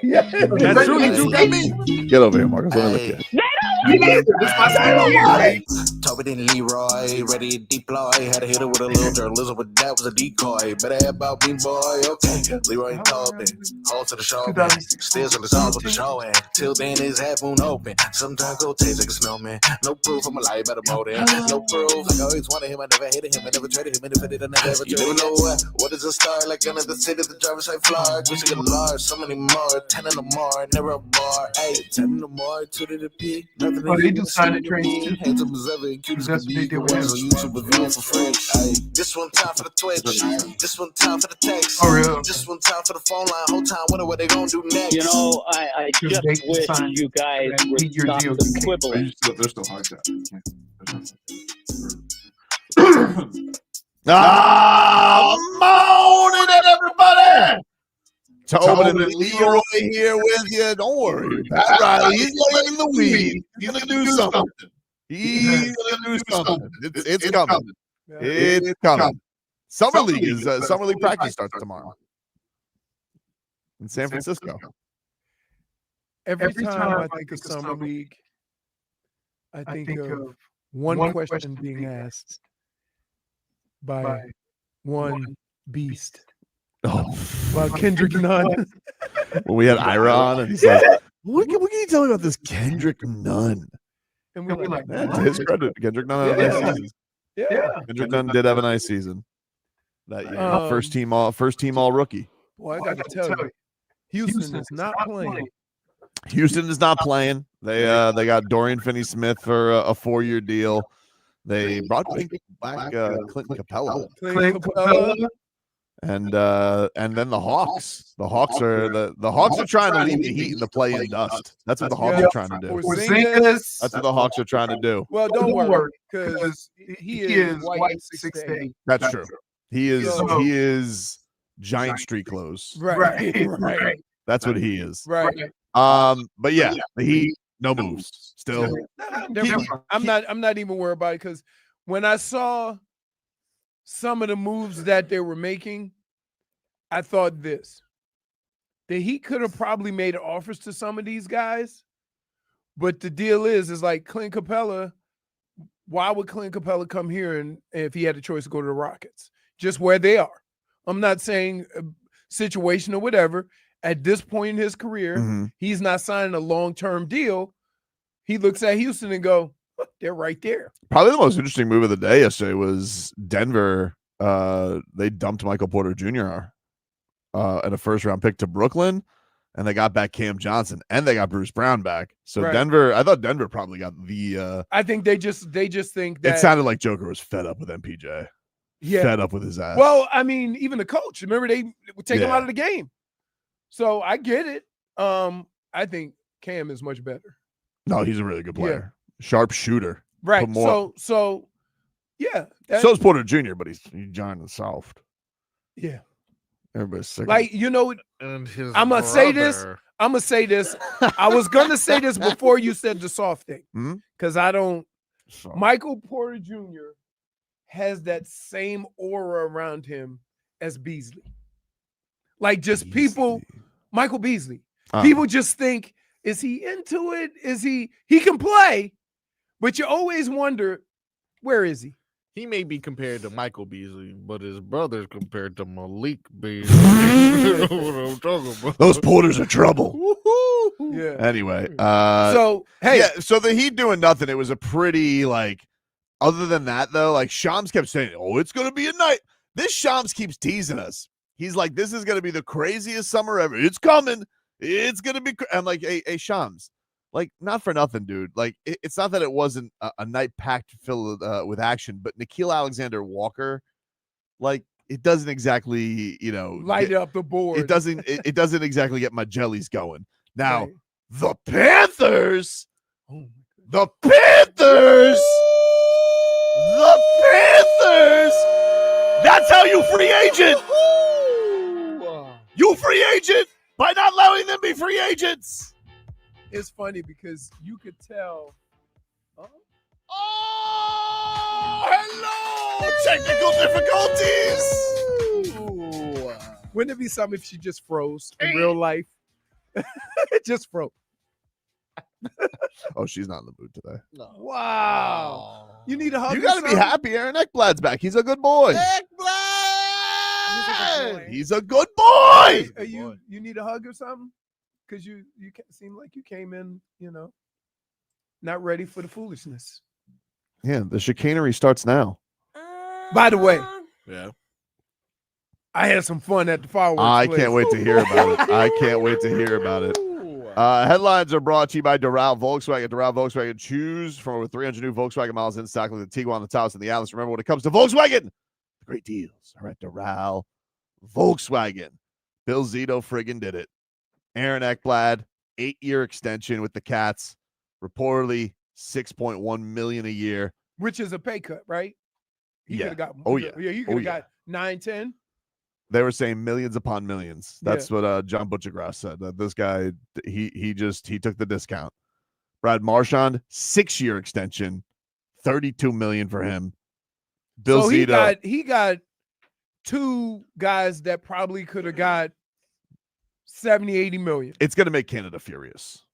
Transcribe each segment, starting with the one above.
That's true. You got me. Get over here, Marcos. Let me look at you. Tobin and Leroy, ready to deploy. Had to hit it with a little journalism, but that was a decoy. Better have about me, boy. Okay, Leroy and Tobin, hold to the show, man. Steers on the songs with the show, and till then his half moon open. Sometimes go taste like a snowman. No proof, I'm a lie about a motive. No proof, I always wanted him, I never hated him, I never traded him, and if I did, I never ever traded him. You never know what is a star, like another city, the driver's side floor. Wish I could large, so many more, 10 in the more, never a bar. Hey, 10 in the more, 2 to the peak. Oh, they do sign trains too. Hands up as ever, cute as be the ones on YouTube with you for free. Ay, this one time for the Twitch, this one time for the text, this one time for the phone line. Whole time, wonder what they gonna do next. You know, I just wish you guys would stop the quibbling. They're still hard chat. Morning, everybody. Tobin and Leroy here with you. Don't worry. That's right. He's laying in the weed. He's going to do something. He's going to do something. It's coming. It's coming. Summer League practice starts tomorrow in San Francisco. Every time I think of Summer League, I think of one question being asked by one beast. Oh, About Kendrick Nunn. When we had Ira on, and he's like, what can you tell me about this Kendrick Nunn? And we're like, To his credit, Kendrick Nunn had a nice season. Yeah. Kendrick Nunn did have a nice season. That year. First team all rookie. Boy, I got to tell you, Houston is not playing. Houston is not playing. They got Dorian Finney-Smith for a 4-year deal. They brought back Clinton Capella. And then the Hawks. The Hawks are trying to leave the Heat in the play-in dust. That's what the Hawks are trying to do. That's what the Hawks are trying to do. Well, don't worry, because he is white 6'8". That's true. He is giant street clothes. Right. That's what he is. Right. But yeah, the Heat, no moves. Still. I'm not even worried about it, because when I saw some of the moves that they were making, I thought this. The Heat could have probably made offers to some of these guys, but the deal is like Clint Capella. Why would Clint Capella come here and if he had a choice to go to the Rockets? Just where they are. I'm not saying a situation or whatever. At this point in his career, he's not signing a long-term deal. He looks at Houston and go, they're right there. Probably the most interesting move of the day yesterday was Denver. They dumped Michael Porter Jr. And a first-round pick to Brooklyn, and they got back Cam Johnson, and they got Bruce Brown back. So Denver, I thought Denver probably got the. I think they just think that it sounded like Joker was fed up with MPJ. Yeah, fed up with his ass. Well, I mean, even the coach. Remember, they would take him out of the game. So I get it. I think Cam is much better. No, he's a really good player. Sharp shooter. Right. So yeah. So is Porter Jr., but he's giant and soft. Yeah. Everybody's sick. Like, you know, I'm gonna say this. I was gonna say this before you said the soft thing. Because I don't Michael Porter Jr. has that same aura around him as Beasley. Like just people, Michael Beasley. People just think, is he into it? Is he can play, but you always wonder, where is he? He may be compared to Michael Beasley, but his brother's compared to Malik Beasley. You know what I'm talking about. Those Porters are trouble. Yeah. Anyway, so hey, so the Heat doing nothing. It was a pretty other than that though, like Shams kept saying, "Oh, it's gonna be a night." This Shams keeps teasing us. He's like, "This is gonna be the craziest summer ever. It's coming. It's gonna be." I'm like, "Hey, Shams, like, not for nothing, dude. Like, it's not that it wasn't a night packed filled with action, but Nickeil Alexander-Walker, like, it doesn't exactly, light up the board. It doesn't. It doesn't exactly get my jellies going. Now, the Panthers, the Panthers. That's how you free agent. You free agent by not allowing them to be free agents. It's funny because you could tell. Hello! Technical difficulties. Wouldn't it be something if she just froze in real life? It just broke. Oh, she's not in the mood today. No. Wow. You need a hug. You got to be happy. Aaron Ekblad's back. He's a good boy. Ekblad! He's a good boy. You need a hug or something? Because you seem like you came in, not ready for the foolishness. Yeah, the chicanery starts now. By the way, Yeah. I had some fun at the fireworks. I place. can't wait to hear about it. I can't wait to hear about it. Headlines are brought to you by Doral Volkswagen. Doral Volkswagen, choose from over 300 new Volkswagen models in stock, like the Tiguan, the Taos, and the Atlas. Remember, when it comes to Volkswagen, the great deals are at Doral Volkswagen. Bill Zito friggin' did it. Aaron Ekblad, 8-year extension with the Cats, reportedly $6.1 million a year, which is a pay cut, right? He Yeah. could have got. Oh, yeah. Yeah, he Oh, could have yeah. got 9, 10. They were saying millions upon millions. That's what John Butchergrass said. That this guy, he took the discount. Brad Marchand, 6-year extension, $32 million for him. Bill Zito, he got 2 guys that probably could have got 70, 80 million. it's going to make Canada furious.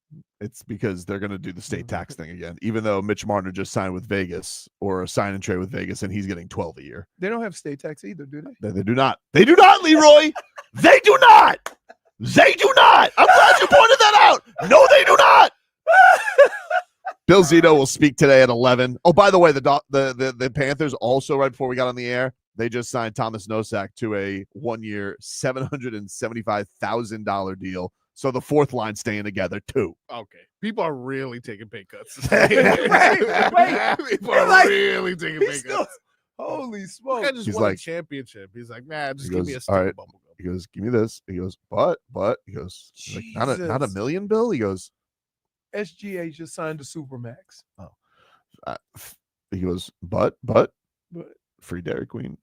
It's because they're going to do the state tax thing again, even though Mitch Marner just signed with Vegas or a sign and trade with Vegas, and he's getting 12 a year. They don't have state tax either, do they? They do not. They do not, Leroy. They do not. They do not. I'm glad you pointed that out. No, they do not. Bill Zito will speak today at 11. Oh, by the way, the Panthers also, right before we got on the air, they just signed Tomas Nosek to a 1-year, $775,000 deal. So the fourth line staying together too. Okay. People are really taking pay cuts. Wait. People are really taking pay cuts. Holy I smokes. just He's won like- a championship. He's like, man, just He give goes, me a all stick right. of bubble gum. He goes, give me this. He goes, but he goes, he's like, not a Jesus. million, Bill. He goes, SGA just signed a Supermax. he goes, but free Dairy Queen.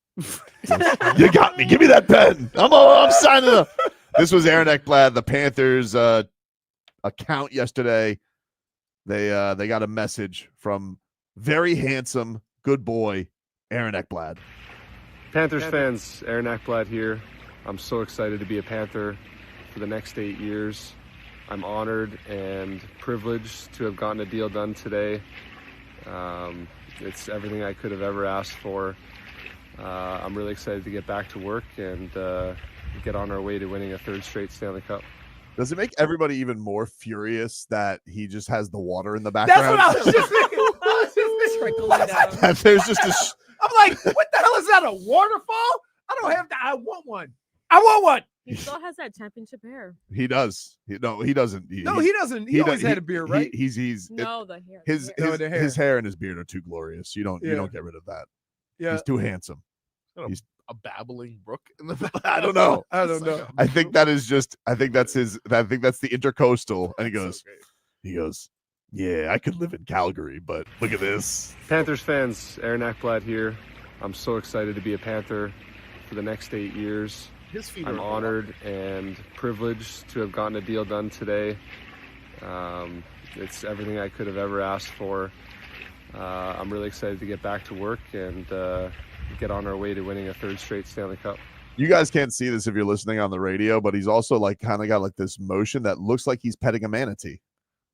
You got me. Give me that pen. I'm signing up. This was Aaron Ekblad, the Panthers account yesterday. They got a message from very handsome, good boy, Aaron Ekblad. Panthers fans, Aaron Ekblad here. I'm so excited to be a Panther for the next 8 years. I'm honored and privileged to have gotten a deal done today. It's everything I could have ever asked for. I'm really excited to get back to work and get on our way to winning a 3rd straight Stanley Cup. Does it make everybody even more furious that he just has the water in the background? That's what I was just thinking. Trickling down. There's just I'm like, what the hell is that? A waterfall? I don't have that. I want one. I want one. He still has that championship hair. he does. He doesn't. No, he doesn't. He always had a beard, right? He's No, the hair. his hair and his beard are too glorious. You don't get rid of that. Yeah. He's too handsome. He's a babbling brook in the back. I don't know. I don't know. I think that's the intercoastal. And he goes, yeah, I could live in Calgary, but look at this. Panthers fans, Aaron Ekblad here. I'm so excited to be a Panther for the next 8 years. His feet I'm are honored and privileged to have gotten a deal done today. It's everything I could have ever asked for. I'm really excited to get back to work and get on our way to winning a 3rd straight Stanley Cup. You guys can't see this if you're listening on the radio, but he's also like kind of got like this motion that looks like he's petting a manatee.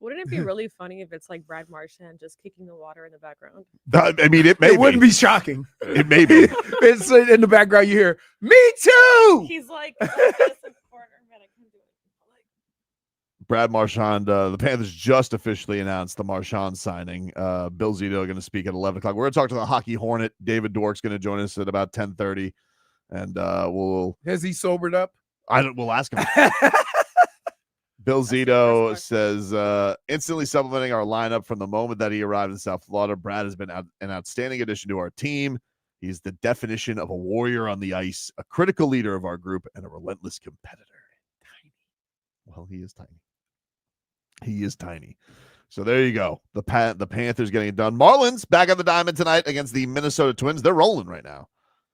Wouldn't it be really funny if it's like Brad Marchand just kicking the water in the background? I mean, it may It wouldn't be shocking. It may be. It's in the background. You hear, "Me too." He's like, "Oh, that's a corner, man. I can't do it." Brad Marchand, the Panthers just officially announced the Marchand signing. Bill Zito going to speak at 11 o'clock. We're going to talk to the Hockey Hornet. David Dwork's going to join us at about 10:30, and Has he sobered up? we'll ask him. Bill Zito says, instantly supplementing our lineup from the moment that he arrived in South Florida. Brad has been an outstanding addition to our team. He's the definition of a warrior on the ice, a critical leader of our group, and a relentless competitor. Tiny. Well, he is tiny. He is tiny. So there you go. The Panthers getting it done. Marlins back on the diamond tonight against the Minnesota Twins. They're rolling right now.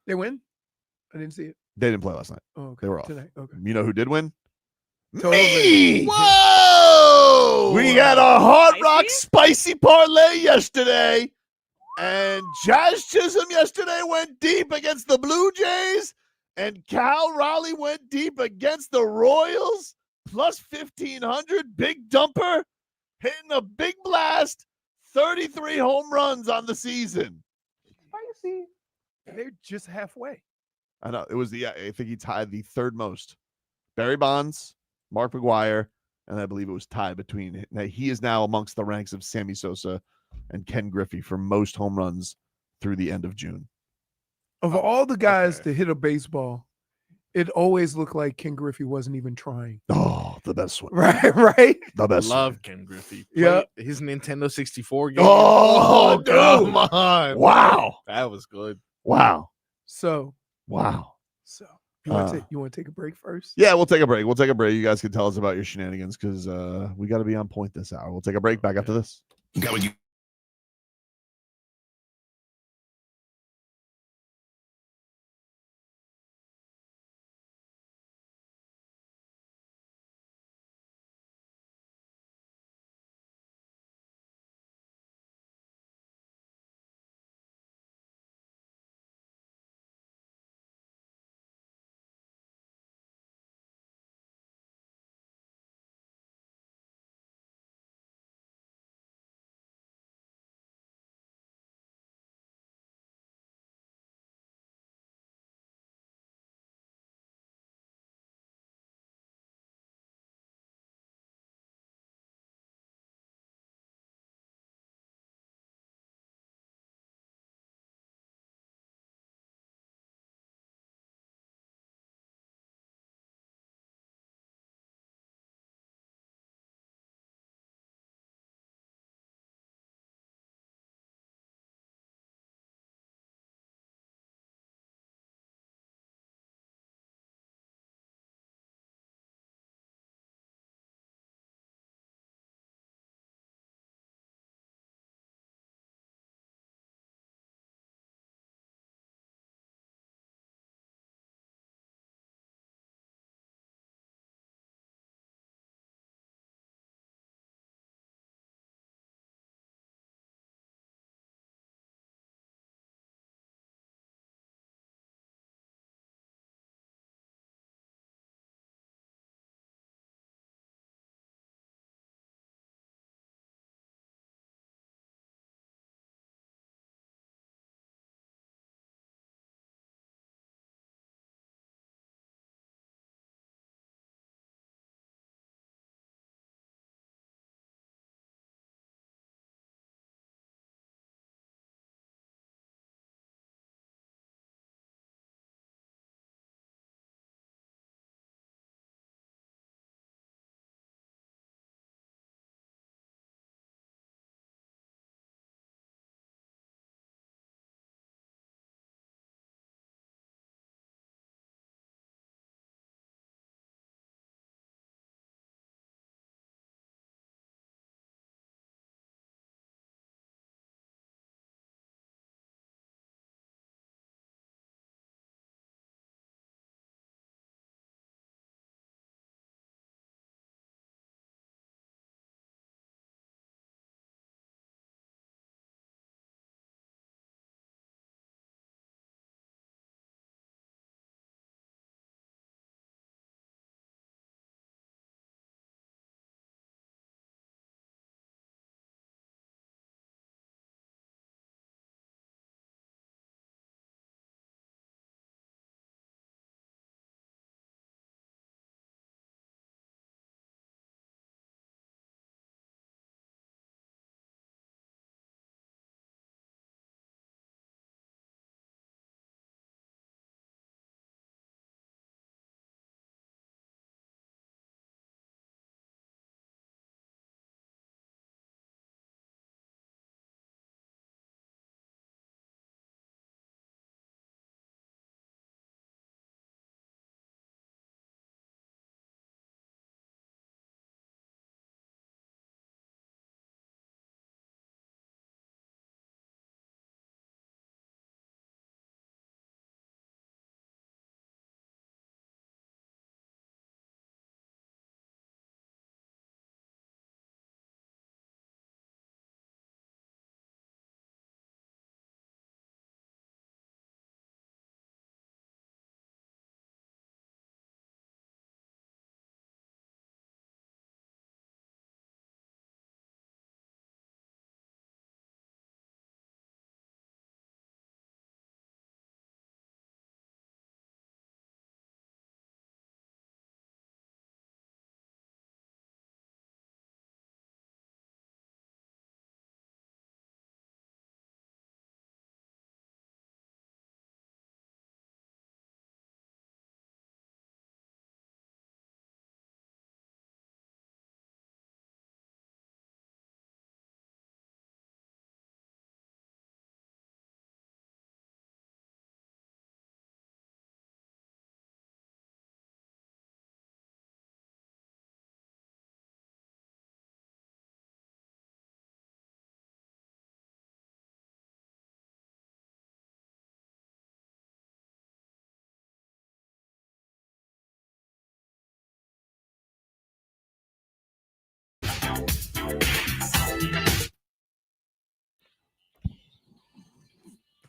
They win? I didn't see it. They didn't play last night. Oh, okay. They were off. Tonight. Okay. You know who did win? Tobin. Me! Whoa! We had a Hard Spicy? Rock spicy parlay yesterday, and Jazz Chisholm yesterday went deep against the Blue Jays, and Cal Raleigh went deep against the Royals. plus 1,500. Big dumper hitting a big blast. 33 home runs on the season. Spicy. They're just halfway. I know. It was I think he tied the third most. Barry Bonds, Mark McGuire, and I believe it was tied between. He is now amongst the ranks of Sammy Sosa and Ken Griffey for most home runs through the end of June. Of all the guys to hit a baseball, it always looked like Ken Griffey wasn't even trying. Oh, the best one. Right? The best Love one. Ken Griffey. Yeah. His Nintendo 64 game. Oh, dude. Come on. Wow. That was good. Wow. So Wow. you want to take a break first? Yeah, we'll take a break. You guys can tell us about your shenanigans because we got to be on point this hour. We'll take a break back after this.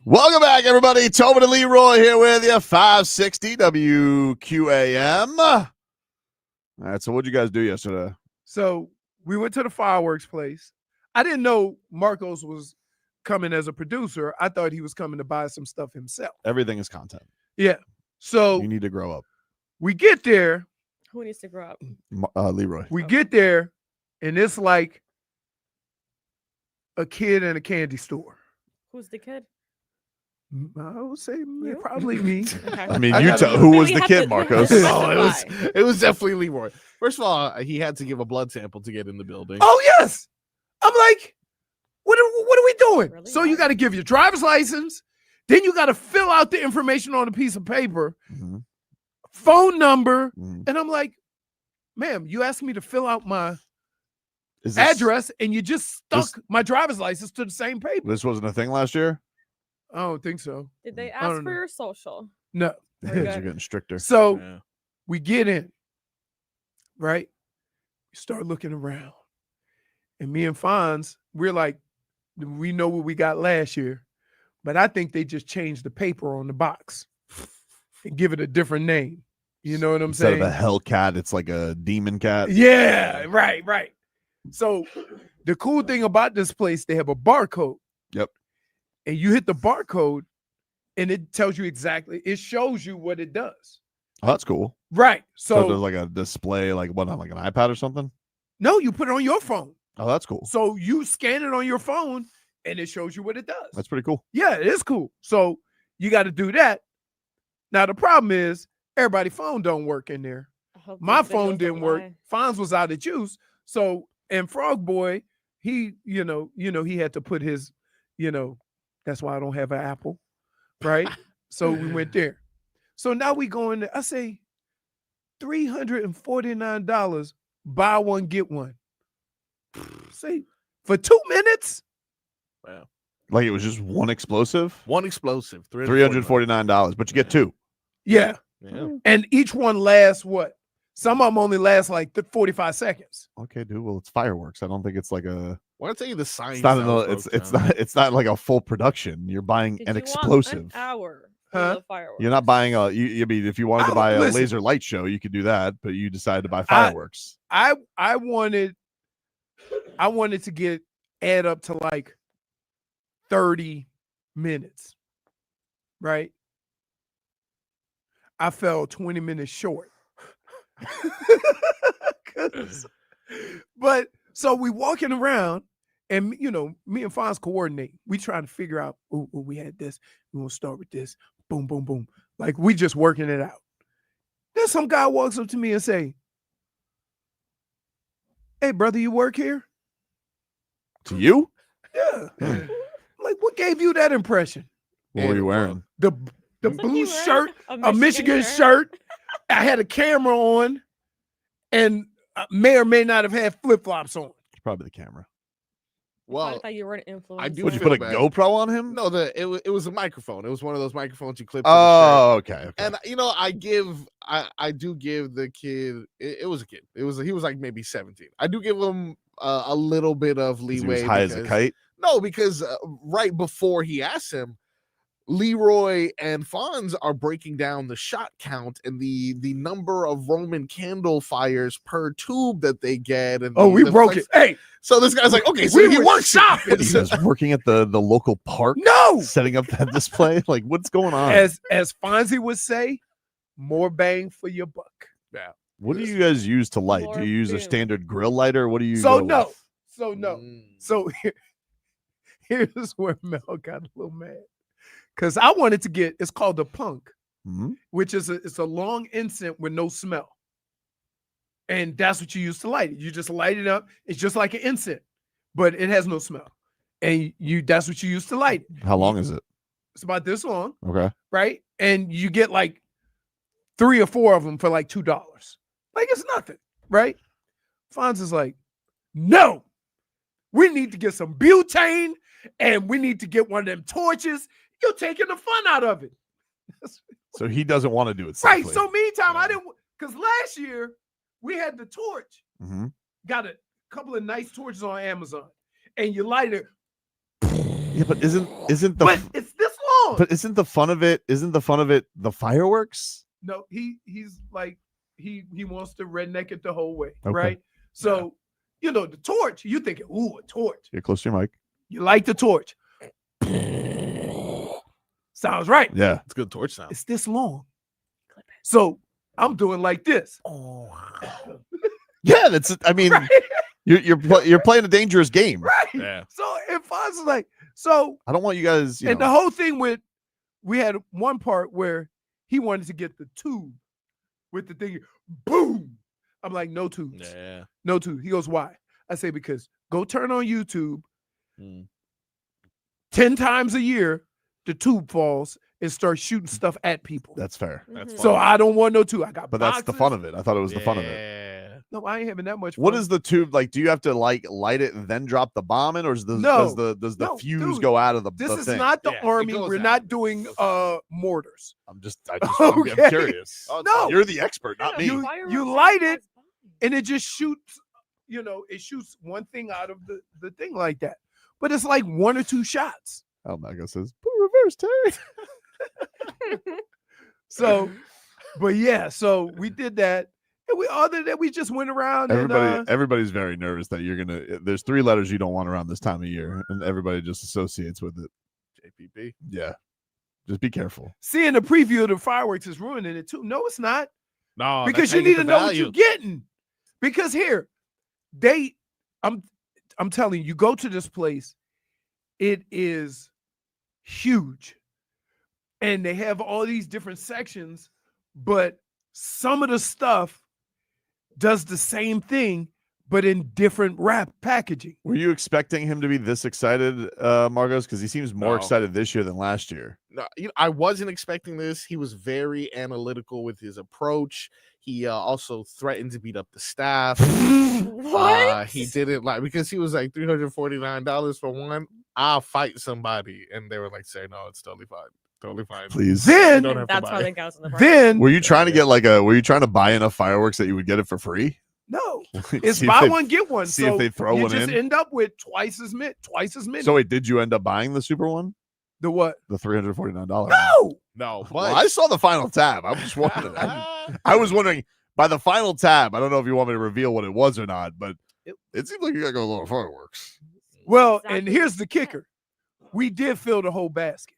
Welcome back, everybody. Tobin and Leroy here with you, 560 WQAM. All right, so what'd you guys do yesterday? So we went to the fireworks place. I didn't know Marcos was coming as a producer. I thought he was coming to buy some stuff himself. Everything is content. Yeah. So You need to grow up. we get there. Who needs to grow up? Leroy. We get there, and it's like a kid in a candy store. Who's the kid? I would say probably me. Okay. I mean, you tell who was the kid, Marcos? Oh, it was definitely Leroy. First of all, he had to give a blood sample to get in the building. Oh, yes. I'm like, what are we doing? Really? So you got to give your driver's license. Then you got to fill out the information on a piece of paper, phone number. And I'm like, ma'am, you asked me to fill out my address, and you just stuck my driver's license to the same paper. This wasn't a thing last year? I don't think so. Did they I ask don't for know. your social? No. Very Things are good. getting stricter. So we get in, right? We start looking around. And me and Fonz, we're like, we know what we got last year, but I think they just changed the paper on the box and give it a different name. You know what I'm Instead saying? of a hell cat, it's like a demon cat. Yeah, right. So the cool thing about this place, they have a barcode. Yep. And you hit the barcode and it tells you exactly, it shows you what it does. Oh, that's cool. Right. So So there's like a display, like what, on like an iPad or something? no, you put it on your phone. Oh, that's cool. So you scan it on your phone and it shows you what it does. That's pretty cool. Yeah, it is cool. So you got to do that. Now the problem is everybody's phone don't work in there. I hope My these videos phone don't didn't work. lie. Fonz was out of juice. So, and Frog Boy, he, he had to put his, that's why I don't have an Apple, right? So we went there. So now we go in there. I say $349, buy one, get one. Say, for 2 minutes? Wow. Like it was just one explosive? One explosive. $349, but you get two. Yeah. Yeah. And each one lasts what? Some of them only last like 45 seconds. Okay, dude. Well, it's fireworks. I don't think it's like a. Well, I'll tell you the science. It's not. that was broke down. It's not like a full production. You're buying Did an you explosive. Want an hour for Huh? the fireworks? You're not buying a. I mean, if you wanted to buy a listen. laser light show, you could do that. But you decided to buy fireworks. I wanted to add up to like 30 minutes, right? I fell 20 minutes short. But so we walking around and me and Fonz coordinate. We trying to figure out, oh, we had this. We're gonna start with this. Boom, boom, boom. Like we just working it out. Then some guy walks up to me and say, "Hey, brother, you work here?" To you? Yeah. Like, what gave you that impression? What were you wearing? The Wasn't blue he wearing shirt, a a Michigan shirt. I had a camera on, and I may or may not have had flip-flops on. It's probably the camera. I Well, thought you were an influencer. I do Would you feel put a bad. GoPro on him? No, it was a microphone. It was one of those microphones you clip. To Oh, okay. the shirt. And I do give the kid. It was a kid. He was like maybe 17. I do give him a little bit of He leeway. was high as a kite. No, because right before he asked him, Leroy and Fonz are breaking down the shot count and the number of Roman candle fires per tube that they get. And Oh, we the broke it. Hey, So this guy's like, okay, so we he were works shopping. He was working at the local park, No, setting up that display. Like, what's going on? as Fonzie would say, more bang for your buck. Yeah. What do you guys use to light? Do More you use a boom. standard grill lighter? What do you? So go no, with? so no. Mm. So here's where Mel got a little mad. Because I wanted to get, it's called the punk, Mhm. which is it's a long incense with no smell. And that's what you use to light it. You just light it up. It's just like an incense, but it has no smell. And that's what you use to light it. How long is it? It's about this long, Okay. right? And you get like 3 or 4 of them for like $2. Like it's nothing, right? Fonz is like, no, we need to get some butane and we need to get one of them torches. You're taking the fun out of it. So he doesn't want to do it Right. safely. So meantime, I didn't, because last year we had the torch. Mhm. Got it. couple of nice torches on Amazon, and you light it. Yeah, but isn't the But it's this long. but isn't the fun of it the fireworks? No, he's like he wants to redneck it the whole way, Okay. right? So you know the torch. You thinking, ooh, a torch. Get close to your mic. You light the torch. Sounds right. Yeah. It's good torch sound. It's this long. So I'm doing like this. Oh, Yeah, that's. I mean, Right? you're playing a dangerous game. Right. yeah. So if I was like, so I don't want you guys. and the whole thing with, we had one part where he wanted to get the tube with the thing. Boom. I'm like, no tubes. Yeah. No tube. He goes, why? I say, because go turn on YouTube. 10 times a year, the tube falls and starts shooting stuff at people. That's fair. That's So fun. I don't want no tube. I got But that's the boxes. fun of it. I thought it was the fun of it. Yeah. No, I ain't having that much fun. What is the tube like? Do you have to like light it and then drop the bomb in, or does the No. does the No, fuse dude, go out of the This is thing? not the Yeah, it army. goes We're out. not doing mortars. I'm Okay. curious. No. You're the expert, not me. You light it and it just shoots, it shoots one thing out of the thing like that. But it's like 1 or 2 shots. Oh, Marcos says, "Put reverse, Terry." So, but yeah, so we did that. And other than that, we just went around Everybody's very nervous that you're gonna. There's 3 letters you don't want around this time of year, and everybody just associates with it. JPP. Yeah, just be careful. seeing the preview of the fireworks is ruining it too. No, it's not. No, Because you need to know what you're getting. Because here, I'm telling you, you go to this place, it is huge. And they have all these different sections, but some of the stuff does the same thing, but in different wrap packaging. Were you expecting him to be this excited, Marcos? Because he seems more No. excited this year than last year. No, I wasn't expecting this. He was very analytical with his approach. He also threatened to beat up the staff. What? He didn't because he was like $349 for one. I'll fight somebody, and they were like, "Say no, it's totally fine, totally fine." Please. You don't have to That's buy how it. they go in the Then Were you trying to get were you trying to buy enough fireworks that you would get it for free? no, it's See if buy they- one get one. see so if they throw you one just in? end up with twice as many. So wait, did you end up buying the super one? The what? The $349? No. No, but Well, I saw the final tab. I was wondering. I was wondering by the final tab. I don't know if you want me to reveal what it was or not, but it seems like you got to go a little fireworks. Well, and Exactly. here's the kicker: we did fill the whole basket,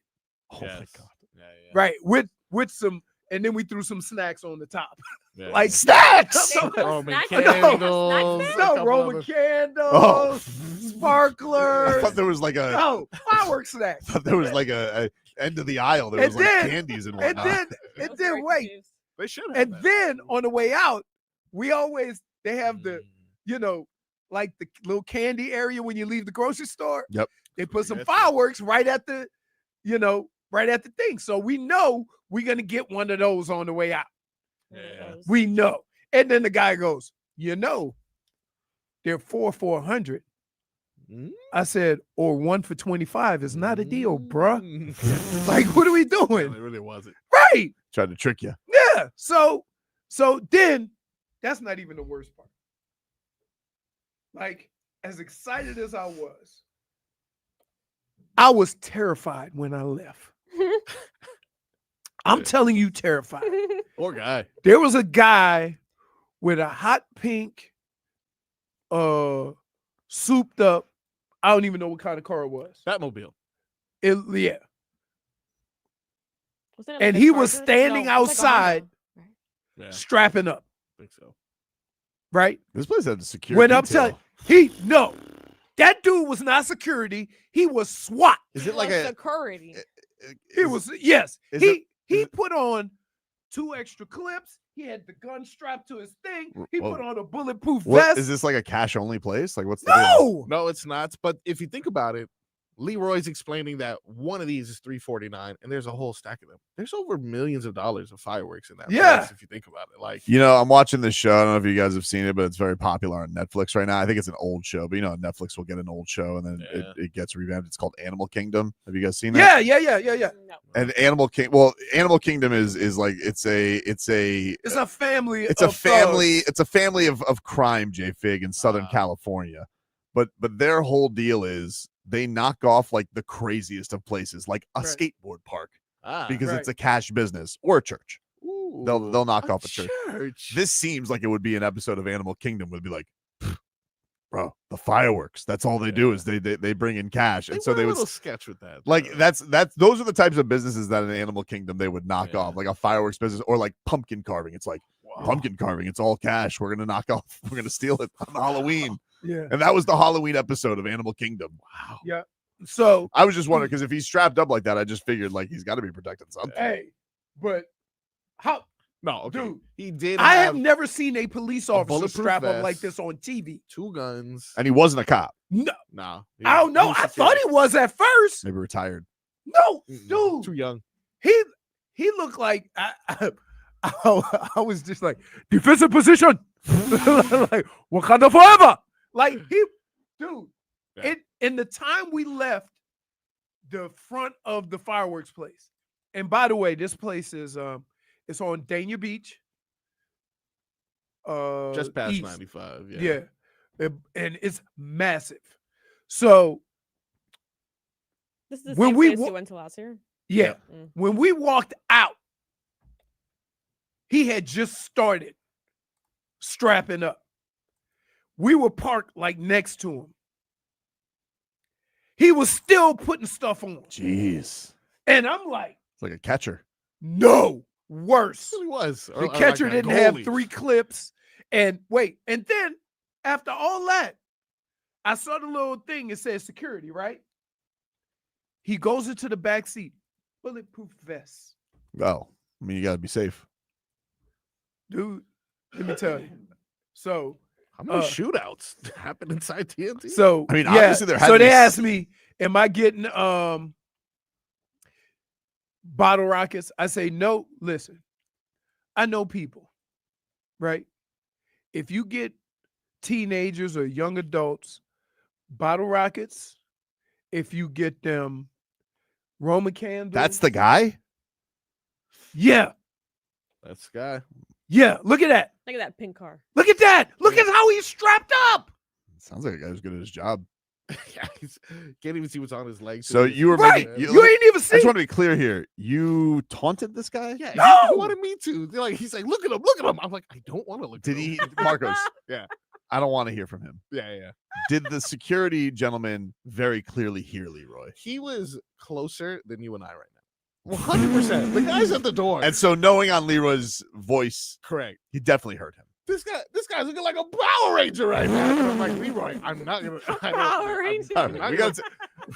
Oh my Yes. god! Yeah. right? With some, and then we threw some snacks on the top, Yeah. like Snacks! Roman Snacks? candles. Snacks? a no couple Roman other- candles, Oh. I sparklers. thought there was like a. No, firework snacks. I thought there was like a end of the aisle. There And was like then- candies and And whatnot. then, and was then very wait, confused. They should have. and that. then on the way out, they have the, like the little candy area when you leave the grocery store. Yep. They put some Gotcha. fireworks right at the, right at the thing. So we know we're gonna get one of those on the way out. Yeah. We know. And then the guy goes, they're 4 for 100. Mm. I said, or 1 for 25 is not a deal, bruh. Mm. Like, what are we It doing? really wasn't. Right. Tried to trick you. Yeah. So then that's not even the worst part. Like, as excited as I was terrified when I left. I'm telling you, terrified. Poor guy. There was a guy with a hot pink, souped up. I don't even know what kind of car it was. Batmobile. Yeah. Wasn't it like And a he was Charger? standing No, it's like a outside, Honda, right? Yeah, strapping up, I think so. right? This place had a security. When I'm telling that dude was not security. He was SWAT. is It it like was a? security. He was, yes. is He it- put on 2 extra clips. He had the gun strapped to his thing. He Whoa. put on a bulletproof What vest. is this like a cash only place? Like what's the deal? No. No, it's not. But if you think about it, Leroy's explaining that one of these is $349, and there's a whole stack of them. There's over millions of dollars of fireworks in that place, if you think about it. Like, I'm watching this show. I don't know if you guys have seen it, but it's very popular on Netflix right now. I think it's an old show, but Netflix will get an old show and then it gets revamped. It's called Animal Kingdom. Have you guys seen that? Yeah. No. And Animal Kingdom is like it's a family. It's a family of crime, J-Fig, in Southern California. But their whole deal is they knock off like the craziest of places, like a skateboard park, because it's a cash business, or a church. Ooh, They'll knock off a church. This seems like it would be an episode of Animal Kingdom. Would be like, bro, the fireworks. That's all they do is they bring in cash, and so they would sketch with that. Like that's those are the types of businesses that in Animal Kingdom they would knock off, like a fireworks business or like pumpkin carving. It's like pumpkin carving. It's all cash. We're gonna knock off. We're gonna steal it on Halloween. Yeah. And that was the Halloween episode of Animal Kingdom. Wow. Yeah. So I was just wondering because if he's strapped up like that, I just figured like he's got to be protecting something. Hey, but how? No, okay. Dude, he did. I have never seen a police officer bulletproof strap up vest, like this on TV. 2 guns, And he wasn't a cop. No, I don't know. I thought he was at first. Maybe retired. No, dude, too young. He looked like I was just like defensive position, like Wakanda forever. Like in the time we left the front of the fireworks place, and by the way, this place is it's on Dania Beach, just past east. 95. Yeah, and it's massive. So This is the when same we place you went to last year. yeah, Mm. when we walked out, he had just started strapping up. We were parked like next to him. He was still putting stuff on. Jeez. And I'm like, It's like a catcher. no, worse. It really was. The catcher didn't have 3 clips. And wait, and then after all that, I saw the little thing. It says security, right? He goes into the back seat, bulletproof vest. Well, I mean, you got to be safe. Dude, let me tell you. So, how many shootouts happened inside TNT? So I mean, obviously there had so to be they asked me, am I getting bottle rockets? I say, no, listen. I know people, right? If you get teenagers or young adults bottle rockets, if you get them Roman candles. That's the guy? Yeah. That's the guy. Yeah. Look at that. Look at that pink car. Look at that. Look at how he's strapped up. Sounds like a guy who's good at his job. Yeah, can't even see what's on his legs. So you were right. making, You ain't even I seen. just want to be clear here. You taunted this guy? Yeah, No! he wanted me to. They're like, he's like, look at him. I'm like, I don't want to look. Did at him. he, Marcos? Yeah. I don't want to hear from him. Yeah. Did the security gentleman very clearly hear Leroy? He was closer than you and I right now. 100%. The guy's at the door. And so knowing on Leroy's voice, correct. he definitely heard him. This guy's looking like a Power Ranger right now. And I'm like, Leroy, I'm not gonna. Power Ranger. All right,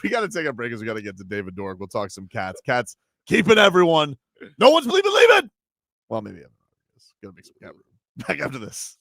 we got to take a break because we got to get to David Dwork. We'll talk some cats. Cats keeping everyone. No one's leaving. Well, maybe I'm gonna make some cat room. Back after this.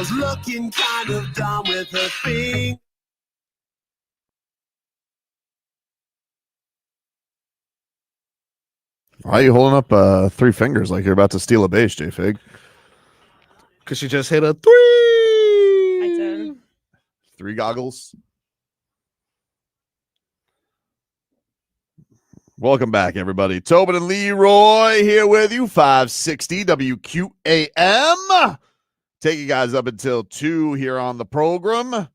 was looking kind of dumb with her thing. Why are you holding up 3 fingers like you're about to steal a base, J-Fig? Because she just hit a 3. I did. 3 goggles. Welcome back, everybody. Tobin and Leroy here with you, 560 WQAM. Take you guys up until 2 here on the program.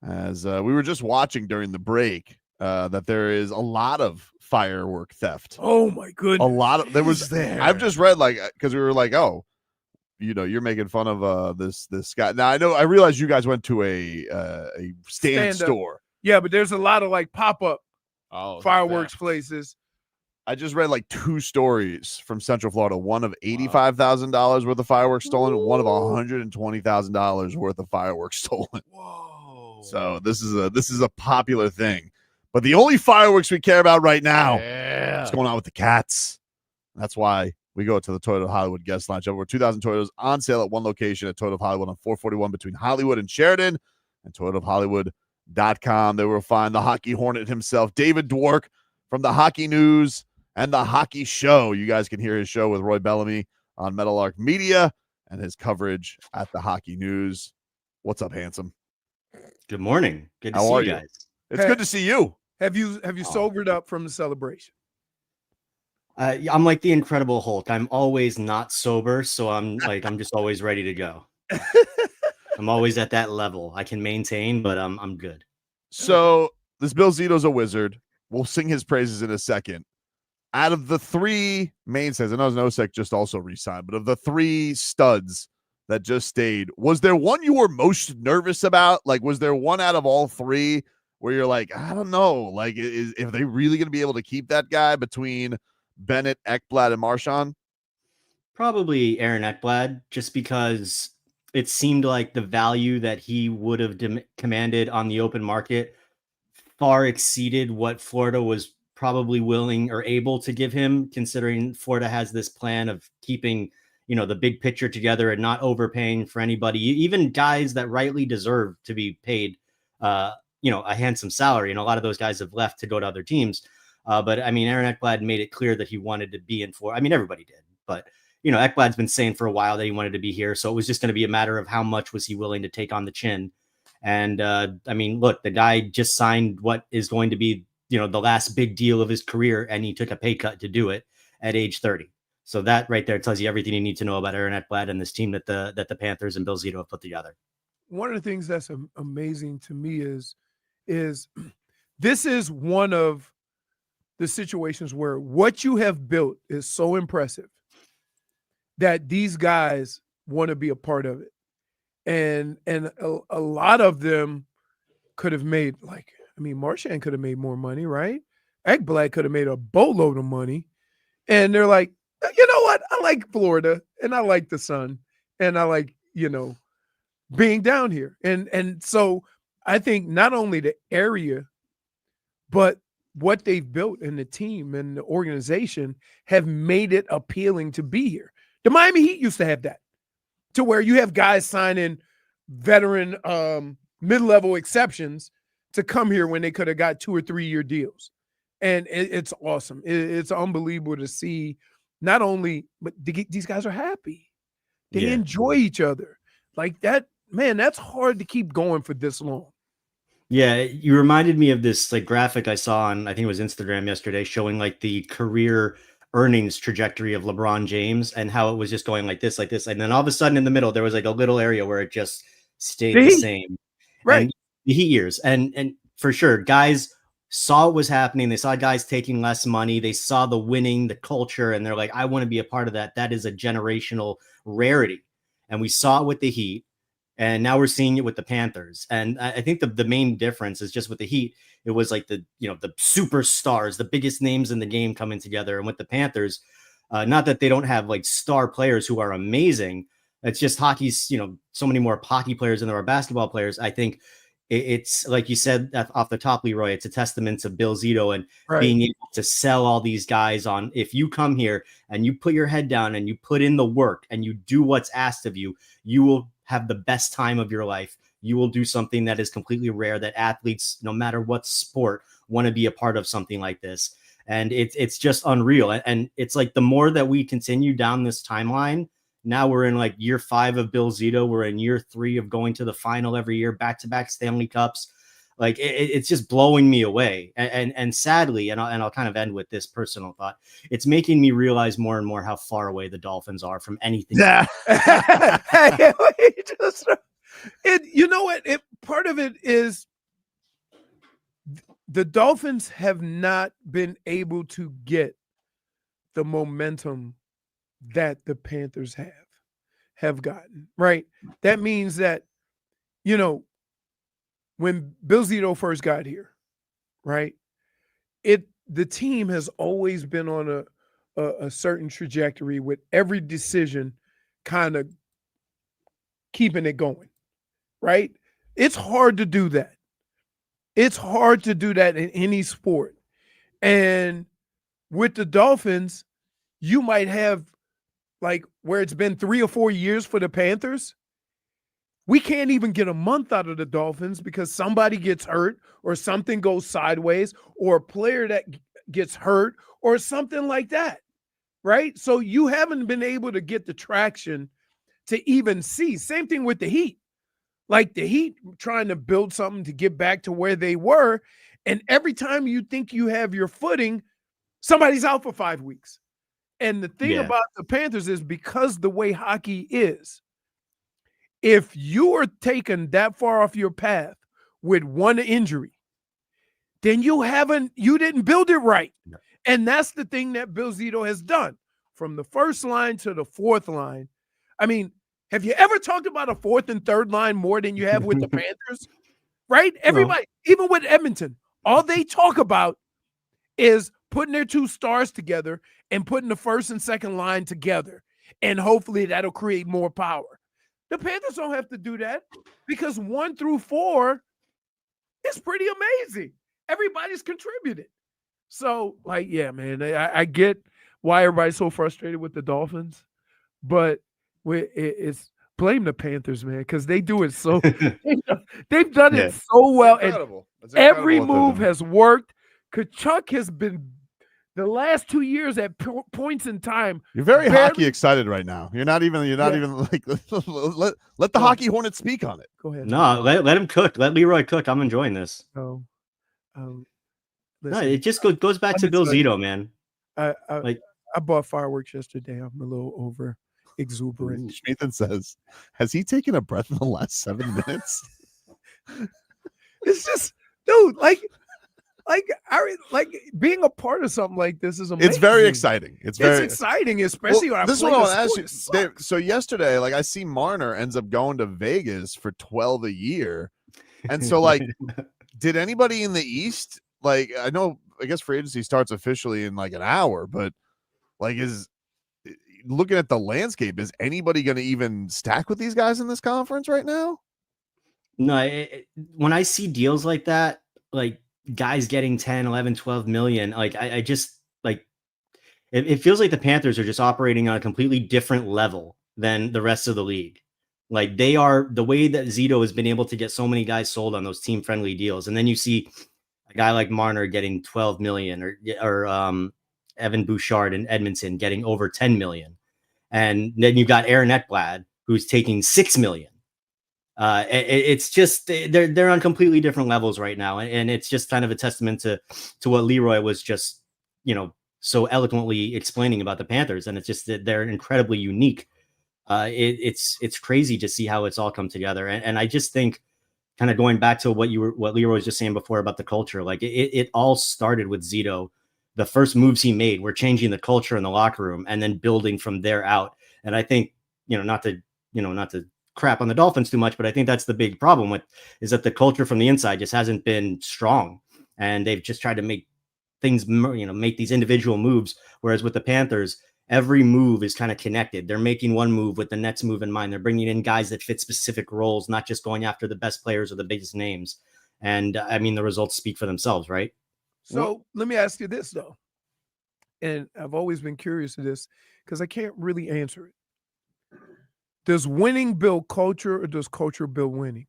As we were just watching during the break, that there is a lot of firework theft. Oh my goodness. A lot of I've just read, like, because we were like, oh, you're making fun of this guy. Now I realize you guys went to a stand store. Yeah, but there's a lot of like pop-up Oh, fireworks places. I just read like 2 stories from Central Florida. One of $85,000 worth of fireworks stolen, one of $120,000 worth of fireworks stolen. Whoa. So this is a popular thing. But the only fireworks we care about right now is what's going on with the cats. That's why we go to the Toyota of Hollywood guest lounge. Over 2,000 Toyotas on sale at one location at Toyota of Hollywood on 441 between Hollywood and Sheridan, and ToyotaofHollywood.com. They will find the Hockey Hornet himself, David Dwork, from the Hockey News and the Hockey Show. You guys can hear his show with Roy Bellamy on Meadowlark Media and his coverage at the Hockey News. What's up, handsome? Good morning. Good to How see are you you? guys. It's good to see you. Have you sobered up from the celebration? I'm like the Incredible Hulk. I'm always not sober, so I'm just always ready to go. I'm always at that level. I can maintain, but I'm good. So this Bill Zito's a wizard. We'll sing his praises in a second. Out of the 3 mainstays, I know Nosek just also re-signed, but of the 3 studs that just stayed, was there one you were most nervous about? Like, was there one out of all 3 where you're like, I don't know, like, if they really going to be able to keep that guy between Bennett, Ekblad, and Marchand? Probably Aaron Ekblad, just because it seemed like the value that he would have commanded on the open market far exceeded what Florida was probably willing or able to give him, considering Florida has this plan of keeping, the big picture together and not overpaying for anybody, even guys that rightly deserve to be paid, a handsome salary. And a lot of those guys have left to go to other teams. But I mean, Aaron Ekblad made it clear that he wanted to be in Florida. I mean, everybody did, but Ekblad's been saying for a while that he wanted to be here. So it was just going to be a matter of how much was he willing to take on the chin. And I mean, look, the guy just signed what is going to be, the last big deal of his career, and he took a pay cut to do it at age 30. So that right there tells you everything you need to know about Aaron Ekblad and this team that the Panthers and Bill Zito have put together. One of the things that's amazing to me is this is one of the situations where what you have built is so impressive that these guys want to be a part of it. And a lot of them could have made, like, I mean, Marchand could have made more money, right? Ekblad could have made a boatload of money. And they're like, you know what? I like Florida and I like the sun and I like, being down here. And so I think not only the area, but what they've built in the team and the organization have made it appealing to be here. The Miami Heat used to have that, to where you have guys signing veteran mid-level exceptions to come here when they could have got 2 or 3 year deals. And it's awesome. It's unbelievable to see not only, but these guys are happy. They enjoy each other. Like that, man, that's hard to keep going for this long. Yeah, you reminded me of this like graphic I saw on, I think it was Instagram yesterday, showing like the career earnings trajectory of LeBron James and how it was just going like this. And then all of a sudden in the middle, there was like a little area where it just stayed the same. Right. And the Heat years. And for sure, guys saw what was happening. They saw guys taking less money. They saw the winning, the culture, and they're like, I want to be a part of that. That is a generational rarity. And we saw it with the Heat. And now we're seeing it with the Panthers. And I think the main difference is just with the Heat, it was like the superstars, the biggest names in the game coming together. And with the Panthers, not that they don't have like star players who are amazing. It's just hockey's, so many more hockey players than there are basketball players. I think it's like you said off the top, Leroy, it's a testament to Bill Zito and being able to sell all these guys on, if you come here and you put your head down and you put in the work and you do what's asked of you, you will have the best time of your life. You will do something that is completely rare, that athletes, no matter what sport, want to be a part of something like this. And it's just unreal. And it's like the more that we continue down this timeline, now we're in like year 5 of Bill Zito. We're in year 3 of going to the final every year, back-to-back Stanley Cups. Like it's just blowing me away. And sadly, and I'll kind of end with this personal thought, it's making me realize more and more how far away the Dolphins are from anything. Yeah. You know what? Part of it is the Dolphins have not been able to get the momentum that the Panthers have gotten, right? That means that, you know, when Bill Zito first got here, right, the team has always been on a certain trajectory with every decision kind of keeping it going, right? It's hard to do that. It's hard to do that in any sport. And with the Dolphins, you might have, like, where it's been 3 or 4 years for the Panthers, we can't even get a month out of the Dolphins because somebody gets hurt or something goes sideways or a player that gets hurt or something like that, right? So you haven't been able to get the traction to even see. Same thing with the Heat. Like the Heat trying to build something to get back to where they were, and every time you think you have your footing, somebody's out for 5 weeks. And the thing about the Panthers is, because the way hockey is, if you are taken that far off your path with one injury, then you didn't build it right. No. And that's the thing that Bill Zito has done from the first line to the fourth line. I mean, have you ever talked about a fourth and third line more than you have with the Panthers? Right? Everybody, even with Edmonton, all they talk about is putting their 2 stars together and putting the first and second line together. And hopefully that'll create more power. The Panthers don't have to do that because 1 through 4 is pretty amazing. Everybody's contributed. So, like, yeah, man, I get why everybody's so frustrated with the Dolphins, but it's blame the Panthers, man, because they do it so they've done it so well. Incredible. And every move has worked. Tkachuk has been the last 2 years at points in time. You're very hockey excited right now. You're not even like let the Hockey Hornet speak on it. Go ahead. No, let him cook. Let Leroy cook. I'm enjoying this. No, it just goes back to Bill Zito, man. I bought fireworks yesterday. I'm a little over exuberant. Schmeathan says, has he taken a breath in the last 7 minutes? It's just, dude, like being a part of something like this is amazing. It's very exciting. It's exciting, especially when this is what I want to ask you. Dave, so yesterday, like, I see Marner ends up going to Vegas for $12 a year. And so, like, did anybody in the East, like, I guess free agency starts officially in like an hour, but like, is looking at the landscape, is anybody going to even stack with these guys in this conference right now? No, when I see deals like that, like guys getting 10, 11, 12 million, like I just like it feels like the Panthers are just operating on a completely different level than the rest of the league. Like they are, the way that Zito has been able to get so many guys sold on those team friendly deals. And then you see a guy like Marner getting 12 million or Evan Bouchard in Edmonton getting over 10 million. And then you've got Aaron Ekblad who's taking 6 million. It's just they're on completely different levels right now, and it's just kind of a testament to what Leroy was just so eloquently explaining about the Panthers, and it's just that they're incredibly unique. It's crazy to see how it's all come together, and I just think, kind of going back to what Leroy was just saying before about the culture, like it all started with Zito. The first moves he made were changing the culture in the locker room, and then building from there out. And I think not to crap on the Dolphins too much, but I think that's the big problem is that the culture from the inside just hasn't been strong, and they've just tried to make things, make these individual moves. Whereas with the Panthers, every move is kind of connected. They're making one move with the next move in mind. They're bringing in guys that fit specific roles, not just going after the best players or the biggest names. And I mean, the results speak for themselves, right? So let me ask you this though. And I've always been curious to this because I can't really answer it. Does winning build culture or does culture build winning?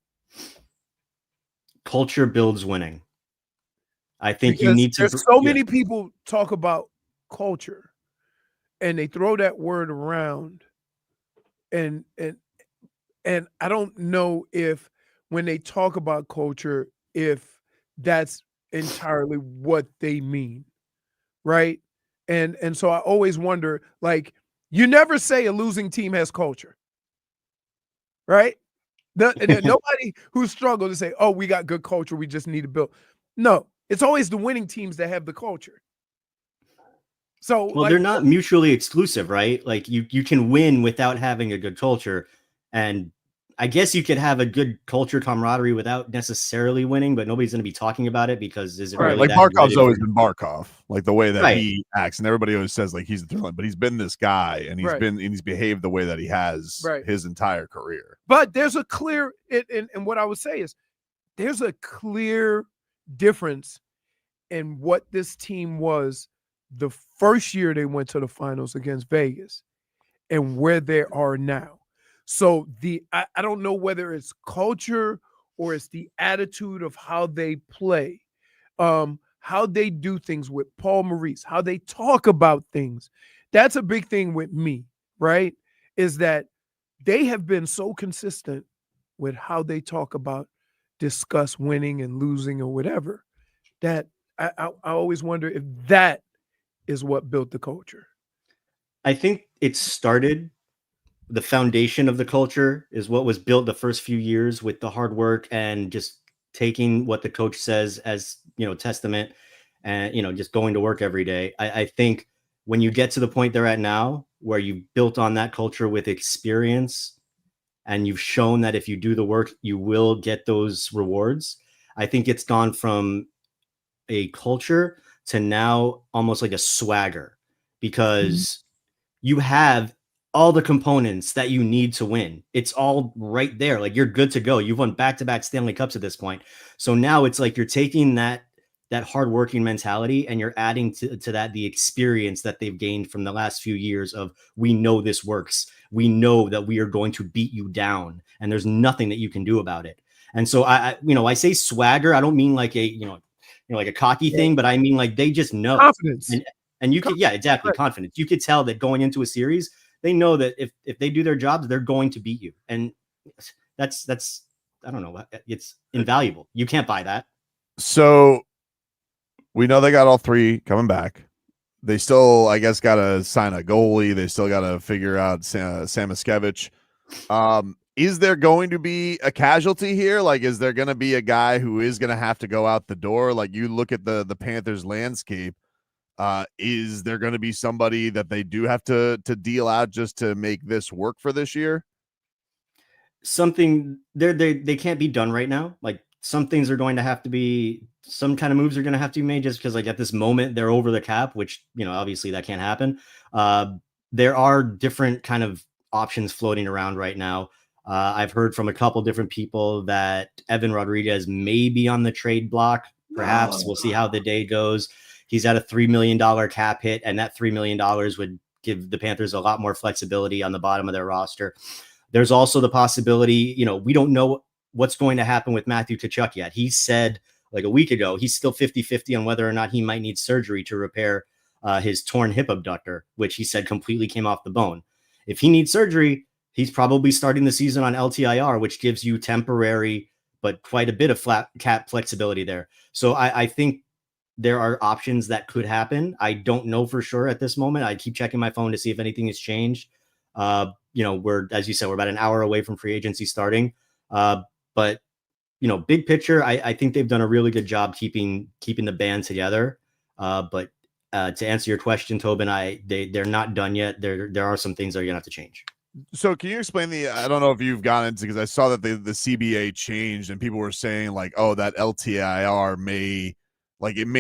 Culture builds winning. I think you Because need to. there's so many people talk about culture and they throw that word around and I don't know if when they talk about culture, if that's entirely what they mean, right? And so I always wonder, like, you never say a losing team has culture, right? Nobody who struggled to say, oh, we got good culture, we just need to build. No, it's always the winning teams that have the culture. So, well, they're not mutually exclusive, right? Like you can win without having a good culture, and I guess you could have a good culture camaraderie without necessarily winning, but nobody's going to be talking about it because is it really like that Barkov's good always been Barkov, like the way that Right. he acts, and everybody always says like he's the thrill, but he's been this guy, and he's behaved the way that he has his entire career. But there's a clear and what I would say is there's a clear difference in what this team was the first year they went to the finals against Vegas and where they are now. So I don't know whether it's culture or it's the attitude of how they play, how they do things with Paul Maurice, how they talk about things. That's a big thing with me, right? Is that they have been so consistent with how they talk about, discuss winning and losing or whatever, that I always wonder if that is what built the culture. I think it started. The foundation of the culture is what was built the first few years with the hard work and just taking what the coach says as, testament and, just going to work every day. I think when you get to the point they're at now, where you've built on that culture with experience and you've shown that if you do the work, you will get those rewards. I think it's gone from a culture to now almost like a swagger because you have all the components that you need to win. It's all right there. Like you're good to go. You've won back-to-back Stanley Cups at this point. So now it's like you're taking that hardworking mentality and you're adding to that the experience that they've gained from the last few years of we know this works. We know that we are going to beat you down and there's nothing that you can do about it. And so I say swagger. I don't mean like a, like a cocky thing, but I mean like they just know. Confidence. And you could, exactly. Right. Confidence. You could tell that going into a series, they know that if they do their jobs, they're going to beat you. And that's I don't know. It's invaluable. You can't buy that. So we know they got all three coming back. They still, I guess, got to sign a goalie. They still got to figure out Samoskevich. Is there going to be a casualty here? Like, is there going to be a guy who is going to have to go out the door? Like, you look at the Panthers landscape. Is there going to be somebody that they do have to deal out just to make this work for this year? Something they can't be done right now. Like some things are going to have to be, some kind of moves are going to have to be made just because like at this moment they're over the cap, which, obviously that can't happen. There are different kind of options floating around right now. I've heard from a couple different people that Evan Rodrigues may be on the trade block. Perhaps we'll see how the day goes. He's at a $3 million cap hit, and that $3 million would give the Panthers a lot more flexibility on the bottom of their roster. There's also the possibility, we don't know what's going to happen with Matthew Tkachuk yet. He said like a week ago, he's still 50-50 on whether or not he might need surgery to repair his torn hip abductor, which he said completely came off the bone. If he needs surgery, he's probably starting the season on LTIR, which gives you temporary, but quite a bit of flat cap flexibility there. So I think there are options that could happen. I don't know for sure at this moment. I keep checking my phone to see if anything has changed. We're, as you said, we're about an hour away from free agency starting. But big picture, I think they've done a really good job keeping the band together. But to answer your question, Tobin, they're not done yet. There are some things that are gonna have to change. So can you explain I don't know if you've gotten into, because I saw that the CBA changed and people were saying like, oh, that LTIR may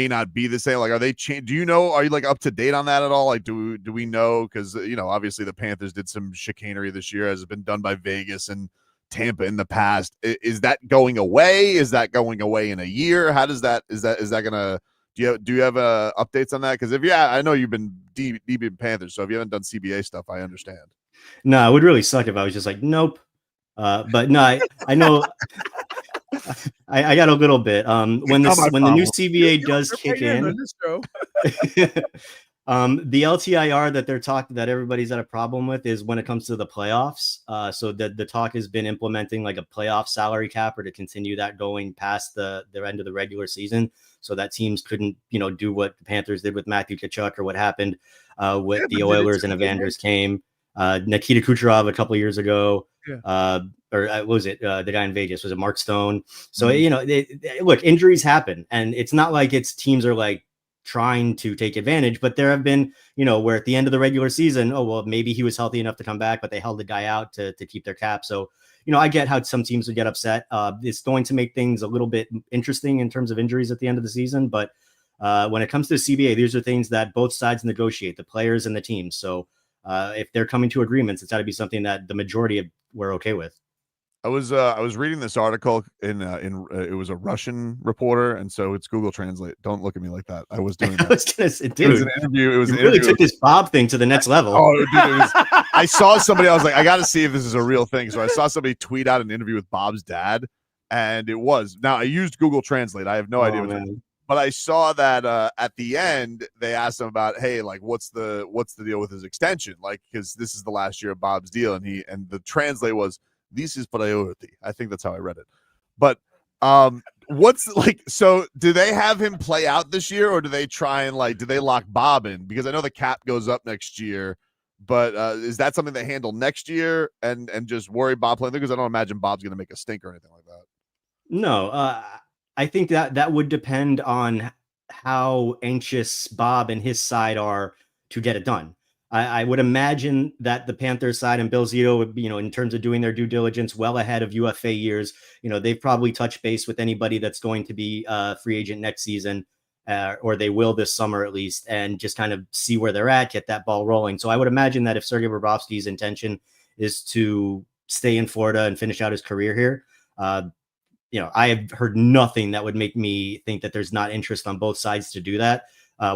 not be the same. Like, are they changed? Do you know, are you like up to date on that at all? Like, do we know? Because, obviously the Panthers did some chicanery this year, as has been done by Vegas and Tampa in the past. Is that going away? Is that going away in a year? How does that, is that going to, do you have updates on that? Because I know you've been deep in Panthers. So if you haven't done CBA stuff, I understand. No, it would really suck if I was just like, nope. But no, I know I got a little bit. When the new CBA does kick in, the LTIR that everybody's had a problem with is when it comes to the playoffs. So the talk has been implementing like a playoff salary cap or to continue that going past the end of the regular season, so that teams couldn't, do what the Panthers did with Matthew Tkachuk or what happened with the Oilers and Evanders came. Nikita Kucherov a couple of years ago. Yeah. Or what was it? The guy in Vegas, was it Mark Stone? So, look, injuries happen, and it's not like teams are like trying to take advantage, but there have been, where at the end of the regular season, oh, well, maybe he was healthy enough to come back, but they held the guy out to keep their cap. So, I get how some teams would get upset. It's going to make things a little bit interesting in terms of injuries at the end of the season. But when it comes to the CBA, these are things that both sides negotiate, the players and the teams. So if they're coming to agreements, it's got to be something that the majority were okay with. I was reading this article in it was a Russian reporter, and so it's Google Translate. Don't look at me like that. I was doing that. I was gonna say, dude, it was an interview. It was you really took this Bob thing to the next level. Oh, dude, I saw somebody. I was like, I got to see if this is a real thing. So I saw somebody tweet out an interview with Bob's dad, and it was. Now I used Google Translate. I have no idea what. But I saw that at the end they asked him about, hey, like what's the deal with his extension? Like, because this is the last year of Bob's deal, and the translate was, "This is priority." I think that's how I read it. But what's like? So do they have him play out this year, or do they try and do they lock Bob in? Because I know the cap goes up next year, but is that something they handle next year and just worry Bob playing there? Because I don't imagine Bob's going to make a stink or anything like that. No, I think that would depend on how anxious Bob and his side are to get it done. I would imagine that the Panthers side and Bill Zito would, in terms of doing their due diligence well ahead of UFA years, they've probably touched base with anybody that's going to be a free agent next season, or they will this summer at least, and just kind of see where they're at, get that ball rolling. So I would imagine that if Sergei Bobrovsky's intention is to stay in Florida and finish out his career here, I have heard nothing that would make me think that there's not interest on both sides to do that,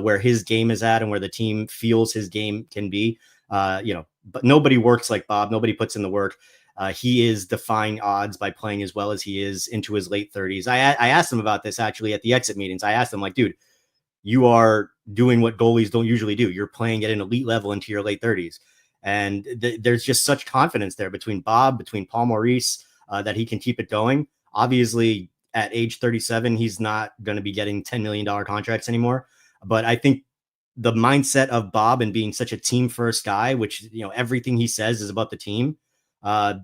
where his game is at and where the team feels his game can be. But nobody works like Bob. Nobody puts in the work. He is defying odds by playing as well as he is into his late 30s. I asked him about this actually at the exit meetings. I asked him, like, dude, you are doing what goalies don't usually do. You're playing at an elite level into your late 30s. And there's just such confidence there between Bob, between Paul Maurice, that he can keep it going. Obviously, at age 37, he's not going to be getting $10 million contracts anymore. But I think the mindset of Bob and being such a team first guy, which, everything he says is about the team. I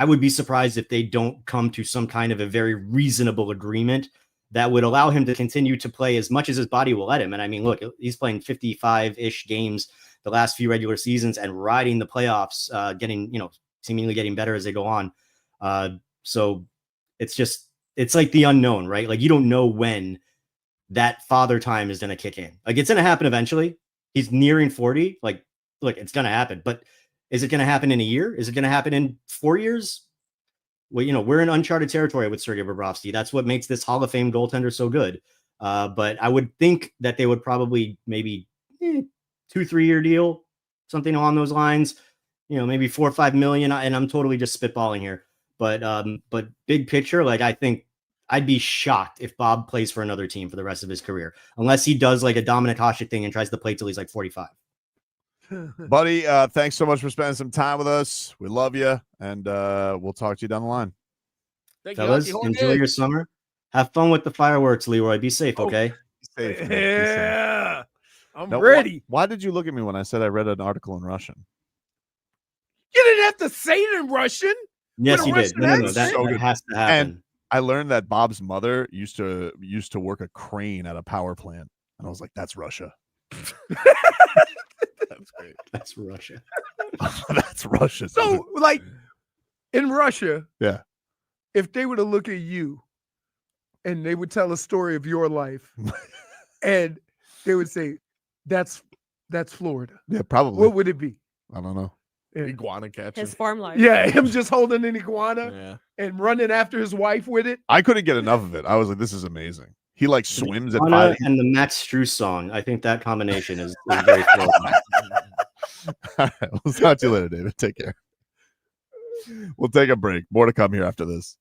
would be surprised if they don't come to some kind of a very reasonable agreement that would allow him to continue to play as much as his body will let him. And I mean, look, he's playing 55-ish games the last few regular seasons and riding the playoffs, seemingly getting better as they go on. So it's like the unknown, right? Like, you don't know when that father time is going to kick in. Like, it's going to happen eventually. He's nearing 40. Like, look, it's going to happen, but is it going to happen in a year? Is it going to happen in 4 years? Well, we're in uncharted territory with Sergei Bobrovsky. That's what makes this Hall of Fame goaltender so good. But I would think that they would probably maybe 2-3 year deal, something along those lines, maybe 4 or 5 million. And I'm totally just spitballing here. But big picture, like, I think I'd be shocked if Bob plays for another team for the rest of his career, unless he does like a Dominic Hasek thing and tries to play till he's like 45. Buddy, thanks so much for spending some time with us. We love you, and we'll talk to you down the line. Fellas, enjoy your summer. Have fun with the fireworks, Leroy. Be safe, okay? Be safe, man. Yeah, I'm now, ready. Why did you look at me when I said I read an article in Russian? You didn't have to say it in Russian. Yes, you did. No, that has to happen. And I learned that Bob's mother used to work a crane at a power plant, and I was like, "That's Russia." That's great. That's Russia. That's Russia. So, like, in Russia, yeah, if they were to look at you and they would tell a story of your life, and they would say, "That's Florida." Yeah, probably. What would it be? I don't know. Iguana catching. His farm life. Yeah, him just holding an iguana and running after his wife with it. I couldn't get enough of it. I was like, this is amazing. He like swims at Iguana and the Max Strus song. I think that combination is very cool. All right, we'll talk to you later, David. Take care. We'll take a break. More to come here after this.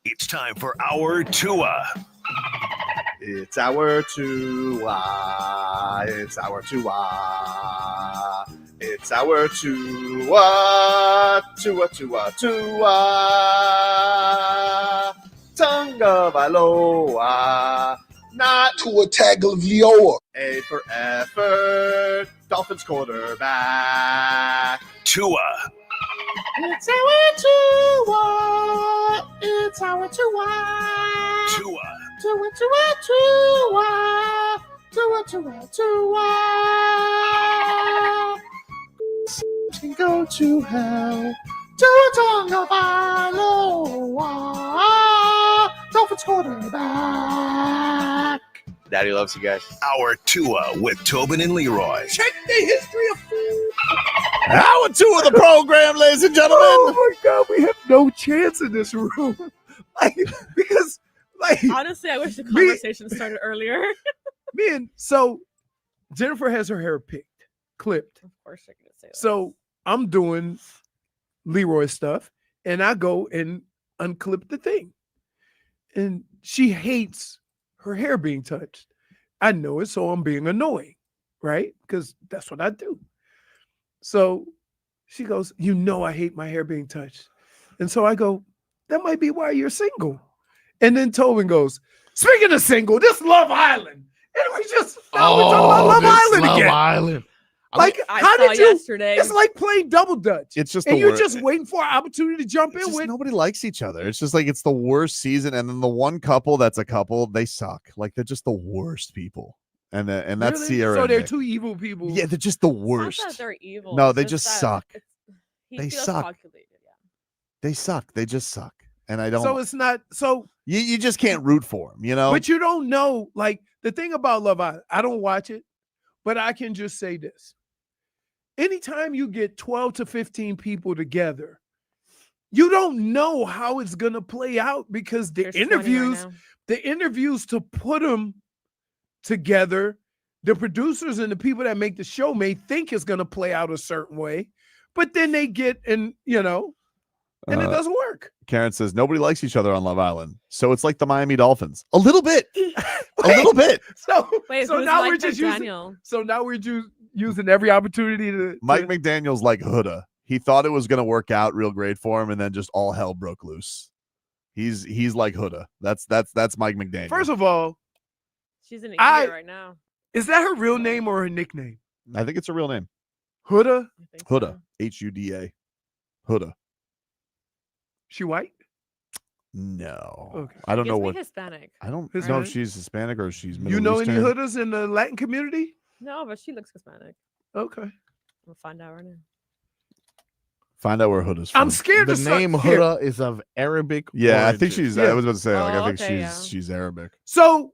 It's time for our Tua. It's our Tua. It's our Tua. It's our Tua. Tua, Tua, Tua. Tonga Vailoa. Not Tua Tagovailoa. A for effort. Dolphins quarterback. Tua. It's our Tua. It's our Tua. Tua. Tua, Tua, Tua. Tua, Tua, Tua. Can go to hell. Tua Tonga Vailoa. Dolphins quarterback. Daddy loves you guys. Our Tua with Tobin and Leroy. Check the history of food. Hour 2 of the program, ladies and gentlemen. Oh my God, we have no chance in this room. Because honestly, I wish the conversation started earlier. So Jennifer has her hair clipped. Of course, you're gonna say that. So I'm doing Leroy stuff, and I go and unclip the thing, and she hates her hair being touched. I know it, so I'm being annoying, right? Because that's what I do. So she goes, "You know I hate my hair being touched," and so I go, "That might be why you're single." And then Tobin goes, "Speaking of single, this Love Island," and we just we're talking about Love Island again. Island. Like, I how saw did you? yesterday. It's like playing double dutch. It's just and the you're wor- just waiting for an opportunity to jump It's in just with. nobody likes each other. It's just like it's the worst season, and then the one couple that's a couple, they suck. Like they're just the worst people, and that's Really? Sierra. So and they're Nick. two evil people. Yeah, they're just the It's not worst. that they're evil. No, it's they just that suck. he They feels suck. calculated, yeah. They suck. They just suck, and I don't. So it's not so. You just can't root for them, you know. But you don't know. Like the thing about Love Island, I don't watch it, but I can just say this: anytime you get 12 to 15 people together, you don't know how it's gonna play out because the There's 20 right now. the interviews to put them together, the producers and the people that make the show may think it's gonna play out a certain way, but then they get and it doesn't work. Karen says nobody likes each other on Love Island, so it's like the Miami Dolphins. A little bit, a little bit. So Wait, so who's now like we're just McDaniel? using every opportunity to Mike McDaniel's like Huda. He thought it was going to work out real great for him, and then just all hell broke loose. He's like Huda. That's Mike McDaniel. Oh, First of all, She's in a year right now. is that her real name or her nickname? I think it's a real name. Huda? I think Huda. so. Huda. Huda. She white? No. Okay. I don't Gives know me what. Hispanic. I don't know Hispanic? if she's Hispanic or she's Middle You know Eastern. any Hudas in the Latin community? No, but she looks Hispanic. Okay. We'll find out right now. Find out where Huda's from. I'm scared The to name here. Huda is of Arabic. Yeah, I think origin. she's. Yeah. I was about to say, like, Oh, I think okay, she's Arabic. So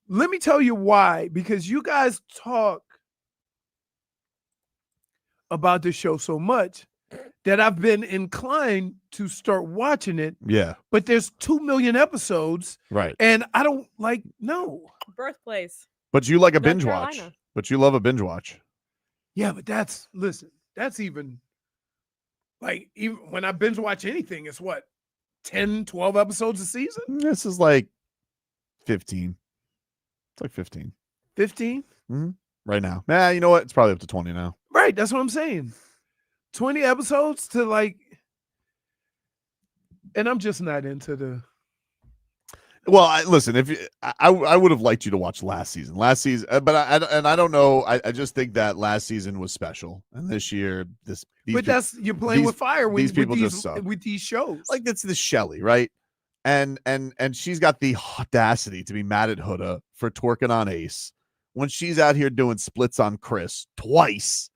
let me tell you why. Because you guys talk about this show so much that I've been inclined to start watching it. Yeah, But there's 2 million episodes, right. and I don't like Birthplace. But you like a North binge watch. Carolina. But you love a binge watch. Yeah, but that's even like even when I binge watch anything, it's what 10, 12 episodes a season? This is like 15. It's like 15 15? right now. Nah, you know what? It's probably up to 20 now. Right, that's what I'm saying. 20 episodes to like, and I'm just not into the. Well, listen, if you, I would have liked you to watch last season, but I don't know. I just think that last season was special, and this year But that's you're playing with fire when these people just suck. with these shows. Like it's the Shelly, right? And she's got the audacity to be mad at Huda for twerking on Ace when she's out here doing splits on Chris twice,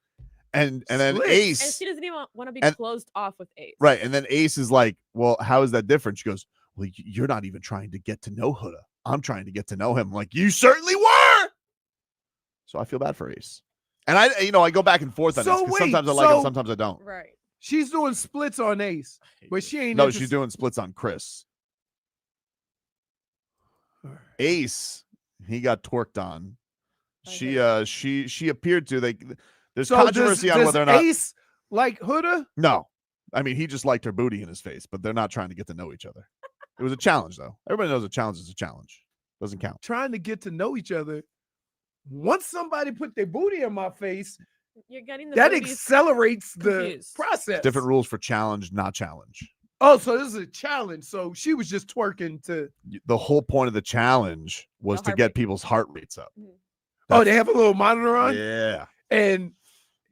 and then Splits? Ace, And she doesn't even want to be And- closed off with Ace. right? And then Ace is like, "Well, how is that different?" She goes, "Well, you're not even trying to get to know Huda. I'm trying to get to know him." I'm like, you certainly were. So I feel bad for Ace, and I go back and forth on So this because wait, sometimes I like him, so- sometimes I don't. Right. She's doing splits on Ace, but she ain't. No, interested- she's doing splits on Chris. Ace, he got twerked on. She appeared to. There's So controversy on does whether or not. Ace like Huda. No, I mean he just liked her booty in his face, but they're not trying to get to know each other. It was a challenge, though. Everybody knows a challenge is a challenge. Doesn't count. Trying to get to know each other. Once somebody put their booty in my face, you're getting that accelerates the process. Different rules for challenge, not challenge. Oh, so this is a challenge. So she was just twerking to. The whole point of the challenge was to get people's heart rates up. Oh, they have a little monitor on? Yeah. And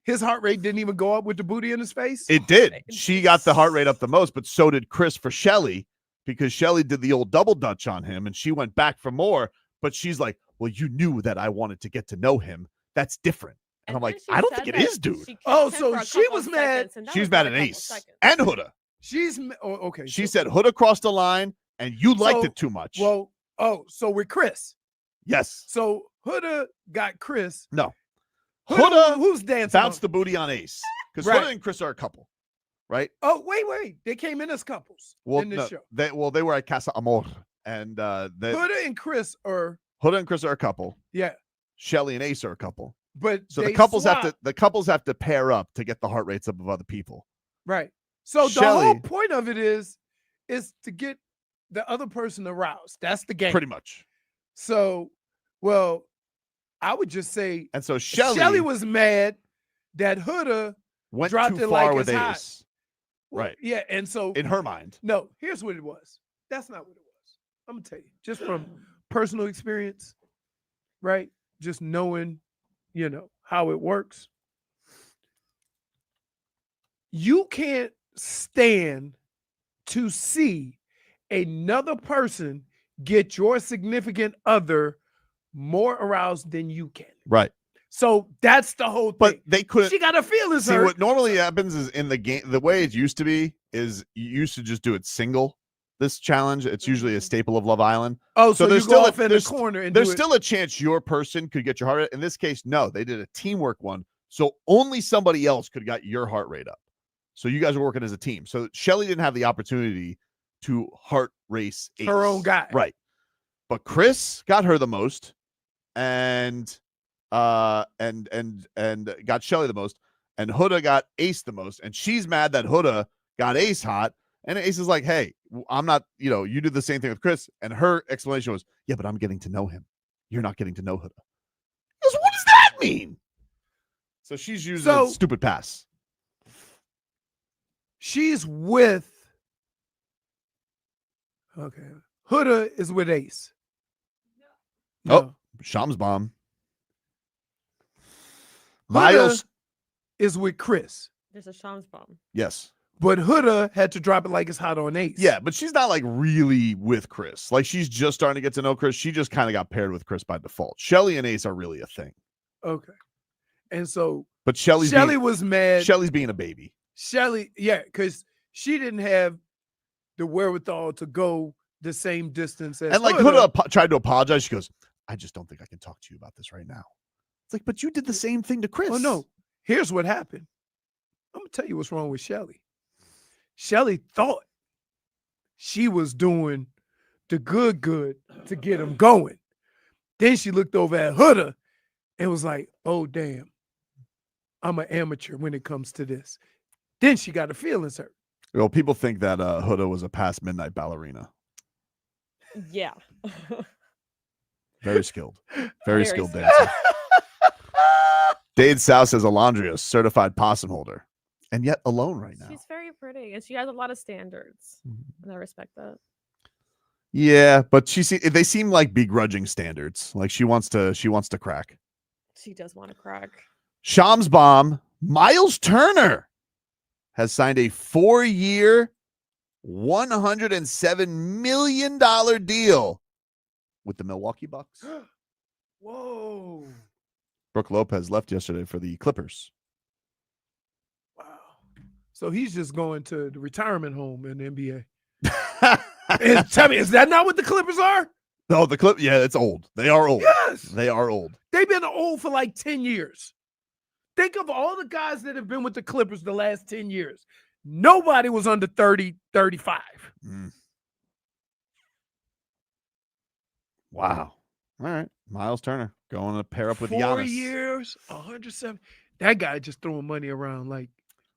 his heart rate didn't even go up with the booty in his face? It did. She got the heart rate up the most, but so did Chris for Shelly, because Shelly did the old double dutch on him and she went back for more. But she's like, well, you knew that I wanted to get to know him. That's different. And I'm like, I don't think it is, dude. Oh, so she was mad. She was mad at Ace and Huda. Okay. She said Huda crossed the line and you liked it too much. Well, so with Chris. Yes. So Huda got Chris. No. Huda who's dancing? Bounced the booty on Ace. Because Huda and Chris are a couple, right? Oh, wait. They came in as couples in this show. They were at Casa Amor. And Huda and Chris are a couple. Yeah. Shelly and Ace are a couple. But so the couples have to pair up to get the heart rates up of other people. Right. So the whole point of it is to get the other person aroused. That's the game. Pretty much. So, well, I would just say, and so Shelly was mad that Huda went dropped too it far like with it's Ace. hot. Well, Right. Yeah, and so in her mind. No, here's what it was. That's not what it was. I'm gonna tell you, just from personal experience, right? Just knowing, how it works. You can't stand to see another person get your significant other more aroused than you can. Right. So that's the whole thing. But they couldn't. She got her feelings See, hurt. what normally happens is in the game, the way it used to be is you used to just do it single. This challenge, it's usually a staple of Love Island. Oh, so there's you go still off in the corner and there's still a chance your person could get your heart rate. In this case, no, they did a teamwork one. So only somebody else could get your heart rate up. So you guys were working as a team. So Shelly didn't have the opportunity to heart race Ace. Her own guy. Right. But Chris got her the most and got Shelly the most, and Huda got Ace the most, and she's mad that Huda got Ace hot. And Ace is like, hey, I'm not, you did the same thing with Chris. And her explanation was, yeah, but I'm getting to know him. You're not getting to know Huda. He goes, what does that mean? So she's using a stupid pass. She's with, Huda is with Ace. No. Oh, Shams bomb. Huda Miles is with Chris. There's a Shams bomb. Yes. But Huda had to drop it like it's hot on Ace. Yeah, but she's not like really with Chris. Like she's just starting to get to know Chris. She just kind of got paired with Chris by default. Shelly and Ace are really a thing. Okay. And so but Shelly was mad. Shelly's being a baby. Shelly, yeah, because she didn't have the wherewithal to go the same distance as and like Huda tried to apologize. She goes, I just don't think I can talk to you about this right now. It's like, but you did the same thing to Chris. Oh no. Here's what happened. I'm gonna tell you what's wrong with Shelly. Shelly thought she was doing the good to get him going. Then she looked over at Huda and was like, oh, damn, I'm an amateur when it comes to this. Then she got her feelings hurt. Well, people think that Huda was a past midnight ballerina. Yeah. Very skilled. Very skilled dancer. Dade South says Alondria, certified possum holder. And yet alone right now. She's very pretty, and she has a lot of standards, and I respect that. Yeah, but they seem like begrudging standards. Like she wants to crack. She does want to crack. Shams bomb. Miles Turner has signed a 4-year, $107 million deal with the Milwaukee Bucks. Whoa. Brooke Lopez left yesterday for the Clippers. So he's just going to the retirement home in the NBA. Tell me, is that not what the Clippers are? No, yeah, it's old. They are old. Yes. They are old. They've been old for like 10 years. Think of all the guys that have been with the Clippers the last 10 years. Nobody was under 30, 35. Wow. All right. Miles Turner going to pair up with Giannis. 4 years, 107. That guy just throwing money around like.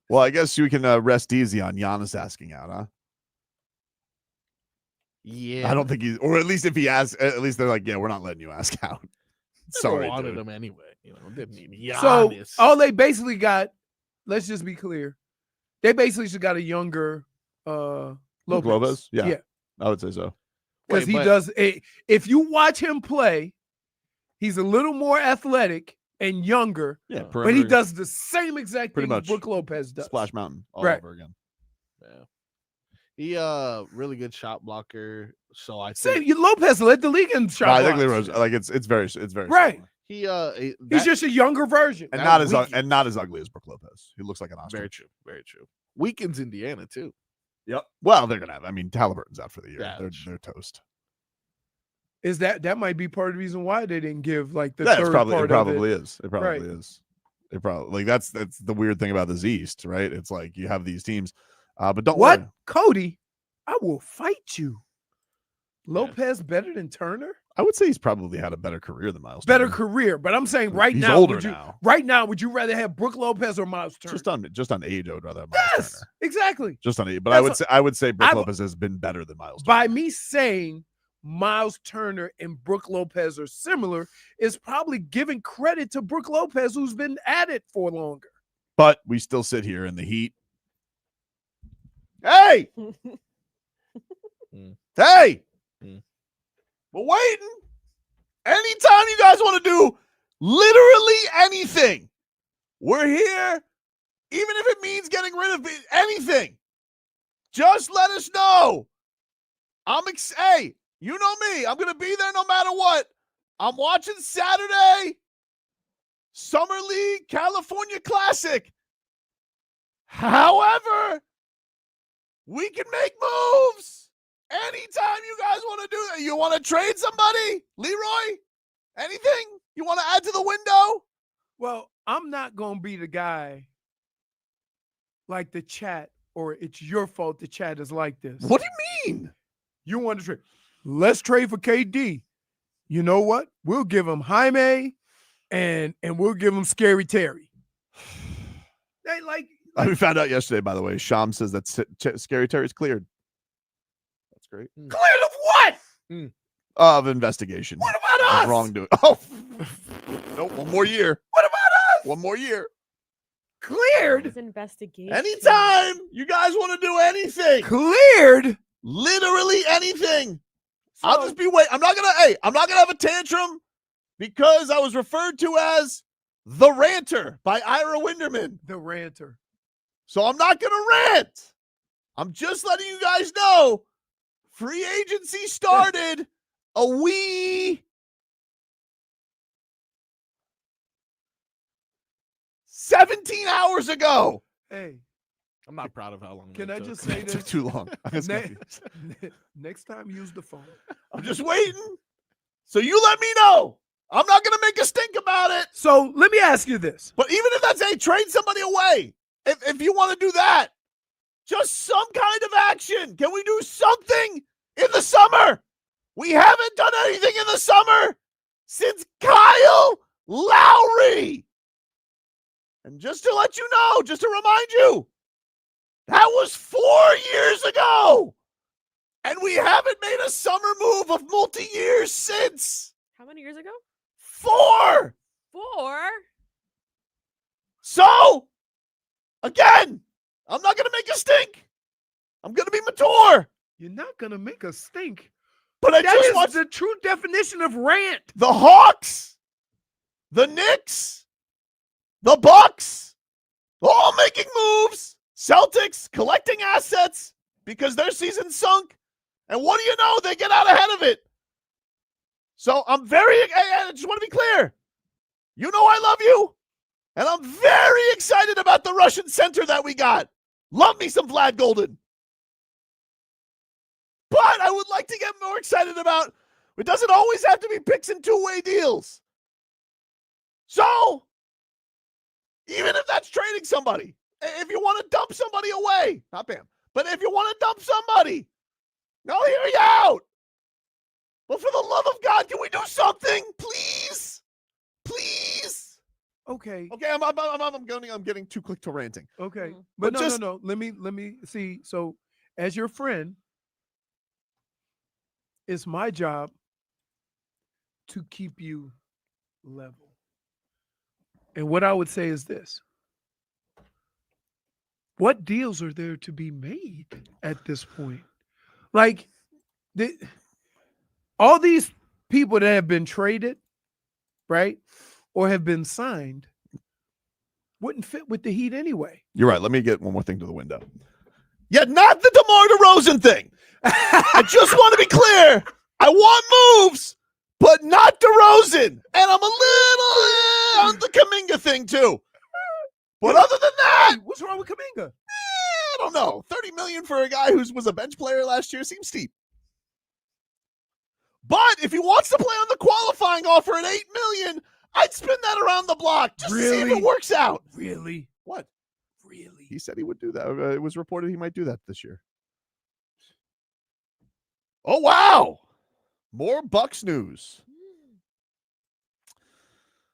Well, I guess we can rest easy on Giannis asking out, huh? Yeah, I don't think he's, or at least if he asks, at least they're like, yeah, we're not letting you ask out. Sorry, wanted dude. him anyway. Didn't need So Giannis. all they basically got, let's just be clear, they basically just got a younger Lopez. Yeah, I would say so. Because he does. If you watch him play, he's a little more athletic and younger. Yeah, but he does the same exact pretty thing much Brook Lopez does. Splash Mountain all Right. over again. Yeah. He really good shot blocker. So I Same. think Lopez led the league in shot No, I think blocks. Leroy's like it's very Right. similar. He's just a younger version. and that not as ugly as Brook Lopez. He looks like an ostrich. very true. Very true. Weekends Indiana too. Yep. Well, they're gonna have. I mean, Halliburton's out for the year. Yeah, They're toast. Is that might be part of the reason why they didn't give like the Yeah, third it probably part is. It probably is. It probably like that's the weird thing about this East, right? It's like you have these teams, but don't What? worry. Cody, I will fight you. Lopez better than Turner? I would say he's probably had a better career than Miles. Better Turner. career, but I'm saying right He's now, older would you, now. right now, would you rather have Brook Lopez or Miles Turner? Just on age, I would rather have Miles Yes, Turner. exactly. Just on age, but That's I would say Brook I- Lopez has been better than Miles. By Turner. me saying Miles Turner and Brook Lopez are similar is probably giving credit to Brook Lopez, who's been at it for longer. But we still sit here in the heat. Hey, hey, we're waiting. Anytime you guys want to do literally anything, we're here. Even if it means getting rid of anything, just let us know. Hey, you know me. I'm gonna be there no matter what. I'm watching Saturday Summer League California Classic. However, we can make moves anytime you guys want to do that. You want to trade somebody? Leroy? Anything? You want to add to the window? Well, I'm not going to be the guy like the chat, or it's your fault the chat is like this. What do you mean? You want to trade? Let's trade for KD. You know what? We'll give him Jaime and we'll give him Scary Terry. They like We found out yesterday, by the way. Sham says that Scary Terry's cleared. That's great. cleared of what? Of investigation. What about us? Of wrongdoing. Oh, no, one more year. What about us? One more year. Cleared? His investigation. Anytime you guys want to do anything. Cleared? Literally anything. I'll just be waiting. I'm not gonna have a tantrum because I was referred to as the ranter by Ira Winderman. The ranter. So I'm not gonna rant. I'm just letting you guys know free agency started a wee 17 hours ago. Hey, I'm not proud of how long. can it I took. just say It took this? too long. I was confused. Next time, use the phone. I'm just waiting. So you let me know. I'm not going to make a stink about it. So let me ask you this. But even if that's, hey, trade somebody away. If you want to do that, just some kind of action. Can we do something in the summer? We haven't done anything in the summer since Kyle Lowry. And just to let you know, just to remind you, that was 4 years ago. And we haven't made a summer move of multi-years since. How many years ago? 4. 4. So, again, I'm not going to make a stink. I'm going to be mature. You're not going to make a stink. But I That just is want the true definition of rant. the Hawks, the Knicks, the Bucks, all making moves. Celtics collecting assets because their season sunk. And what do you know? They get out ahead of it. So I just want to be clear. You know I love you. And I'm very excited about the Russian center that we got. Love me some Vlad Golden. But I would like to get more excited about, it doesn't always have to be picks and two-way deals. So, even if that's trading somebody, if you want to dump somebody away, not Bam, but if you want to dump somebody, I'll hear you out. But for the love of God, can we do something, please? Please. Okay. Okay, I'm getting too quick to ranting. Okay. But But just- no. Let me see. So, as your friend, It's my job to keep you level. And what I would say is this. What deals are there to be made at this point? Like, all these people that have been traded, right, or have been signed, wouldn't fit with the Heat anyway. You're right. Let me get one more thing to the window. Yeah, not the DeMar DeRozan thing. I just want to be clear. I want moves, but not DeRozan. And I'm a little on the Kuminga thing too. But other than that, what's wrong with Kuminga? I don't know. $30 million for a guy who was a bench player last year seems steep. But if he wants to play on the qualifying offer at $8 million, I'd spin that around the block just to see if it works out. Really? What? Really? He said he would do that. It was reported he might do that this year. Oh, wow. More Bucks news.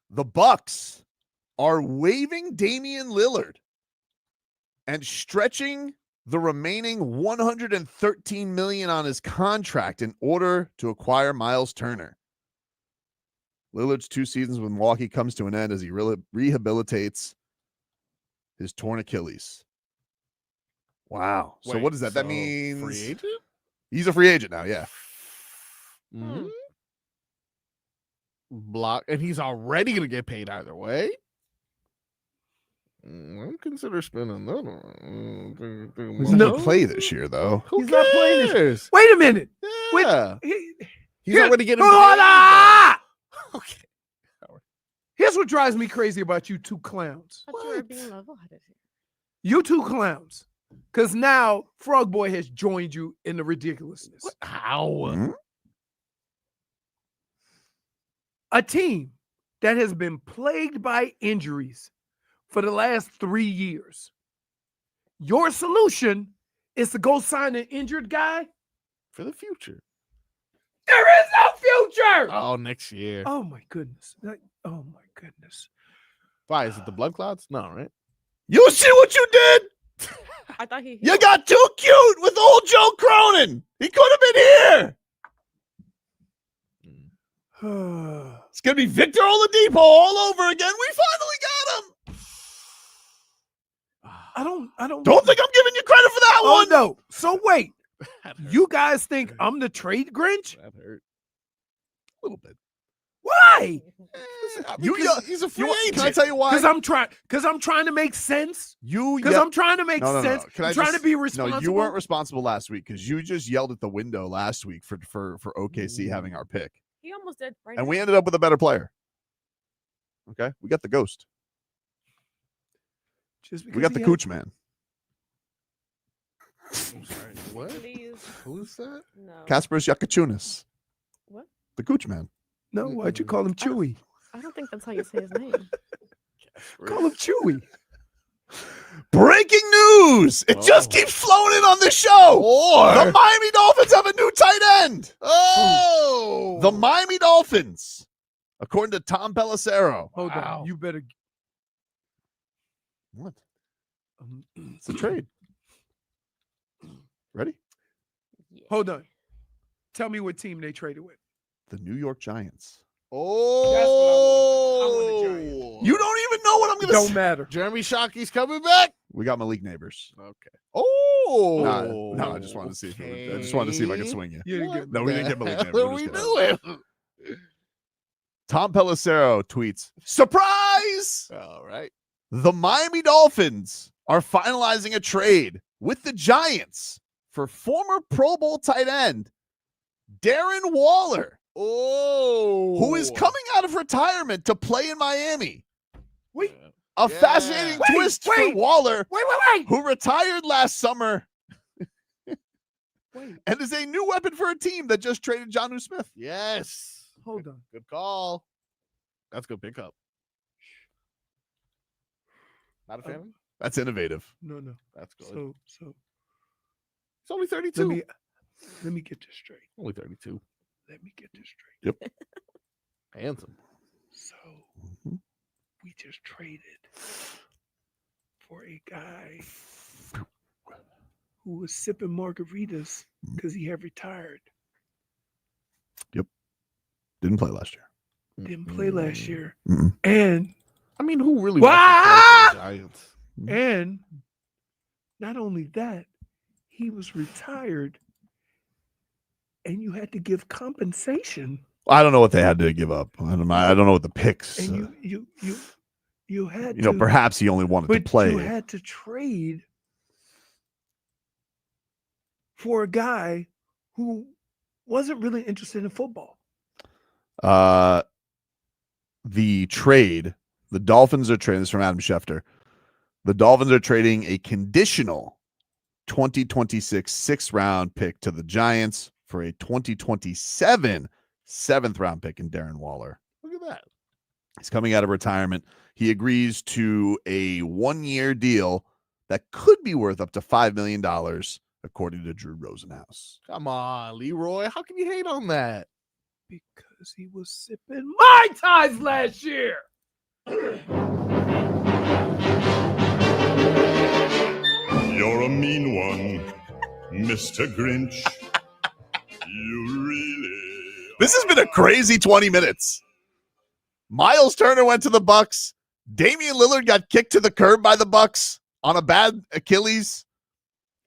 The Bucks are waiving Damian Lillard and stretching the remaining $113 million on his contract in order to acquire Miles Turner. Lillard's 2 seasons with Milwaukee comes to an end as he rehabilitates his torn Achilles. Wow. So Wait, what does that? That so means free agent? he's a free agent now, yeah. Mm-hmm. Block, and he's already going to get paid either way. I consider spending that one. He's not going to play this year, though. Who He's not playing cares? this. Wait a minute. Yeah. He's Here- already getting Hold paid. on! Okay. Here's what drives me crazy about you two clowns. I thought you were being level-headed here. You two clowns. Because now Frog Boy has joined you in the ridiculousness. How? Hmm? A team that has been plagued by injuries for the last 3 years. Your solution is to go sign an injured guy? For the future. There is no future! Oh, next year. Oh my goodness. Oh my goodness. Why? Is it the blood clots? No, right? You see what you did? I thought he. You got too cute with old Joe Cronin. He could have been here. It's going to be Victor Oladipo all over again. We finally got him. I don't think I'm giving you credit for that one. no. So wait. You guys think I'm the trade Grinch? That hurt. A little bit. Why? He's a free agent. Can I tell you why? Because I'm trying to make sense. I'm trying to make sense. I'm trying to be responsible. No, you weren't responsible last week because you just yelled at the window last week for OKC having our pick. He almost did. Right. And we ended up with a better player. Okay? We got the ghost. We got the Cooch man. I'm sorry. What? Please. Who's that? No. Kasparas Yakachunas. What? The Cooch man. No, why'd you call him Chewy? I don't think that's how you say his name. Call him Chewy. Breaking news! It just keeps flowing in on this show. The Miami Dolphins have a new tight end. Oh, The Miami Dolphins, according to Tom Pelissero. Hold on. You better. What? It's a trade. Ready? Hold on. Tell me what team they traded with. The New York Giants. Oh, I want the Giants. You don't even know what I'm going to Don't say. matter. Jeremy Shockey's coming back. We got Malik Neighbors. Okay. Oh, No, I just wanted to see. I just wanted to see if I could swing you. You didn't get No, we didn't get Malik Neighbors. What are We're we just kidding. doing? Tom Pelissero tweets, surprise! All right. The Miami Dolphins are finalizing a trade with the Giants for former Pro Bowl tight end Darren Waller, who is coming out of retirement to play in Miami. Wait. A fascinating twist for Waller, Wait. who retired last summer Wait. and is a new weapon for a team that just traded Jonnu Smith. Yes. Hold on. Good call. That's a good pickup. Not a fan? That's innovative. Oh. No. That's good. So It's only 32. let me get this straight. Only 32. Let me get this straight. Yep. Handsome. So we just traded for a guy who was sipping margaritas because he had retired. Didn't play last year. Didn't play last year. Mm-mm. And I mean, who really What? wants to play for the Giants? and not only that, he was retired, and you had to give compensation. I don't know what they had to give up. I don't know what the picks. And you had you know, to, perhaps he only wanted to but play. you had to trade for a guy who wasn't really interested in football. The trade, the Dolphins are trading this is from Adam Schefter. The Dolphins are trading a conditional 2026 sixth round pick to the Giants for a 2027 seventh round pick in Darren Waller. Look at that. He's coming out of retirement. He agrees to a 1-year deal that could be worth up to $5 million, according to Drew Rosenhaus. Come on, Leroy. How can you hate on that? Because he was sipping Mai Tais last year. You're a mean one, Mr. Grinch. You really. This has been a crazy 20 minutes. Miles Turner went to the Bucks. Damian Lillard got kicked to the curb by the Bucks on a bad Achilles.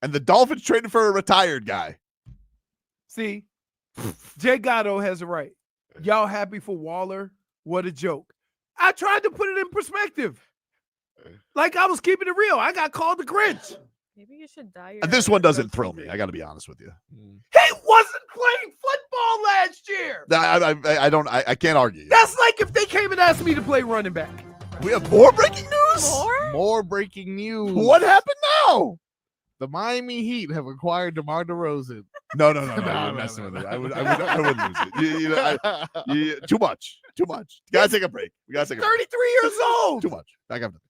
And the Dolphins traded for a retired guy. See, Jay Gatto has it right. Y'all happy for Waller? What a joke. I tried to put it in perspective. Like I was keeping it real. I got called the Grinch. Maybe you should dye your And this one doesn't thrill me. I got to be honest with you. He wasn't playing football last year. I can't argue. That's like if they came and asked me to play running back. We have more breaking news? More breaking news. What happened now? The Miami Heat have acquired DeMar DeRozan. No. I'm messing with it. I wouldn't lose it. Too much. We got to take a break. 33 years old. Too much. Back after this.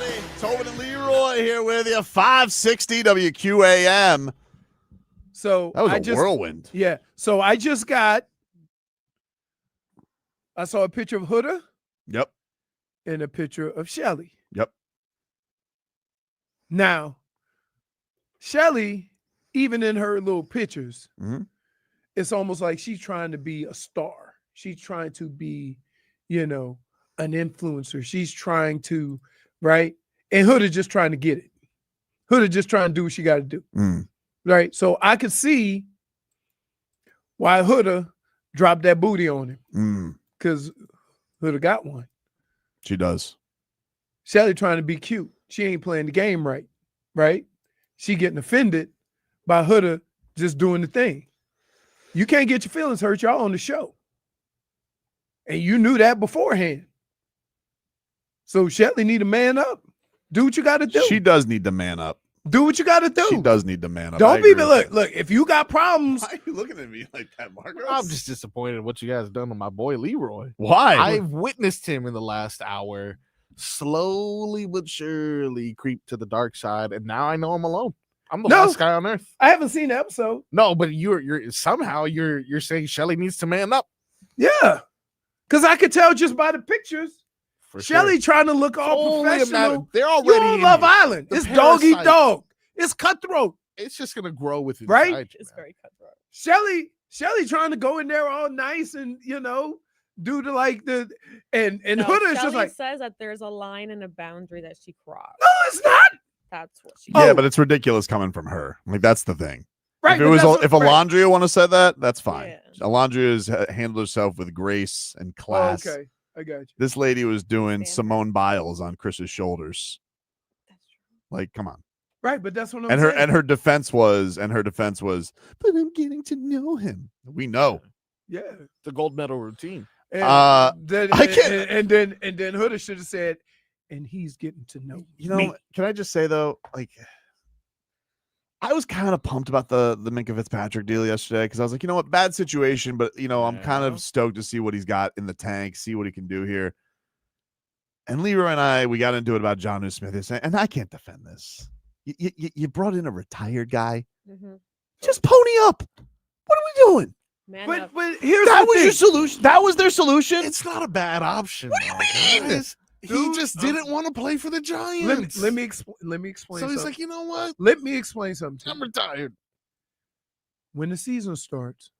everybody. Tobin and Leroy here with you. 560 WQAM. So that was a whirlwind. Yeah. So I saw a picture of Huda. Yep. And a picture of Shelly. Yep. Now, Shelly, even in her little pictures, it's almost like she's trying to be a star. She's trying to be, an influencer. She's trying to, right? And Huda just trying to get it. Huda just trying to do what she got to do. Right? So I could see why Huda dropped that booty on him. Because Huda got one. She does. Shelly trying to be cute. She ain't playing the game right. Right? She getting offended by Huda just doing the thing. You can't get your feelings hurt. Y'all on the show. And you knew that beforehand. So Shelly need to man up. Do what you got to do. She does need to man up. Do what you got to do. She does need to man up. Don't be look. If you got problems, why are you looking at me like that, Marcos? I'm just disappointed in what you guys done to my boy Leroy. Why? I've witnessed him in the last hour slowly but surely creep to the dark side, and now I know I'm alone. I'm the last guy on earth. I haven't seen the episode. No, but you're somehow you're saying Shelly needs to man up. Yeah, because I could tell just by the pictures. For Shelly sure. trying to look all professional. They're already You're on in Love here. Island. The It's dog eat parasite. dog. It's cutthroat. It's just gonna grow with you, Right? It's very cutthroat. Shelly trying to go in there all nice and do the like the and No, Huda is just Shelly like says that there's a line and a boundary that she crossed. no, it's not. That's what she. Yeah, but it's ridiculous coming from her. Like that's the thing. Right. If it but was that's what- if right. Alondria want to say that, that's fine. Yeah. Alondria's handled herself with grace and Oh, class. okay, I got you. This lady was doing Standard. Simone Biles on Chris's shoulders. That's true. Like, come on. Right, but that's what I'm And saying. her defense was, but I'm getting to know him. We know. Yeah. The gold medal routine. And then, I can't- and then Huda should have said, and he's getting to know me. Can I just say though, like, I was kind of pumped about the Minkah Fitzpatrick deal yesterday because I was like, you know what, bad situation, but I'm kind of stoked to see what he's got in the tank, see what he can do here. And Leroy and we got into it about John Smith, and I can't defend this. You brought in a retired guy. Just pony up. What are we doing? Man But up. here's That the was thing. your solution. That was their solution. It's not a bad option. What do you mean? He Dude, just didn't want to play for the Giants. Let me explain So he's something. like, you know what? Let me explain something to I'm you. retired. When the season starts,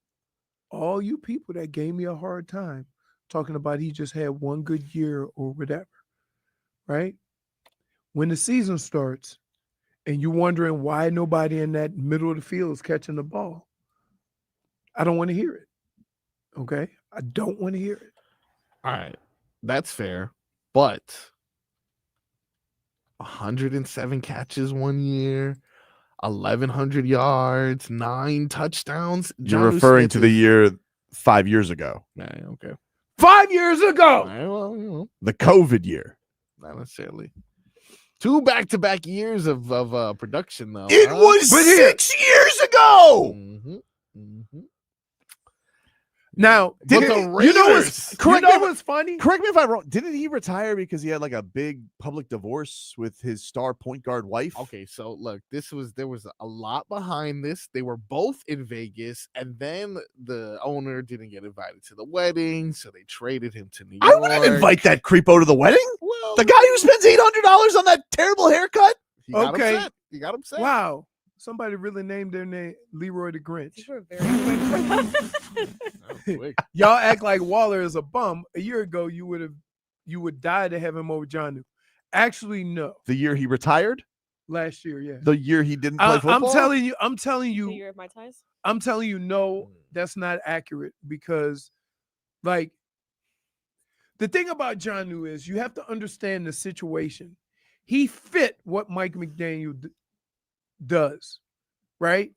all you people that gave me a hard time talking about he just had one good year or whatever, right? When the season starts and you're wondering why nobody in that middle of the field is catching the ball, I don't want to hear it. Okay? I don't want to hear it. All right. That's fair. But 107 catches 1 year, 1,100 yards, 9 touchdowns. You're Jonnu referring Smith to the is- year 5 years ago, Yeah, okay. 5 years ago. All right, well, the COVID year. not necessarily. 2 back-to-back years of production, though. It was But here- 6 years ago. Now, But did the you know Raiders- what's funny? Correct me if I'm wrong. Didn't he retire because he had like a big public divorce with his star point guard wife? Okay, so look, there was a lot behind this. They were both in Vegas, and then the owner didn't get invited to the wedding, so they traded him to New York. I wouldn't invite that creepo to the wedding. Well, The guy who spends $800 on that terrible haircut. he got Okay. upset. He got upset. Wow. Somebody really named their name Leroy the I Grinch. think we're very quick for that. That was quick. Y'all act like Waller is a bum. A year ago, you would die to have him over Jonnu. Actually, no. The year he retired. Last year, yeah. The year he didn't play football. I'm telling you, The year of my ties. I'm telling you, no, that's not accurate because, like, the thing about Jonnu is you have to understand the situation. He fit what Mike McDaniel does, right?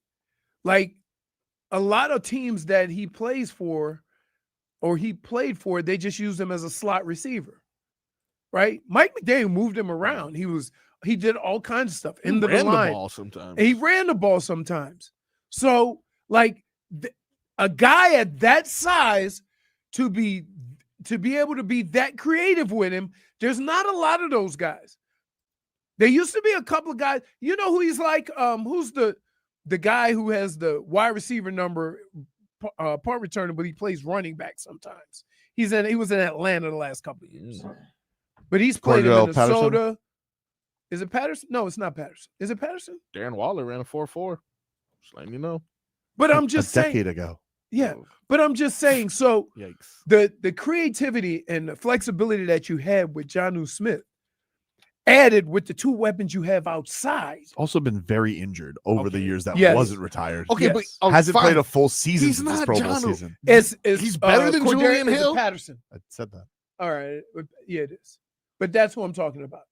Like, a lot of teams that he plays for or he played for, they just use him as a slot receiver, right? Mike McDaniel moved him around. He did all kinds of stuff He into the ran line. the ball sometimes. And he ran the ball sometimes. So, like, a guy at that size to be able to be that creative with him, there's not a lot of those guys. There used to be a couple of guys. You know who he's like? Who's the guy who has the wide receiver number, punt returner, but he plays running back sometimes. He was in Atlanta the last couple of years, but he's played in Minnesota. Patterson? Is it Patterson? No, it's not Patterson. Is it Patterson? Darren Waller ran a 4.4. Just letting you know. But I'm just a saying. decade ago. Yeah, but I'm just saying. So yikes. The creativity and the flexibility that you had with Jonnu Smith, added with the 2 weapons you have outside. He's also been very injured over the years that wasn't retired. Okay, but hasn't played a full season He's since this not Pro Bowl Jonnu. season. He's better than Julian Hill. Patterson. I said that. All right. Yeah, it is. But that's who I'm talking about.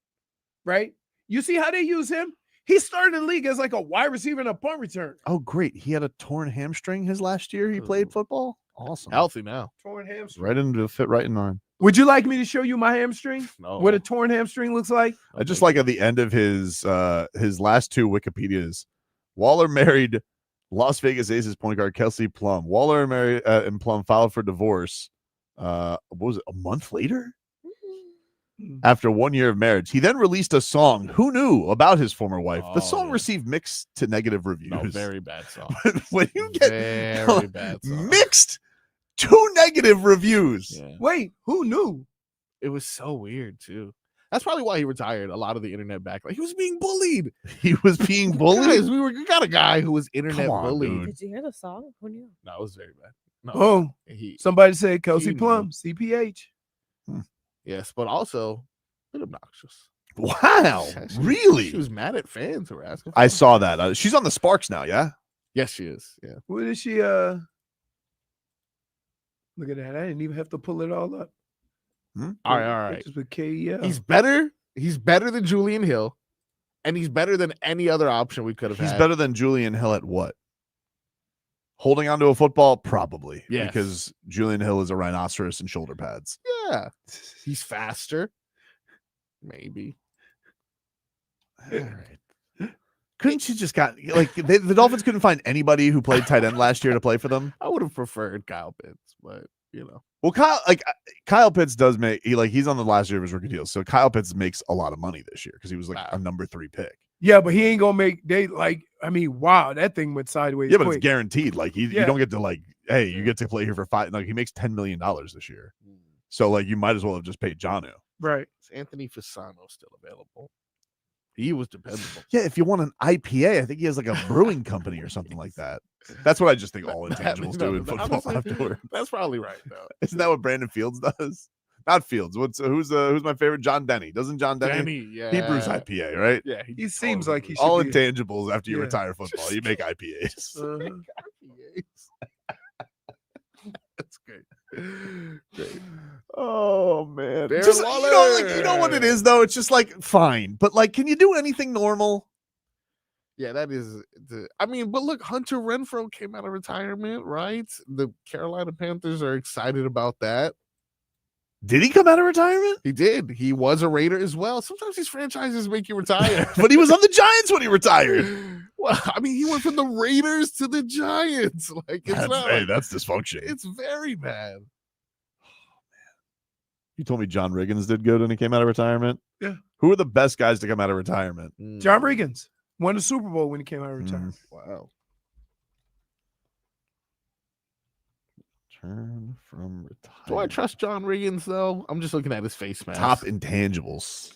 Right? You see how they use him? He started in the league as like a wide receiver and a punt return. Oh, great. He had a torn hamstring his last year he played football. Awesome. Healthy now. Torn hamstring. Right into fit right in line. Would you like me to show you my hamstring? No. What a torn hamstring looks like? I just like at the end of his last 2 Wikipedias, Waller married Las Vegas Aces point guard Kelsey Plum. Waller and Plum filed for divorce. What was it, a month later? After 1 year of marriage, he then released a song, Who Knew, about his former wife. The song received mixed to negative reviews. No, very bad song. When you get very bad song. mixed to negative reviews. Yeah. Wait, who knew? It was so weird too. That's probably why he retired. A lot of the internet backlash. He was being bullied. He was being bullied. Guys, we got a guy who was internet bullied. dude. Did you hear the song? Who knew? No, it was very bad. No, Oh, somebody said Kelsey he Plum, CPH. yes, but also a bit obnoxious. Wow, She really? was mad at fans who were asking. I saw that. She's on the Sparks now, yeah? Yes, she is. Yeah. What is she? Look at that. I didn't even have to pull it all up. All right. Pictures with KEL. He's better. He's better than Julian Hill, and he's better than any other option we could have He's had. better than Julian Hill at what? Holding onto a football? Probably. Yes. Because Julian Hill is a rhinoceros and shoulder pads. Yeah. He's faster. Maybe. All right. Couldn't you just got like the Dolphins couldn't find anybody who played tight end last year to play for them? I would have preferred Kyle Pitts, but you know. Well, Kyle Pitts does make he's on the last year of his rookie deal, so Kyle Pitts makes a lot of money this year because he was like a number 3 pick. Yeah, but he ain't gonna make wow, that thing went sideways. Yeah, but quick. it's guaranteed. Like you don't get to hey, you get to play here for 5. Like he makes $10 million this year, so you might as well have just paid Jonnu. Right. Is Anthony Fasano still available? He was dependable. Yeah, if you want an IPA, I think he has like a brewing company or something like that. That's what I just think all intangibles do in football honestly, afterward. That's probably right though. Isn't that what Brandon Fields does? Not Fields. Who's my favorite? John Denny. Doesn't John Denny? Yeah. He brews IPA, right? Yeah. He seems like he should all be. intangibles after you retire football. You make IPAs. That's great. Great. Oh man. Darren Just, Waller. you know what it is though? It's just fine. But can you do anything normal? Yeah, that is but look, Hunter Renfrow came out of retirement, right? The Carolina Panthers are excited about that. Did he come out of retirement? He did. He was a Raider as well. Sometimes these franchises make you retire. But he was on the Giants when he retired. Well, he went from the Raiders to the Giants. That's dysfunction. It's very bad. You told me John Riggins did good when he came out of retirement. Yeah. Who are the best guys to come out of retirement? John Riggins won the Super Bowl when he came out of retirement. Wow. Turn from retirement. Do I trust John Riggins though? I'm just looking at his face mask. Top intangibles.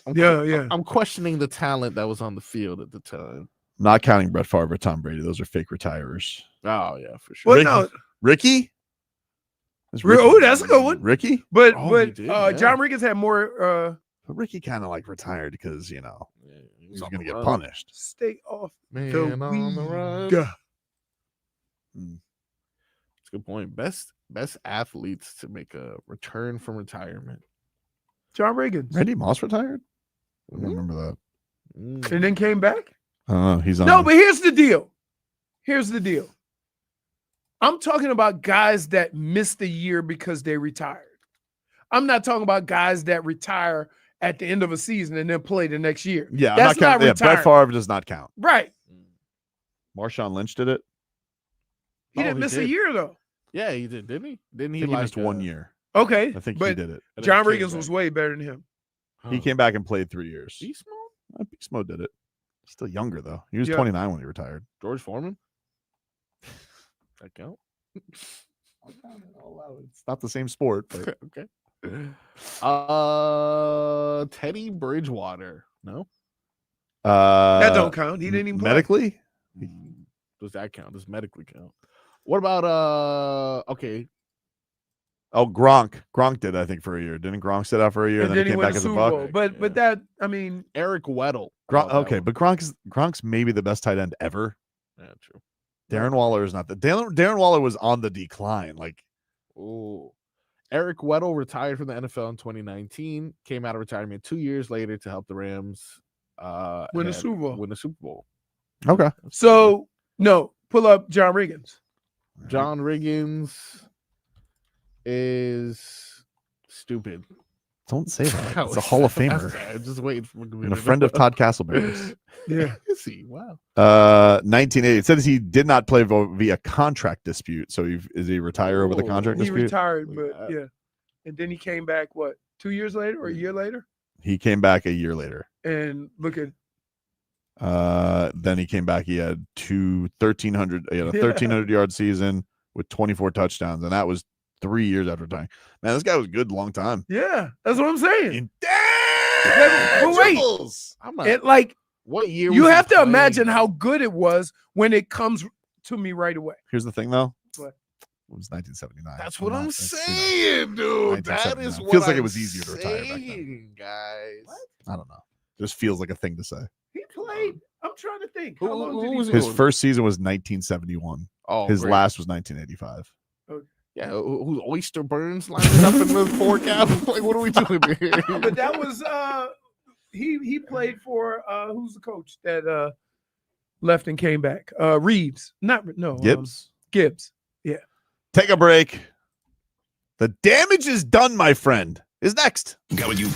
I'm questioning the talent that was on the field at the time. Not counting Brett Favre or Tom Brady. Those are fake retirers. Oh yeah, for sure. Ricky? Oh, that's a good one. Ricky? But yeah. John Riggins had more but Ricky kind of retired because he was going to get run. punished. Stay off Man the on the run. weed. That's a good point. Best athletes to make a return from retirement. John Riggins. Randy Moss retired? I don't remember that. And then came back? He's on. No, but here's the deal. I'm talking about guys that missed a year because they retired. I'm not talking about guys that retire at the end of a season and then play the next year. Yeah, that's not Brett retiring. Favre does not count. Right. Marshawn Lynch did it. He didn't miss a year though. Yeah, he did, didn't he? Didn't I he? think he missed 1 year. Okay, I think but he did it. John Riggins was way better than him. He came back and played 3 years. He's small. Beast Mode did it. Still younger though. He was Yeah. 29 when he retired. George Foreman. That count? It's not the same sport, but Okay. Teddy Bridgewater. No. That don't count. He didn't even play. medically. Does that count? Does medically count? What about okay? Oh, Gronk. Gronk did, I think, for a year. Didn't Gronk sit out for a year? And then he then he came won back the as a Super Buck. Bowl. But that, I mean, Eric Weddle. Gronk, okay, but Gronk's maybe the best tight end ever. Yeah, true. Darren Waller is not the Darren Waller was on the decline. Like, oh, Eric Weddle retired from the NFL in 2019. Came out of retirement 2 years later to help the Rams win the Super Bowl. Win the Super Bowl. Okay. So no, pull up John Riggins. John Riggins is stupid. Don't say that. It's a Hall of Famer. I'm just waiting for And a friend of Todd Castleberry's. Yeah. Is he? Wow. 1980. It says he did not play via contract dispute. So is he retire over the contract He dispute? retired, but yeah. And then he came back, what, 2 years later or a year later? He came back a year later. And look at then he came back. He had 1,300 yard season with 24 touchdowns, and that was 3 years after retiring. Man, this guy was good long time. yeah, that's what I'm saying. But wait, I'm not, it like what year? you was he have to playing? imagine how good it was when it comes to me right away. Here's the thing, though. What? It was 1979. That's Come what on, I'm that's, saying, dude. That 1979. is what Feels like it I'm was easier to retire back then. saying, guys. I don't know. Just feels like a thing to say. He played. I'm trying to think. Who- How long who did he was play? His first season was 1971. Oh, His great. last was 1985. Yeah, who's Oyster Burns lining up in the forecast? Like, what are we doing here? But that was he played for who's the coach that left and came back? Reeves. Gibbs. Gibbs. Yeah. Take a break. The damage is done, my friend. Is next. Got what you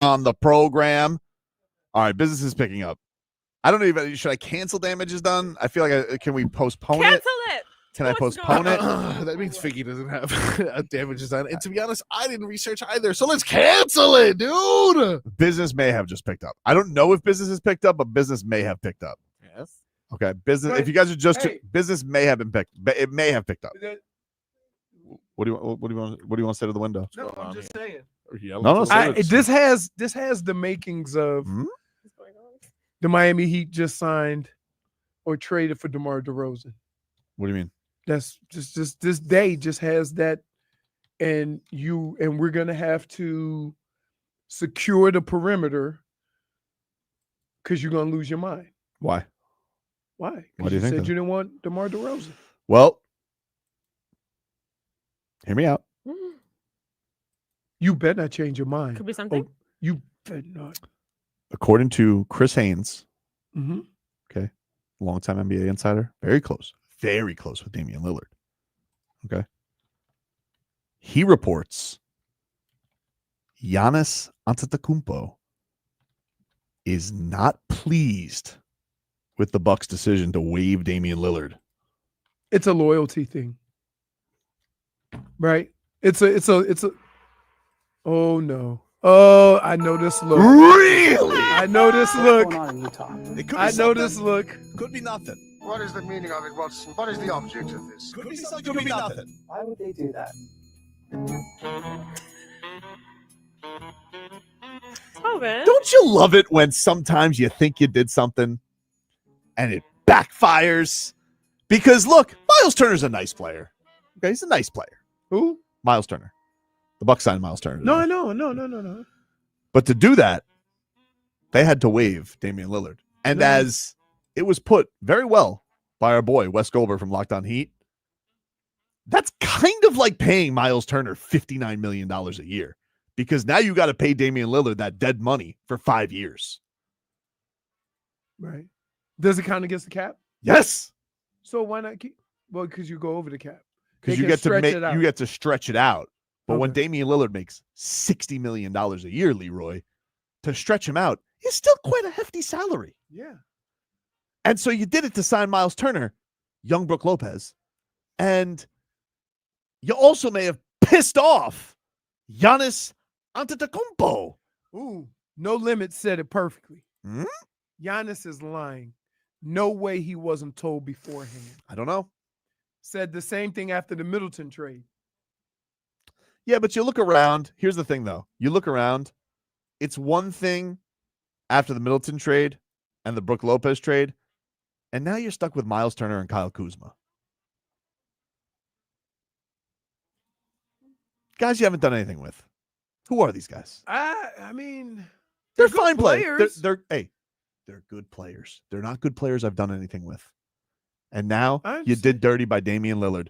on the program. All right, business is picking up. I don't even. Should I cancel damages done? I feel like can we postpone Cancel it? it. Can I postpone it? That means Figgy doesn't have a damages done. And to be honest, I didn't research either. So let's cancel it, dude. Business may have just picked up. I don't know if business has picked up, but business may have picked up. Yes. Okay, business. But, if you guys are just hey. business may have been picked. It may have picked up. What do you want to say to the window? No, I'm just saying. No, This has the makings of the Miami Heat just signed or traded for DeMar DeRozan. What do you mean? That's just this day just has that, and we're gonna have to secure the perimeter because you're gonna lose your mind. Why? Why? Why Because do you think said that? you didn't want DeMar DeRozan. Well, hear me out. You better not change your mind. Could be something. Oh, you better not. According to Chris Haynes, Mm-hmm. okay, longtime NBA insider, very close with Damian Lillard. Okay. He reports Giannis Antetokounmpo is not pleased with the Bucks' decision to waive Damian Lillard. It's a loyalty thing, right? It's a. Oh no! Oh, I know this look. Really? I know this look. It could be I know something. this look. Could be nothing. What is the meaning of it, Watson? What is the object of this? Could be something. Could be nothing. Why would they do that? Tobin. Don't you love it when sometimes you think you did something and it backfires? Because look, Miles Turner's a nice player. Okay, he's a nice player. Who? Miles Turner. The Bucks signed Miles Turner. No, no. But to do that, they had to waive Damian Lillard. And as it was put very well by our boy, Wes Goldberg from Locked On Heat, that's kind of like paying Miles Turner $59 million a year. Because now you got to pay Damian Lillard that dead money for 5 years. Right. Does it count against the cap? Yes. So why not keep? Well, because you go over the cap. Because They you can get to stretch make it out. you get to stretch it out. But when Okay. Damian Lillard makes $60 million a year, Leroy, to stretch him out is still quite a hefty salary. Yeah. And so you did it to sign Miles Turner, young Brook Lopez, and you also may have pissed off Giannis Antetokounmpo. Ooh, No Limit said it perfectly. Hmm? Giannis is lying. No way he wasn't told beforehand. I don't know. Said the same thing after the Middleton trade. Yeah, but you look around. Here's the thing, though. You look around. It's one thing after the Middleton trade and the Brook Lopez trade, and now you're stuck with Miles Turner and Kyle Kuzma. Guys you haven't done anything with. Who are these guys? I mean, They're good fine players. players. They're good players. They're not good players I've done anything with. And now I you understand. did dirty by Damian Lillard,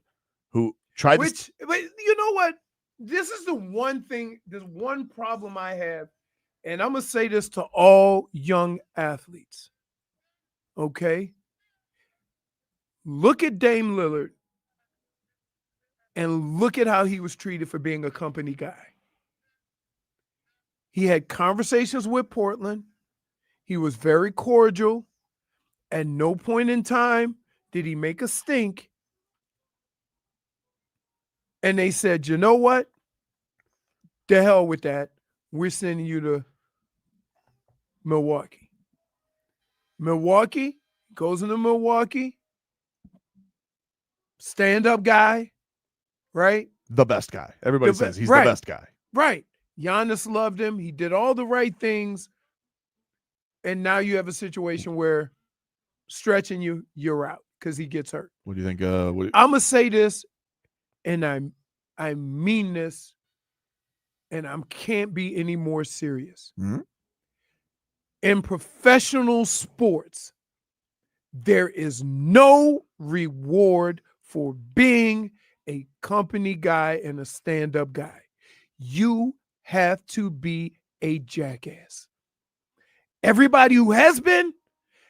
who tried to. But you know what? This is the one thing, there's one problem I have, and I'm going to say this to all young athletes. Okay? Look at Dame Lillard and look at how he was treated for being a company guy. He had conversations with Portland. He was very cordial. At no point in time did he make a stink. And they said, you know what? The hell with that. We're sending you to Milwaukee. Milwaukee goes into Milwaukee. Stand-up guy, right? The best guy. Everybody The be- says he's right. the best guy. Right. Giannis loved him. He did all the right things. And now you have a situation where stretching you, you're out because he gets hurt. What do you think? I'm going to say this, and I mean this, and I can't be any more serious. Mhm. In professional sports, there is no reward for being a company guy and a stand-up guy. You have to be a jackass. Everybody who has been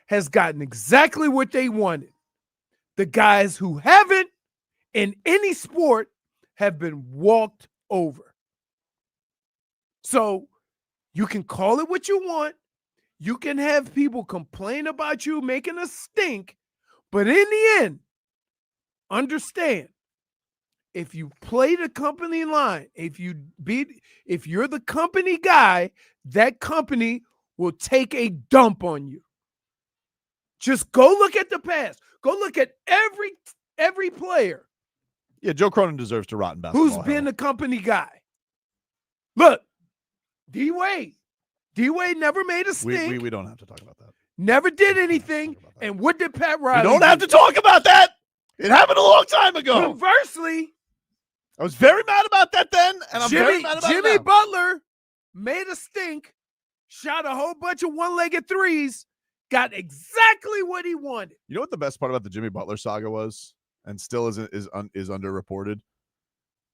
has gotten exactly what they wanted. The guys who haven't in any sport have been walked over. So You can call it what you want. You can have people complain about you making a stink, but in the end, understand, if you play the company line, if you're the company guy, that company will take a dump on you. Just go look at the past. Go look at every player. Yeah, Joe Cronin deserves to rot in basketball. Who's been the company guy? Look, D-Wade. D-Wade never made a stink. We don't have to talk about that. Never did anything. And what did Pat Riley We don't have to talk about that. It happened a long time ago. Conversely, I was very mad about that then, and I'm very mad about it Jimmy now. Butler made a stink, shot a whole bunch of one-legged threes, got exactly what he wanted. You know what the best part about the Jimmy Butler saga was, and still is underreported?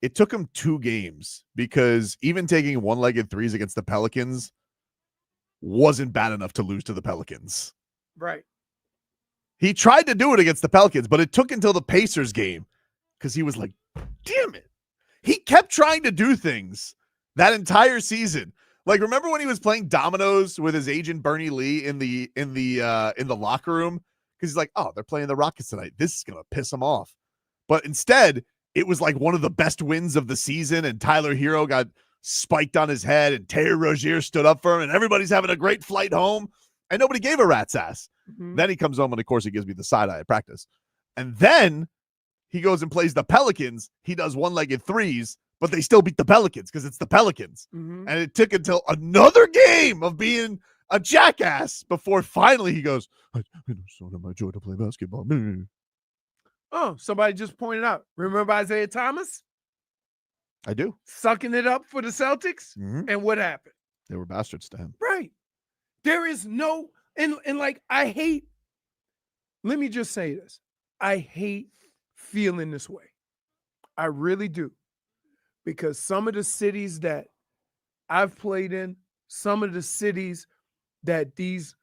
It took him 2 games, because even taking one-legged threes against the Pelicans wasn't bad enough to lose to the Pelicans. Right. He tried to do it against the Pelicans, but it took until the Pacers game, because he was like, damn it. He kept trying to do things that entire season. Like, remember when he was playing dominoes with his agent Bernie Lee in the locker room? Because he's like, oh, they're playing the Rockets tonight. This is gonna piss him off. But instead, it was like one of the best wins of the season, and Tyler Hero got spiked on his head, and Terry Rozier stood up for him, and everybody's having a great flight home, and nobody gave a rat's ass. Mm-hmm. Then he comes home, and of course he gives me the side eye at practice. And then he goes and plays the Pelicans. He does one-legged threes, but they still beat the Pelicans because it's the Pelicans. Mm-hmm. And it took until another game of being a jackass before finally he goes, I don't have my joy to play basketball. Oh, somebody just pointed out. Remember Isaiah Thomas? I do. Sucking it up for the Celtics? Mm-hmm. And what happened? They were bastards to him. Right. There is no, and like, I hate, let me just say this. I hate feeling this way. I really do. Because some of the cities that I've played in, some of the cities that these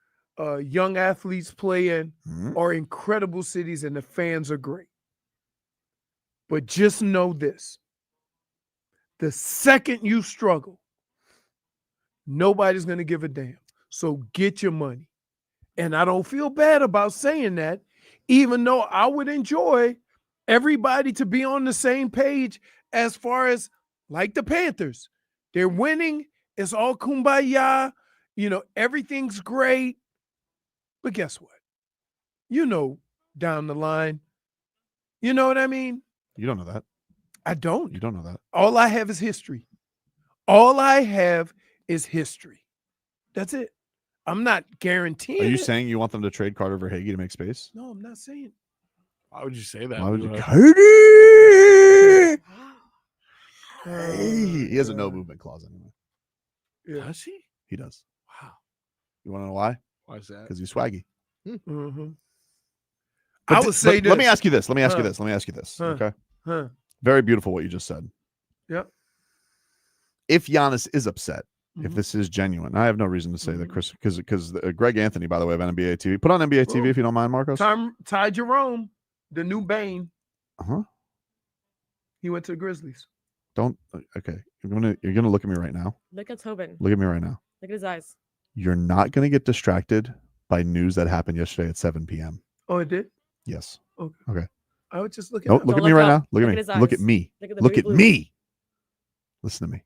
young athletes play in are incredible cities, and the fans are great. But just know this. The second you struggle, nobody's going to give a damn. So get your money. And I don't feel bad about saying that, even though I would enjoy everybody to be on the same page as far as, like the Panthers. They're winning. It's all kumbaya. You know, everything's great. But guess what? You know, down the line, you know what I mean? You don't know that. I don't. You don't know that. All I have is history. All I have is history. That's it. I'm not guaranteeing Are you it. saying you want them to trade Carter Verhaeghe to make space? No, I'm not saying. Why would you say that? Why would you? Carter! He has a no movement clause anyway. Yeah. Does he? He does. Wow. You want to know why? Why is that? Because he's swaggy. Mm-hmm. But I would say this. Let me ask you this. Huh. Okay. Huh. Very beautiful what you just said. Yep. If Giannis is upset, if Mhm. this is genuine, I have no reason to say that Chris, because Greg Anthony, by the way, of NBA TV, put on NBA TV if you don't mind, Marcos. Ty Jerome, the new Bane. Uh-huh. He went to the Grizzlies. Don't. Okay. You're gonna look at me right now. Look at Tobin. Look at me right now. Look at his eyes. You're not gonna get distracted by news that happened yesterday at 7 p.m. Oh, it did? Yes. Okay. I would just look at No, him. look at Don't me look right up. now. Look at Look me. at his Look at eyes. me. Look at the Look baby at blues. me. Listen to me.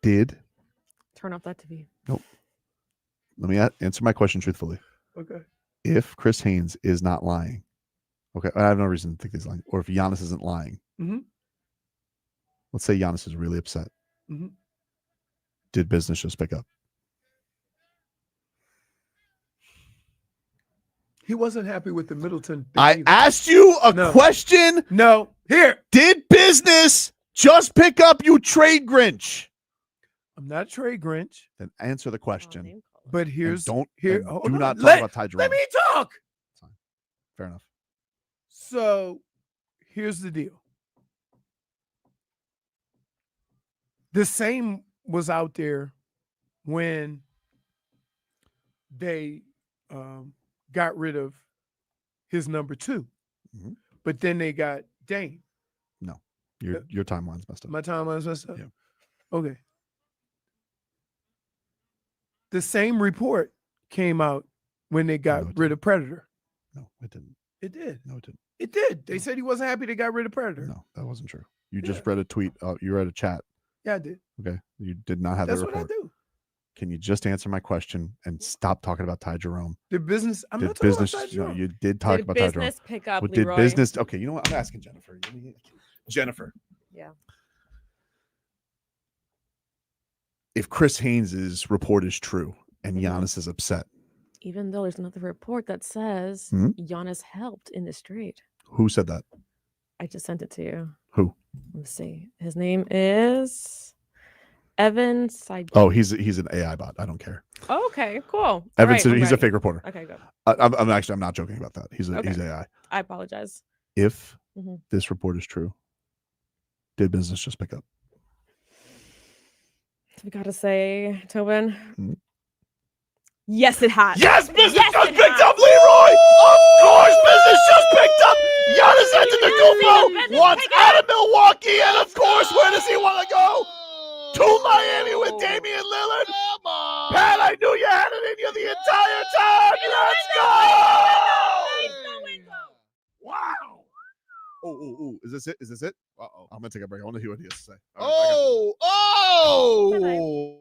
Did Turn off that TV. Nope. Let me answer my question truthfully. Okay. If Chris Haynes is not lying, okay, I have no reason to think he's lying, or if Giannis isn't lying, Mhm. let's say Giannis is really upset. Mhm. Did business just pick up? He wasn't happy with the Middleton thing I either. asked you a No. question. No. Here. Did business just pick up, you trade Grinch? I'm not Trey Grinch, Then answer the question. Name calling. but here's and don't here. and hold do on. not talk let, about Ty Jerome. let me talk. Fair enough. So here's the deal. The same was out there when they got rid of his number 2. Mhm. But then they got Dame. No, your timeline's messed up. My timeline's messed up. Yeah. Okay. The same report came out when they got rid of Predator. No, it didn't. It did. No, it didn't. It did. They said he wasn't happy they got rid of Predator. No, that wasn't true. You just read a tweet. You read a chat. Yeah, I did. Okay. You did not have That's the what I report. do. Can you just answer my question and stop talking about Ty Jerome? The business. I'm Did not talking business? about Ty No, Jerome. you did talk about Ty Jerome. Business pick up What Leroy. did business? Okay, you know what? I'm asking Jennifer. Jennifer, Yeah. if Chris Haynes' report is true and Mm-hmm. Giannis is upset, Even though there's another report that says Hmm? Giannis helped in this trade. who said that? I just sent it to you. Who? Let's see. His name is Evan Seid. Oh, he's an AI bot. I don't care. Oh, okay, cool. Evan, All right, I'm he's a ready. fake reporter. Okay, good. I'm not joking about that. He's Okay. AI. I apologize. If Mhm. this report is true, did business just pick up? We gotta say, Tobin. Mhm. Yes, it has. Yes, business Yes, just it picked has. up Leroy. Of course, business just picked up. Giannis Antetokounmpo Business wants pick out of Milwaukee, and of course, where does he want to go? To Miami with Damian Lillard. Pat, I knew you had it in you the entire time. Let's go. Wow. Oh, is this it? Is this it? Uh-oh. I'm gonna take a break. I want to hear what he has to say. All right, Oh.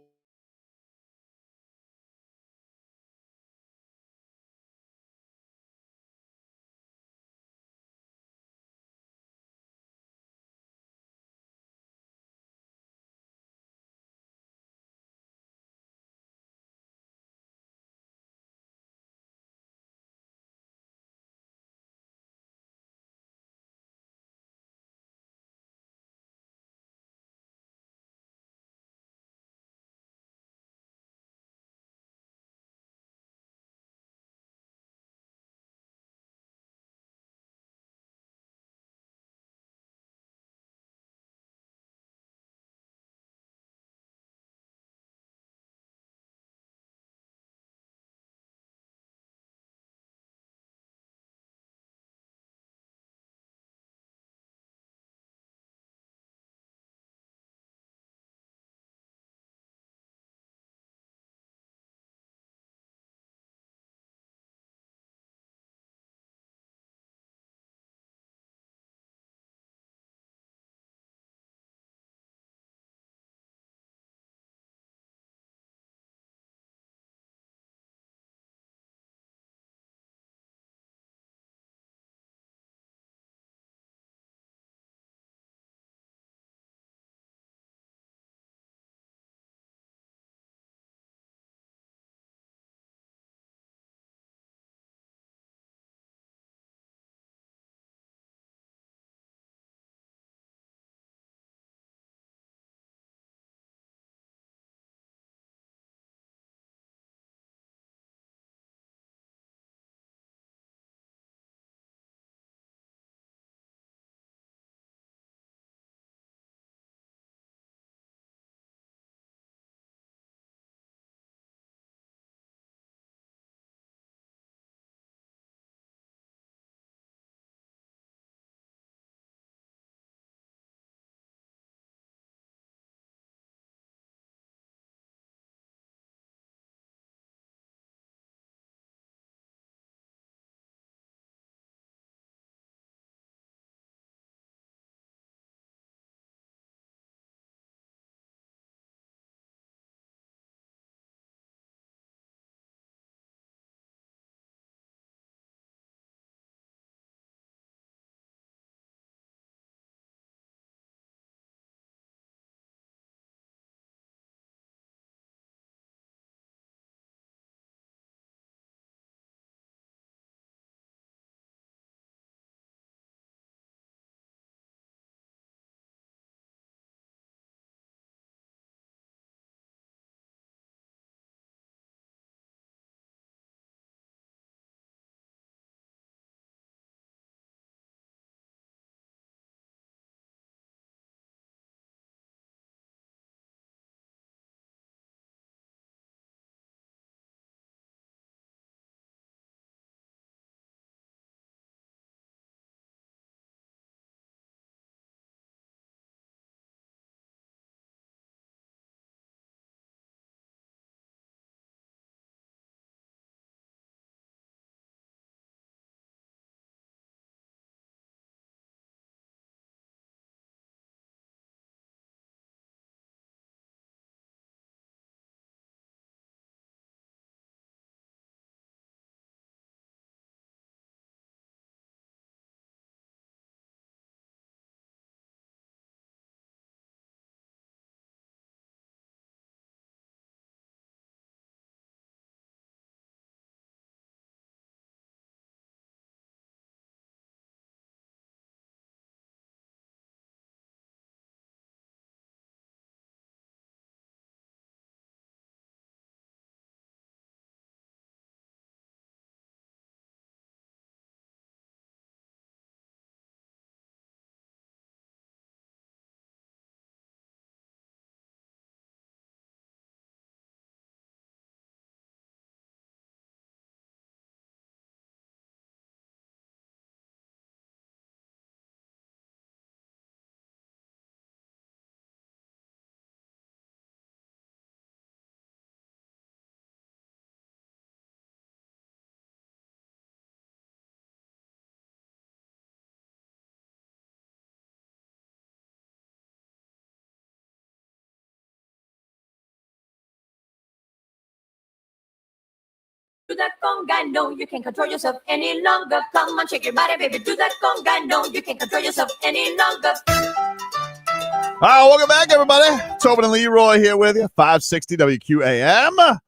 Do that conga, no, you can't control yourself any longer. Come on, shake your body, baby. Do that conga, no, you can't control yourself any longer. All right, welcome back, everybody. Tobin and Leroy here with you. 560 WQAM.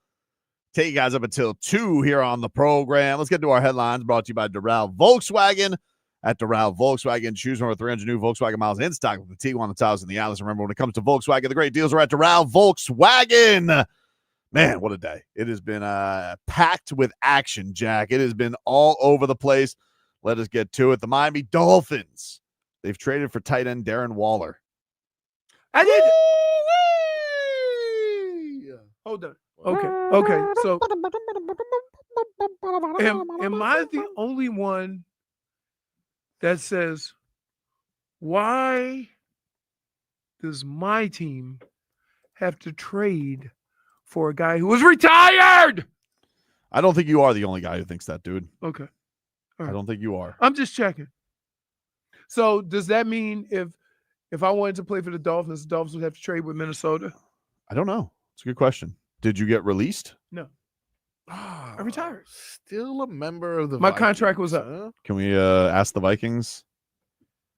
Take you guys up until 2 here on the program. Let's get to our headlines brought to you by Doral Volkswagen. At Doral Volkswagen, choose one of 300 new Volkswagen models in stock with the Tiguan, the Taos, and the Atlas. Remember, when it comes to Volkswagen, the great deals are at Doral Volkswagen. Man, what a day. It has been packed with action, Jack. It has been all over the place. Let us get to it. The Miami Dolphins. They've traded for tight end Darren Waller. I did. Hold on. Okay. So, am I the only one that says, why does my team have to trade for a guy who was retired? I don't think you are the only guy who thinks that, dude. Okay. All right. I don't think you are. I'm just checking. So does that mean if I wanted to play for the Dolphins would have to trade with Minnesota? I don't know. It's a good question. Did you get released? No. I retired. Still a member of the My Vikings, contract was up. huh? Can we ask the Vikings?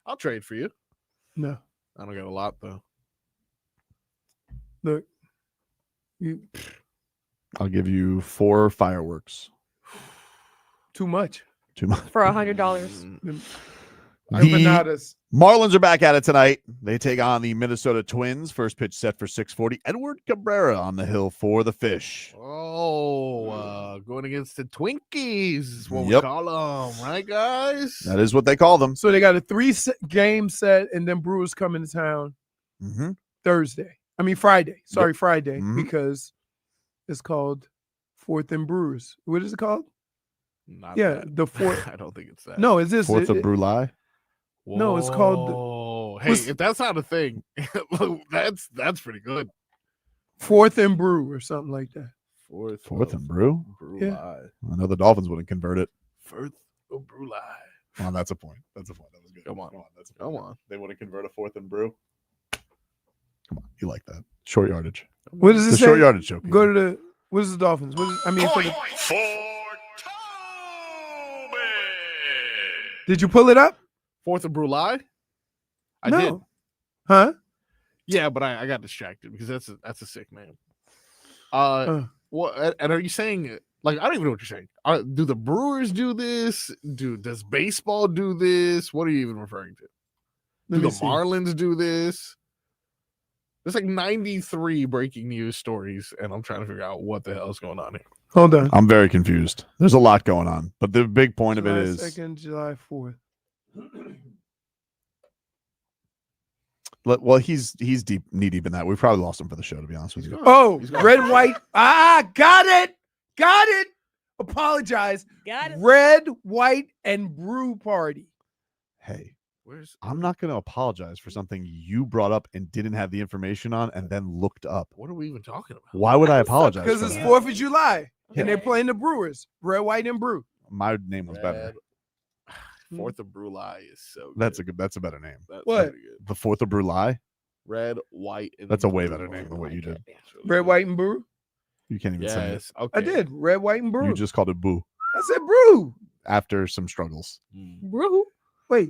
I'll trade for you. No. I don't get a lot, though. Look. I'll give you 4 fireworks. Too much. Too much. For $100. Empanadas. Marlins are back at it tonight. They take on the Minnesota Twins. First pitch set for 6:40. Edward Cabrera on the hill for the Fish. Going against the Twinkies is what we Yep. call them, right, guys? That is what they call them. So they got a 3-game set, and then Brewers come into town Friday. Sorry, Friday, because it's called 4th and Brewers. What is it called? Not that. The 4th. I don't think it's that. No, is this 4th of Brulai? No, it's called. Hey, if that's not a thing, that's pretty good. 4th and Brew or something like that. 4th and Brew? Yeah. I know the Dolphins wouldn't convert it. 4th of Brulai. Well, that's a point. That was good. Come on. Come on. They wouldn't convert a 4th and Brew. Come on. You like that. Short yardage. What does it The say? short yardage joke. Go to the. What is the Dolphins? For the, did you pull it up? 4th of Brulai? I No. did. Huh? Yeah, but I got distracted because that's a sick name. What? And are you saying, like, I don't even know what you're saying. Do the Brewers do this? Does baseball do this? What are you even referring to? Do the Marlins do this? There's like 93 breaking news stories, and I'm trying to figure out what the hell is going on here. Hold on. I'm very confused. There's a lot going on, but the big point of it July is 2nd, July 4th. well, he's deep, knee deep in that. We probably lost him for the show, to be honest with you. Oh, red, white. Got it. Apologize. Got it. Red, white, and brew party. Hey, I'm not going to apologize for something you brought up and didn't have the information on and then looked up. What are we even talking about? Why would I apologize? Because for it's that? 4th of July, and they're playing the Brewers. Red, white, and brew. My name was better. 4th of Brulai is so good. That's a better name. That's What? pretty good. The 4th of Brulai? Red, white, and That's a way blue. better name than what you did. Red, white, and brew. You can't even say it. Yes. Okay. I did. Red, white, and brew. You just called it boo I said brew. after some struggles. Brew. Wait,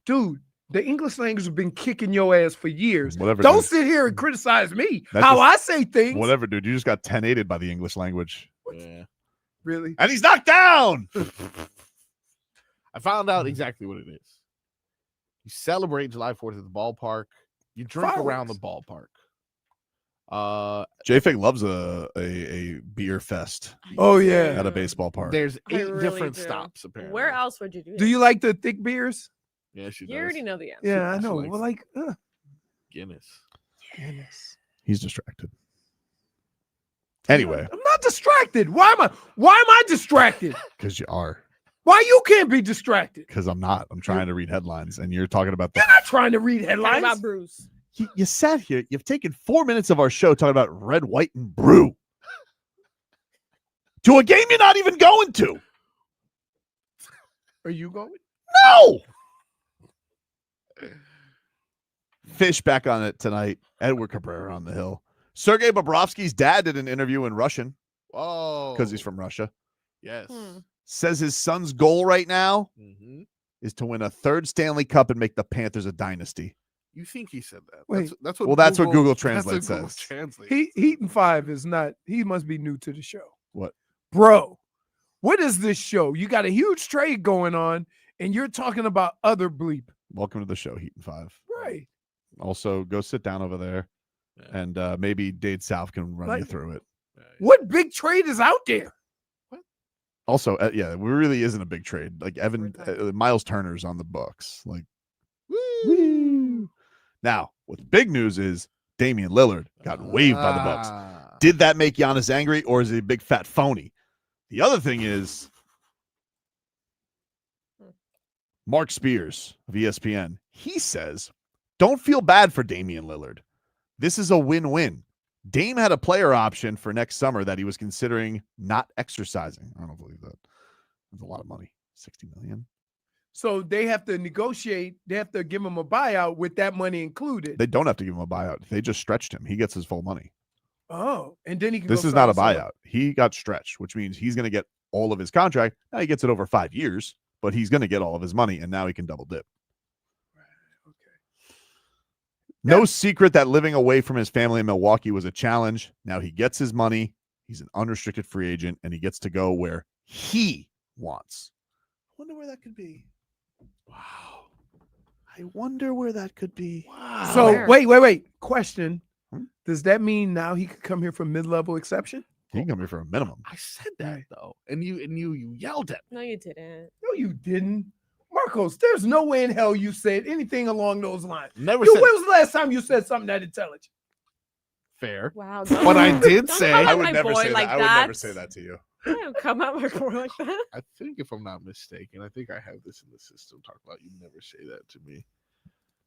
dude. The English language has been kicking your ass for years. Whatever. Don't dude. sit here and criticize me. That how just- I say things. Whatever, dude. You just got 10-8'd by the English language. Yeah. Really? And he's knocked down. I found out exactly what it is. You celebrate July 4th at the ballpark. You drink around the ballpark. J-Fig loves a beer fest. Oh, yeah. At a baseball park. There's I 8 really different do. stops, apparently. Where else would you do that? Do you like the thick beers? Yeah, she does. You already know the answer. Yeah, I She know. likes Well, like, Guinness. He's distracted. Anyway, I'm not distracted. Why am I distracted? because you are. Why you can't be distracted? Because I'm not. I'm trying to read headlines, and you're talking about the. You're not trying to read Talking headlines. about Bruce. You sat here. You've taken 4 minutes of our show talking about red, white, and brew. To a game you're not even going to. Are you going? No. Fish back on it tonight. Edward Cabrera on the hill. Sergei Bobrovsky's dad did an interview in Russian Whoa. because he's from Russia. Yes. Says his son's goal right now Mm-hmm. is to win a third Stanley Cup and make the Panthers a dynasty. You think he said that? Wait. That's what. Well, that's what Google Translate that's what Google says. Translate. Heaton 5 is not. He must be new to the show. What? Bro, what is this show? You got a huge trade going on, and you're talking about other bleep. Welcome to the show, Heaton 5. Right. Also, go sit down over there, and maybe Dade South can run you through it. What big trade is out there? Also, yeah, it really isn't a big trade. Like Miles Turner's on the books. Like, woo. Now, what the big news is Damian Lillard got waived by the Bucks. Did that make Giannis angry, or is he a big fat phony? The other thing is Mark Spears of ESPN. He says, don't feel bad for Damian Lillard. This is a win-win. Dame had a player option for next summer that he was considering not exercising. I don't believe that. That's a lot of money. $60 million. So they have to negotiate. They have to give him a buyout with that money included. They don't have to give him a buyout. They just stretched him. He gets his full money. Oh, and then he can. This go is not a sign buyout. He got stretched, which means he's going to get all of his contract. Now he gets it over 5 years, but he's going to get all of his money, and now he can double dip. No secret that living away from his family in Milwaukee was a challenge. Now he gets his money. He's an unrestricted free agent, and he gets to go where he wants. I wonder where that could be. Wow. I wonder where that could be. Wow. So wait. Question. Does that mean now he could come here for mid-level exception? He can come here for a minimum. I said that though, and you yelled at me. No, you didn't. No, you didn't. Marcos, there's no way in hell you said anything along those lines. Never When said. was the last time you said something that intelligent? Fair. Wow. What I did say, come at I would my never boy say like that. I would never say that to you. Don't come at my boy like that. I think if I'm not mistaken, I think I have this in the system. Talk about you never say that to me.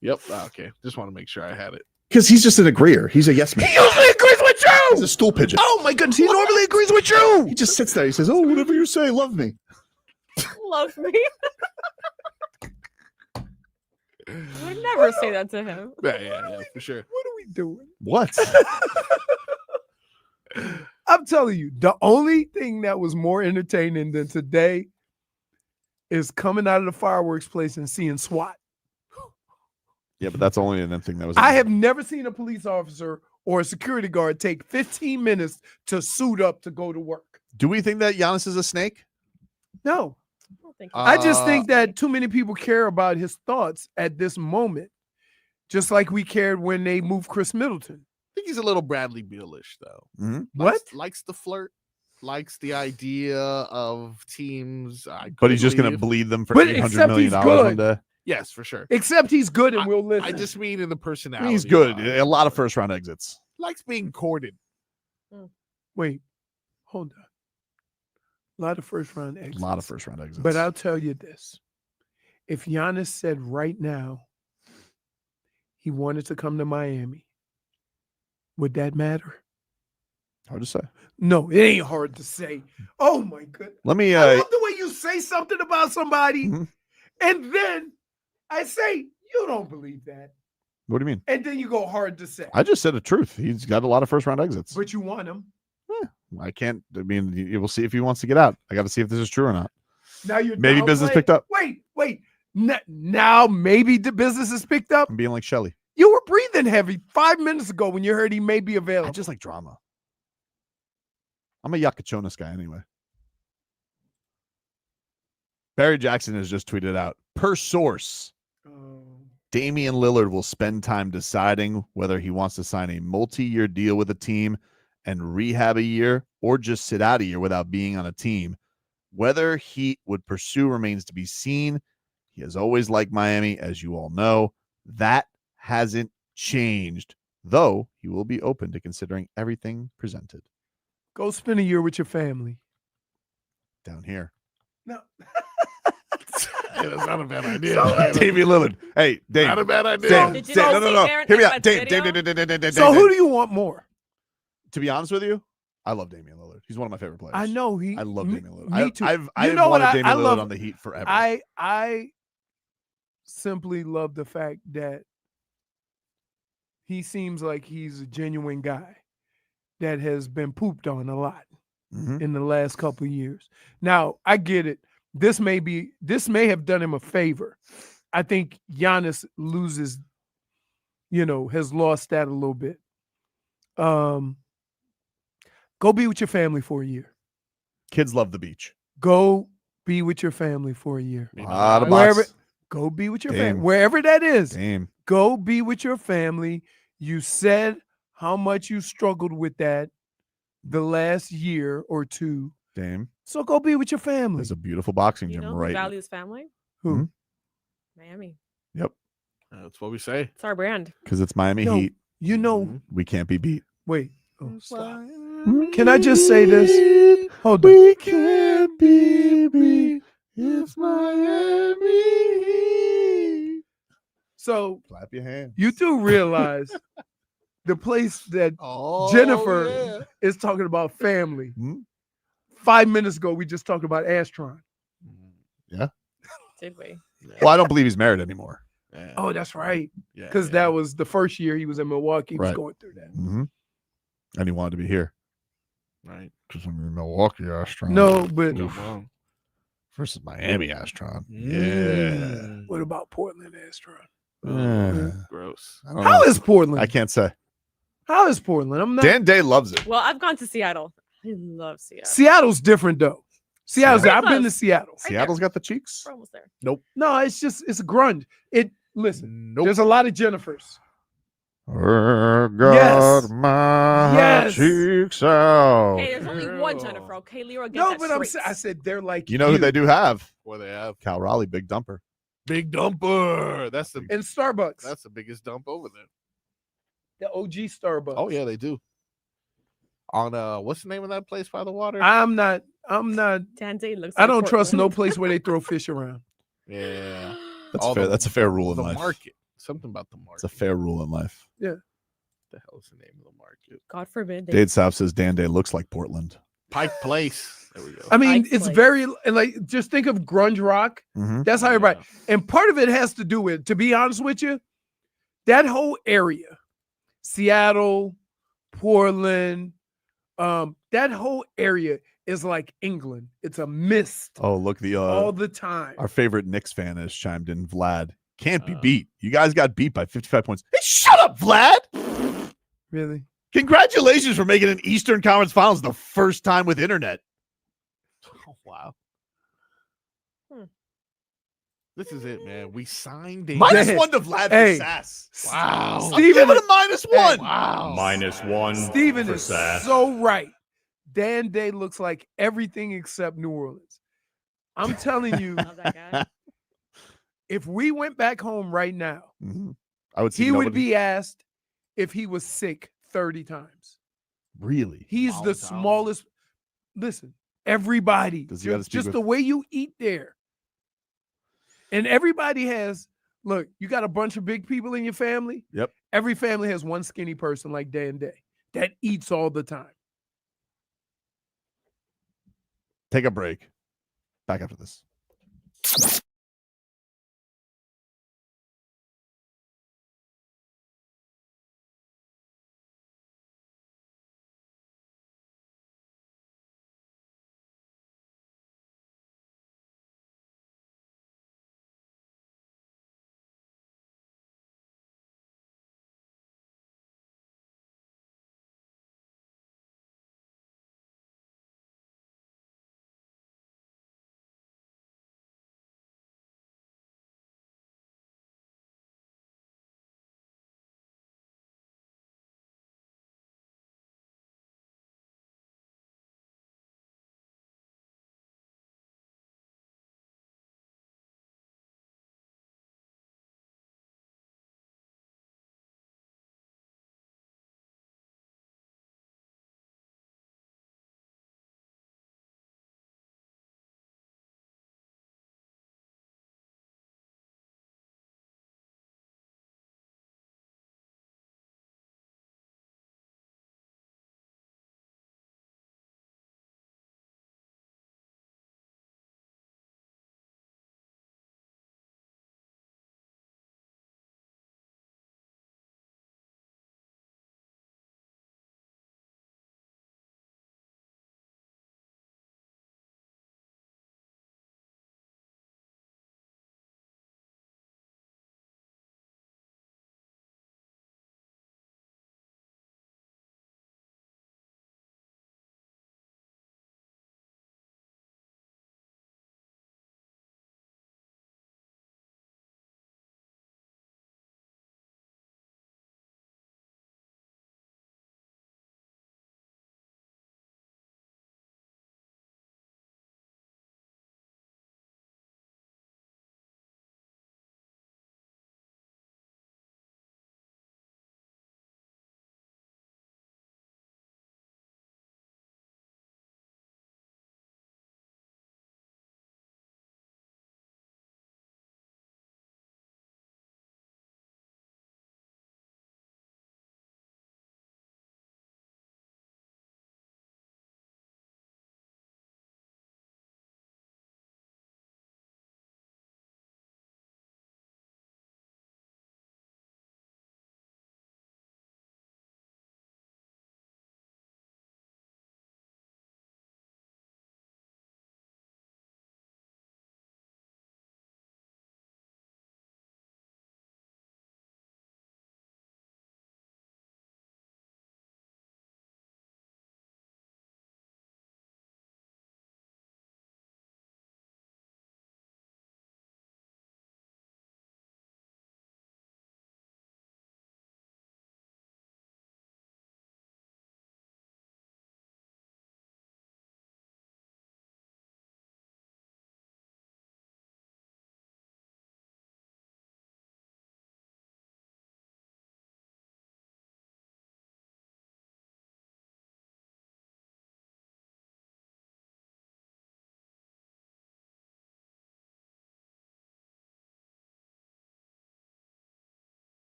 Yep. Okay. Just want to make sure I had it. Because he's just an agreeer. He's a yes man. He usually agrees with you. He's a stool pigeon. Oh my goodness, he normally agrees with you. He just sits there. He says, "Oh, whatever you say, love me." Love me. I would never say that to him. Yeah, for sure. What are we doing? What? I'm telling you, the only thing that was more entertaining than today is coming out of the fireworks place and seeing SWAT. Yeah, but that's only an thing that was. I have never seen a police officer or a security guard take 15 minutes to suit up to go to work. Do we think that Giannis is a snake? No. Think I just think that too many people care about his thoughts at this moment, just like we cared when they moved Chris Middleton. I think he's a little Bradley Beal-ish, though. Mm-hmm. What? Likes the flirt, likes the idea of teams. But he's just going to bleed them for But $800 except million he's one good. day. Yes, for sure. Except he's good and we'll listen. I just mean in the personality. He's good. wise. A lot of first round exits. Likes being courted. Wait, hold on. A lot of first round exits. A lot of first round exits. But I'll tell you this. If Giannis said right now he wanted to come to Miami, would that matter? Hard to say. No, it ain't hard to say. Oh my goodness. Let me. I love the way you say something about somebody, Mhm. and then I say, you don't believe that. What do you mean? And then you go hard to say. I just said the truth. He's got a lot of first round exits. But you want him. I can't. I mean, we'll see if he wants to get out. I got to see if this is true or not. Now you're Maybe business downplaying- picked up. Wait. Now maybe the business is picked up. I'm being like Shelly. You were breathing heavy 5 minutes ago when you heard he may be available. I just like drama. I'm a Yakachonis guy anyway. Barry Jackson has just tweeted out, per source, Damian Lillard will spend time deciding whether he wants to sign a multi-year deal with a team and rehab a year or just sit out a year without being on a team. Whether he would pursue remains to be seen. He has always liked Miami, as you all know. That hasn't changed, though he will be open to considering everything presented. Go spend a year with your family. Down here. No. Hey, that's not a bad idea. Damian Lillard. Hey, Dame. Not a bad idea. Dame. Did you Dame. guys No. see Aaron Hear me out. Ekblad's Dame. video? Dame. So who do you want more? To be honest with you, I love Damian Lillard. He's one of my favorite players. I know I love Damian Lillard. Me too. I've You know what wanted Damian I Lillard love? on the Heat forever. I simply love the fact that he seems like he's a genuine guy that has been pooped on a lot. in the last couple of years. Now, I get it. This may have done him a favor. I think Giannis loses, has lost that a little bit. Go be with your family for a year. Kids love the beach. Go be with your family for a year. Go be with your family. Wherever that is. Go be with your family. You said how much you struggled with that the last year or two. Dame. So go be with your family. There's a beautiful boxing You gym know right who now. values family? Who? Miami. Yep. That's what we say. It's our brand. Because it's Miami No, Heat. You know. We can't be beat. Wait. Oh, stop. Can I just say this? Hold on. We can't be beat. It's Miami Heat. So clap your hands. You do realize the place that Jennifer is talking about family. 5 minutes ago, we just talked about Astron. Yeah. Did we? Well, I don't believe he's married anymore. Oh, that's right. Because that was the first year he was in Milwaukee. He was going through that. And he wanted to be here. Right. Because I'm in Milwaukee, Astron. No, but versus Miami Astron. Yeah. What about Portland Astron? Gross. How is Portland? I can't say. How is Portland? I'm not. Dan Day loves it. Well, I've gone to Seattle. I love Seattle. Seattle's different though. I've been to Seattle. Seattle's got the cheeks. We're almost there. Nope. No, it's a grunge. There's a lot of Jennifers. Got my cheeks out. Hey, there's only one Jennifer. Okay, Leroy. No, but I said they're like You know who they do have? What they have? Cal Raleigh, big dumper. Big dumper. That's the and Starbucks. That's the biggest dump over there. The OG Starbucks. Oh yeah, they do. On what's the name of that place by the water? I'm not. Dan Day looks. I don't trust no place where they throw fish around. Yeah, That's a fair rule in the life. market. Something about the market. It's a fair rule in life. Yeah. The hell is the name of the market? God forbid. Dade South says Dan Day looks like Portland. Pike Place. There we go. I mean, it's very like just think of grunge rock. That's how everybody. And part of it has to do with, to be honest with you, that whole area, Seattle, Portland, that whole area is like England. It's a mist. Oh, look, all the time. Our favorite Knicks fan has chimed in. Vlad can't be beat. You guys got beat by 55 points. Hey, shut up, Vlad. Really? Congratulations for making an Eastern Conference Finals the first time with internet. Oh, wow. This is it, man. We signed a -1 to Vlad for Sass. Wow. Steven, give it a -1. Wow. -1. Steven for is Sass. so right. Dan Day looks like everything except New Orleans. I'm telling you, Love that guy. if we went back home right now, I would see he would nobody- be asked if he was sick 30 times. Really? He's the smallest. Listen, everybody, Does he gotta speak just with- the way you eat there. And everybody has, look, you got a bunch of big people in your family. Yep. Every family has one skinny person like Dan Day that eats all the time. Take a break. Back after this.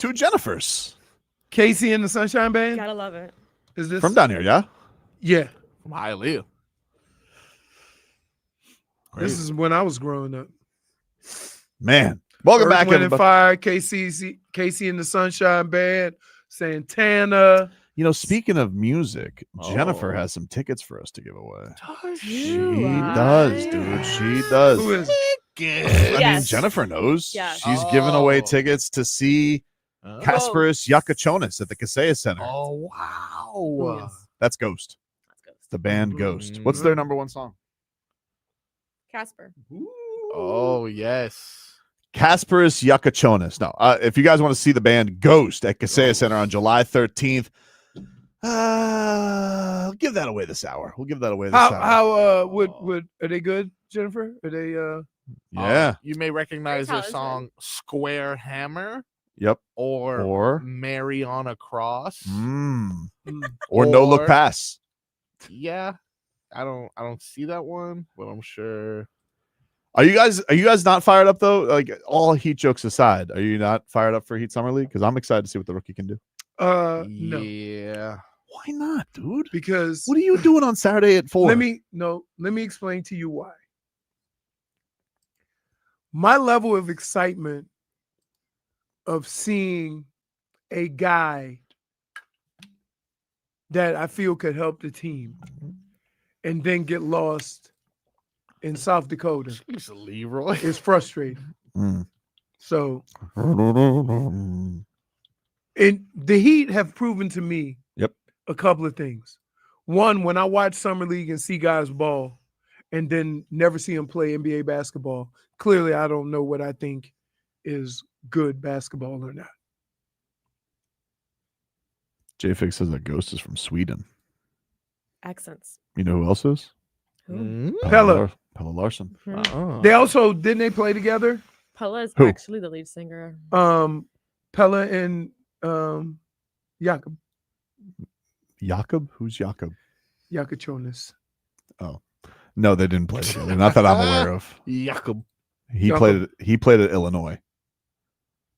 Two Jennifers. Casey and the Sunshine Band. Gotta love it. Is this From down here, yeah? Yeah. From Hialeah. This is when I was growing up. Man. Welcome Earth, back, Wind, and everybody. Fire, Casey and the Sunshine Band, Santana. You know, speaking of music, Jennifer Oh. has some tickets for us to give away. She does, dude. She does. Who is it? I mean, Yes. Jennifer knows. Yes. She's giving away Oh. tickets to see Kasparis Yakachonis at the Kaseya Center. Oh, wow. That's Ghost. That's Ghost. The band Ghost. What's their number one song? Casper. Oh, yes. Kasparis Yakachonis. No, if you guys want to see the band Ghost at Kaseya Center on July 13th, we'll give that away this hour. We'll give that away this hour. How would are they good, Jennifer? Are they Yeah. You may recognize their talented. song Square Hammer Yep. or Mary on a Cross. Or No Look Pass. Yeah. I don't see that one, but I'm sure. Are you guys not fired up though? Like, all Heat jokes aside, are you not fired up for Heat Summer League? Because I'm excited to see what the rookie can do. no. Yeah. Why not, dude? Because What are you doing on Saturday at 4? let me explain to you why. My level of excitement of seeing a guy that I feel could help the team and then get lost in South Dakota He's a Leroy. is frustrating. Mm. So, and the Heat have proven to me a couple of things. One, when I watch Summer League and see guys ball and then never see them play NBA basketball, clearly I don't know what I think is good basketball or not. J-Fix says that Ghost is from Sweden. Accents. You know who else is? Who? Pella. Pella Larson. Mhm. They also didn't they play together? Pella is Who? actually the lead singer. Pella and Jakob. Jakob? Who's Jakob? Yakachonis. Oh. No, they didn't play together. Not that I'm aware of. Jakob. He played at Illinois.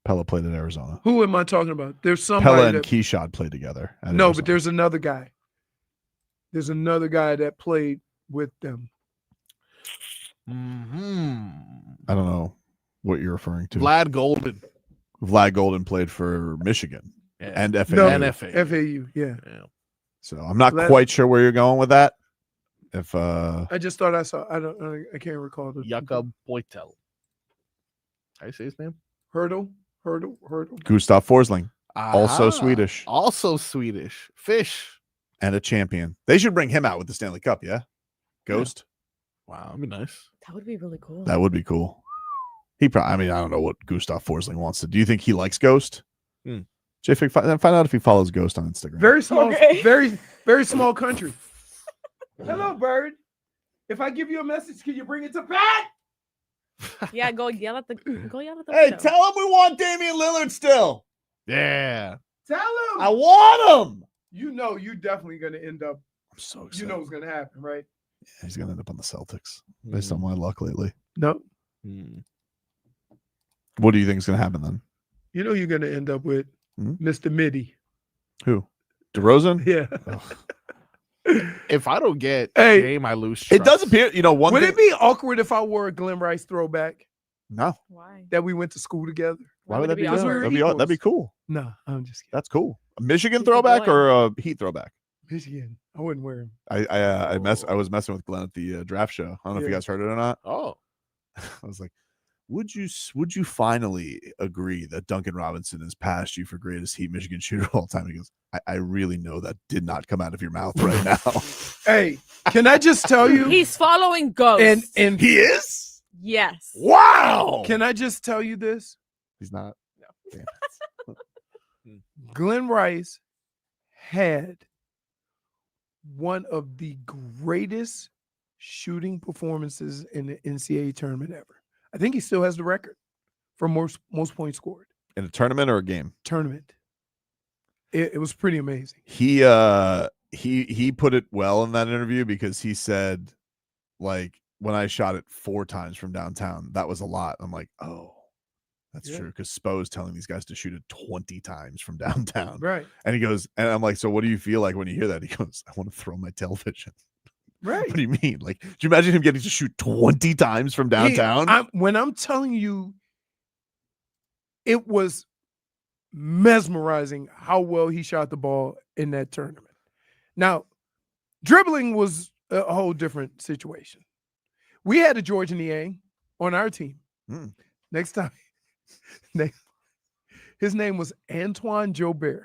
Pella played at Arizona. Who am I talking about? There's somebody Pella and that, Keyshot played together. at no, Arizona. but there's another guy. There's another guy that played with them. I don't know what you're referring to. Vlad Golden. Vlad Golden played for Michigan and FAU. No, And FAU, yeah. So I'm not Vlad- quite sure where you're going with that. If I just thought I saw. I can't recall the Jakob Poitel. How you say his name? Hurdle. Gustav Forsling, also Ah, Swedish Also Swedish. Fish. and a champion. They should bring him out with the Stanley Cup, yeah? Ghost? Wow, that'd be nice. That would be really cool. That would be cool. He probably, I mean, I don't know what Gustav Forsling wants to do. You think he likes Ghost? J-Fig, find out if he follows Ghost on Instagram. Very small, Okay. very small country. Hello, bird. If I give you a message, can you bring it to Pat? Yeah, go yell at the Hey, window. tell him we want Damian Lillard still. Yeah. Tell him. I want him. You know, you definitely gonna end up. I'm so You know what's gonna happen, right? He's going to end up on the Celtics based on my luck lately. No, What do you think is going to happen then? you know you're gonna end up with Mr. Midi. Who? DeRozan? Yeah. If I don't get Hey, game, I lose. It does trust. appear, you know, one Would thing. it be awkward if I wore a Glenn Rice throwback No. Why? that we went to school together? Why would that be? awkward? That'd be cool. No, I'm just kidding. That's cool. A Michigan He's a throwback boy. or a Heat throwback? Michigan. I wouldn't wear him. I was messing with Glenn at the draft show. I don't know if you Yeah. guys heard it or not. Oh. I was like, would you finally agree that Duncan Robinson has passed you for greatest Heat Michigan shooter of all time? He goes, I really know that did not come out of your mouth right now. Hey, can I just tell you? He's following Ghost. and He is? yes. Wow. can I just tell you this? He's not. Glenn Rice had one of the greatest shooting performances in the NCAA tournament ever. I think he still has the record for most points scored. In a tournament or a game? Tournament. It was pretty amazing. He put it well in that interview because he said, like, when I shot it 4 times from downtown, that was a lot. I'm like, oh, That's true. Because Spo's telling these guys to shoot it 20 times from downtown. Right. And he goes, and I'm like, so what do you feel like when you hear that? He goes, I want to throw my television. Right. What do you mean? Like, do you imagine him getting to shoot 20 times from downtown? When I'm telling you, it was mesmerizing how well he shot the ball in that tournament. Now, dribbling was a whole different situation. We had a George Niang on our team. Next time, his name was Antoine Jobert.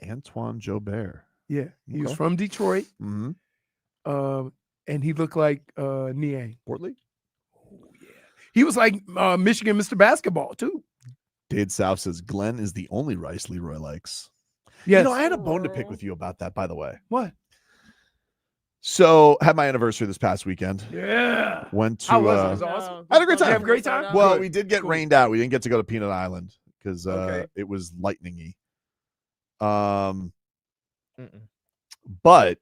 Antoine Jobert. Yeah, he was from Detroit. Mm-hmm. And he looked like Niang. Portly? Oh, yeah. He was like Michigan Mr. Basketball, too. Dade South says Glenn is the only Rice Leroy likes. Yes. You know, I had a bone to pick with you about that, by the way. What? So, had my anniversary this past weekend. Yeah. Went to. How was it? It was awesome. I had a great time. You have a great time? Well, Good. we did get rained out. We didn't get to go to Peanut Island because it was lightning-y. But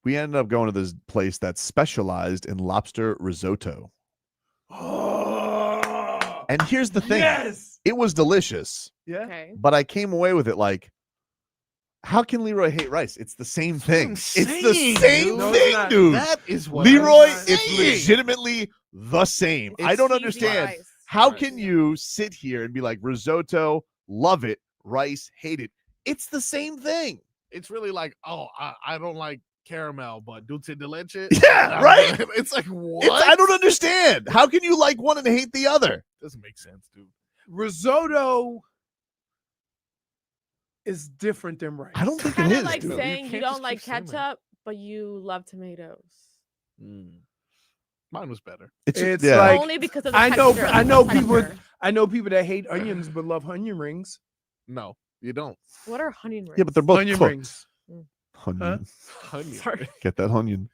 we ended up going to this place that specialized in lobster risotto. And here's the thing. Yes. It was delicious. Yeah. Okay. But I came away with it like, how can Leroy hate rice? It's the same thing. It's the same thing, dude. That is what Leroy I'm is saying. legitimately the same. I don't understand. rice. How can you sit here and be like, risotto, love it, rice, hate it? It's the same thing. It's really like, oh, I don't like caramel, but dulce de leche. Yeah, right? It's like, what? I don't understand. How can you like one and hate the other? Doesn't make sense, dude. Risotto is different than rice. I don't think Kind it of is, like dude. saying you can't don't just like keep saying that. ketchup, but you love tomatoes. Mine was better. It's yeah. like Only because of the I know texture, I know the people texture. I know people that hate onions but love onion rings. No, you don't. What are onion rings? Yeah, but they're both Onion cooked. rings. Onion. Onion. Sorry. Get that onion.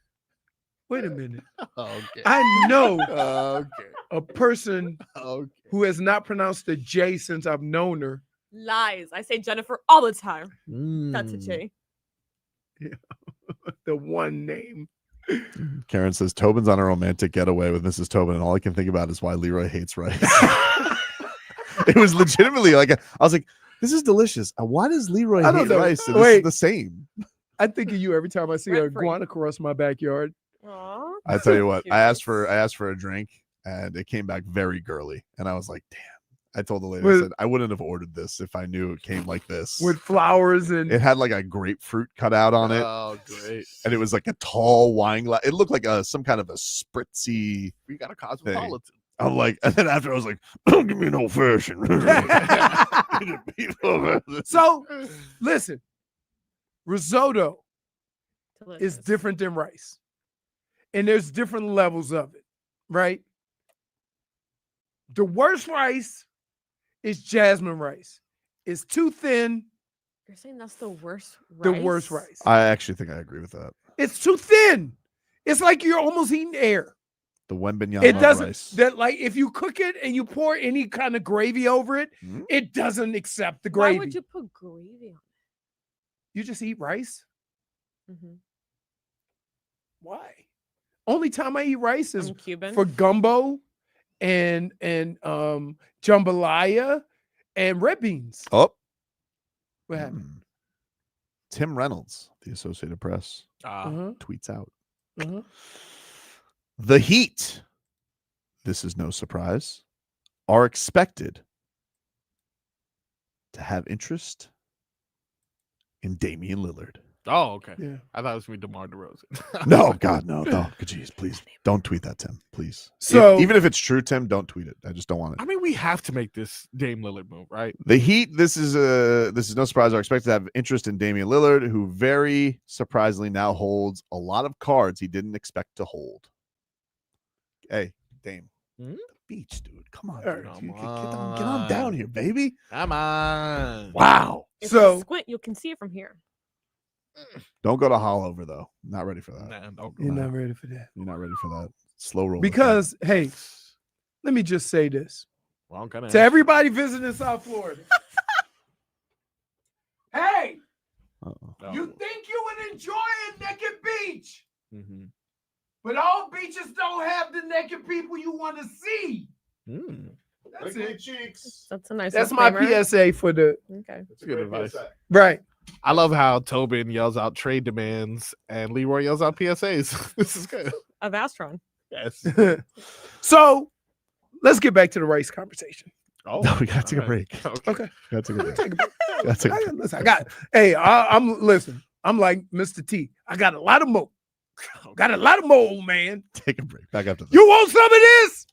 Wait a minute. Okay. I know Okay. a person Okay. who has not pronounced the J since I've known her. Lies. I say Jennifer all the time. That's a J. The one name. Karen says Tobin's on a romantic getaway with Mrs. Tobin, and all I can think about is why Leroy hates rice. It was legitimately like I was like, "This is delicious. Why does Leroy I don't hate know. rice?" And Wait. this is the same. I think of you every time I see a Rent-free. iguana cross my backyard. Aw. I tell you what, I asked for a drink, and it came back very girly, and I was like, "Damn." I told the lady, I With- said, I wouldn't have ordered this if I knew it came like this. With flowers and It had like a grapefruit cut out on it. Oh, great. And it was like a tall wine glass. It looked like some kind of a spritzy. We got a cosmopolitan. I'm like, and then after I was like, don't give me an old fashioned. So listen, risotto is Delicious. different than rice. And there's different levels of it, right? The worst rice is jasmine rice. It's too thin. You're saying that's the worst rice? The worst rice. I actually think I agree with that. It's too thin. It's like you're almost eating air. The Wembenyama It doesn't rice. that like if you cook it and you pour any kind of gravy over it, it doesn't accept the Why gravy. would you put gravy on You just eat rice? it? Mm-hmm. Why? Only time I eat rice is I'm Cuban. for gumbo and jambalaya and red beans. Oh. What happened? Tim Reynolds, the Associated Press, Uh-huh. tweets out. Uh-huh. The Heat, this is no surprise, are expected to have interest in Damian Lillard. Oh, okay. Yeah. I thought it was going to be DeMar DeRozan. No, God, no. Jeez, please don't tweet that, Tim. Please. So- even if it's true, Tim, don't tweet it. I just don't want it. I mean, we have to make this Dame Lillard move, right? The Heat, this is no surprise, are expected to have interest in Damian Lillard, who very surprisingly now holds a lot of cards he didn't expect to hold. Hey, Dame. The beach, dude. Come on, dude. Get on down here, baby. Come on. Wow. If So- you squint, you can see it from here. Don't go to Hollover, though. Not ready for that. Nah, don't go. You're not ready for that. You're not ready for that. Slow roll. Because, hey, let me just say this. Well, I'm kinda To everybody visiting South Florida. Hey, you think you would enjoy a naked beach, Mm-hmm. but all beaches don't have the naked people you want to see. That's Lick my it. cheeks. That's a nice. That's my disclaimer. PSA for the Okay. That's Good advice. right. I love how Tobin yells out trade demands and Leroy yells out PSAs. This is good. Of Astron. Yes. So let's get back to the race conversation. Oh, No, we got to take a break. Okay. Got to take a break. Take a break. Gotta take a break. Listen, I got. Hey, I'm listen. I'm like Mr. T. I got a lot of more. Got a lot of more, old man. Take a break. Back after this. You want some of this?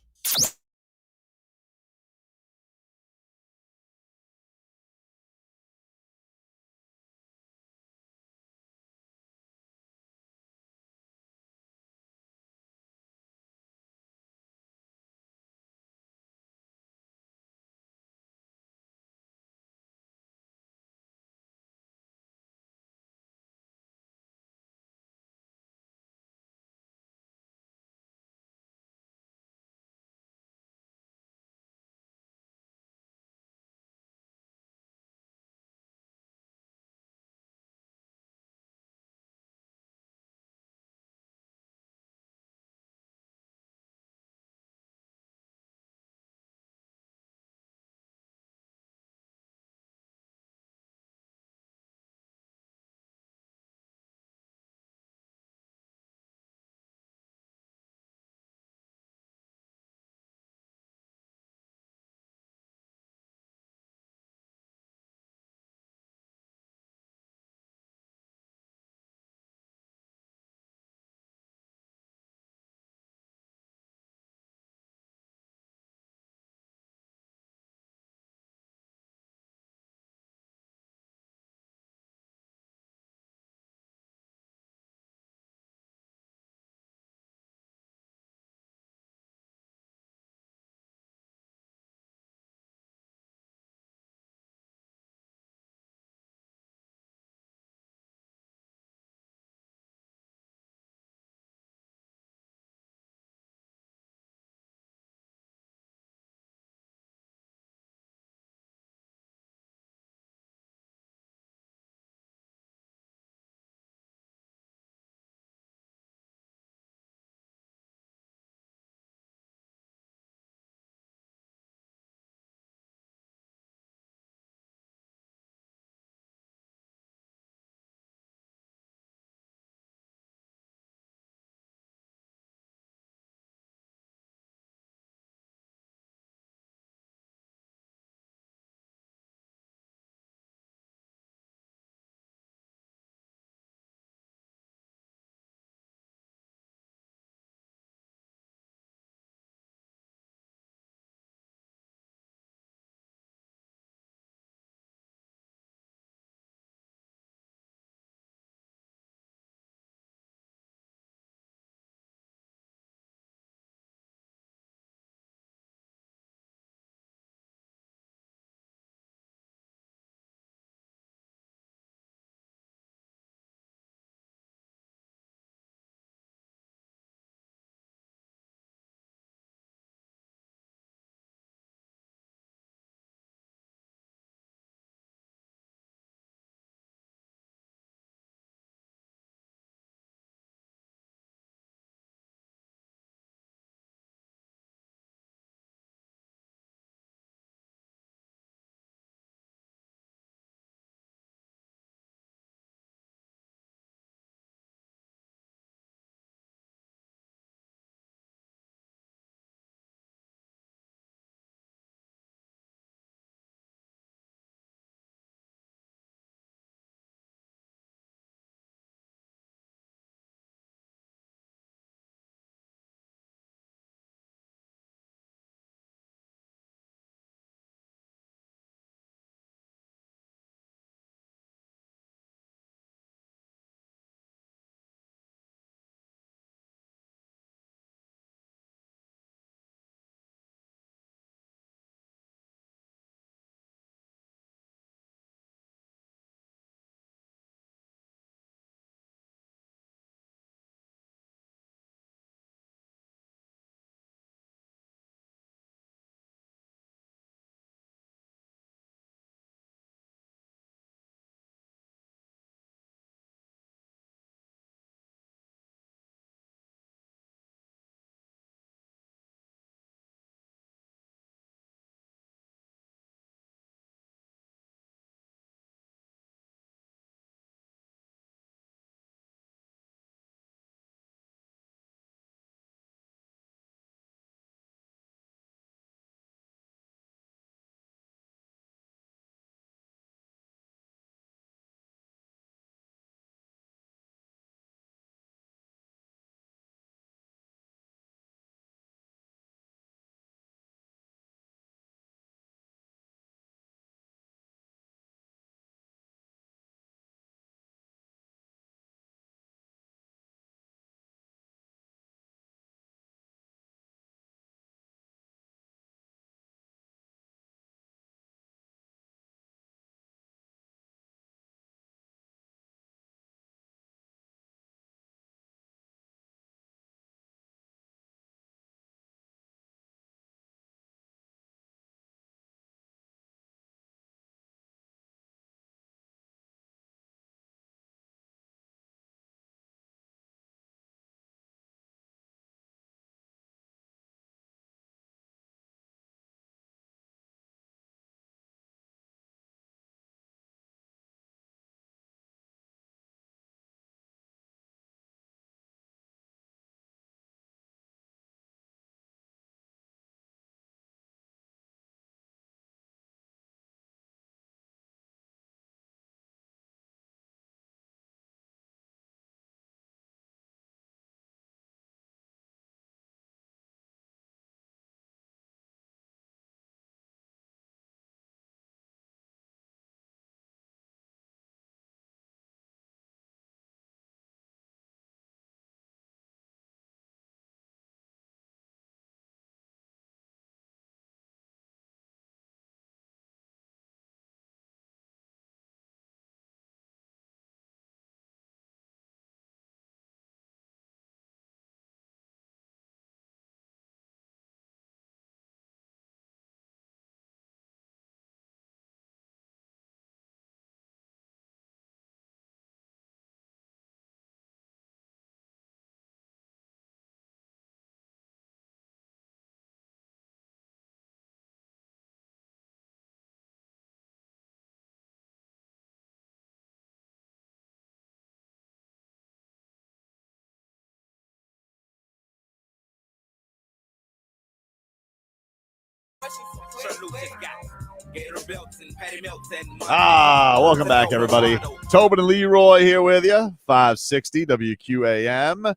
Welcome back, everybody. Tobin and Leroy here with you. 560 WQAM.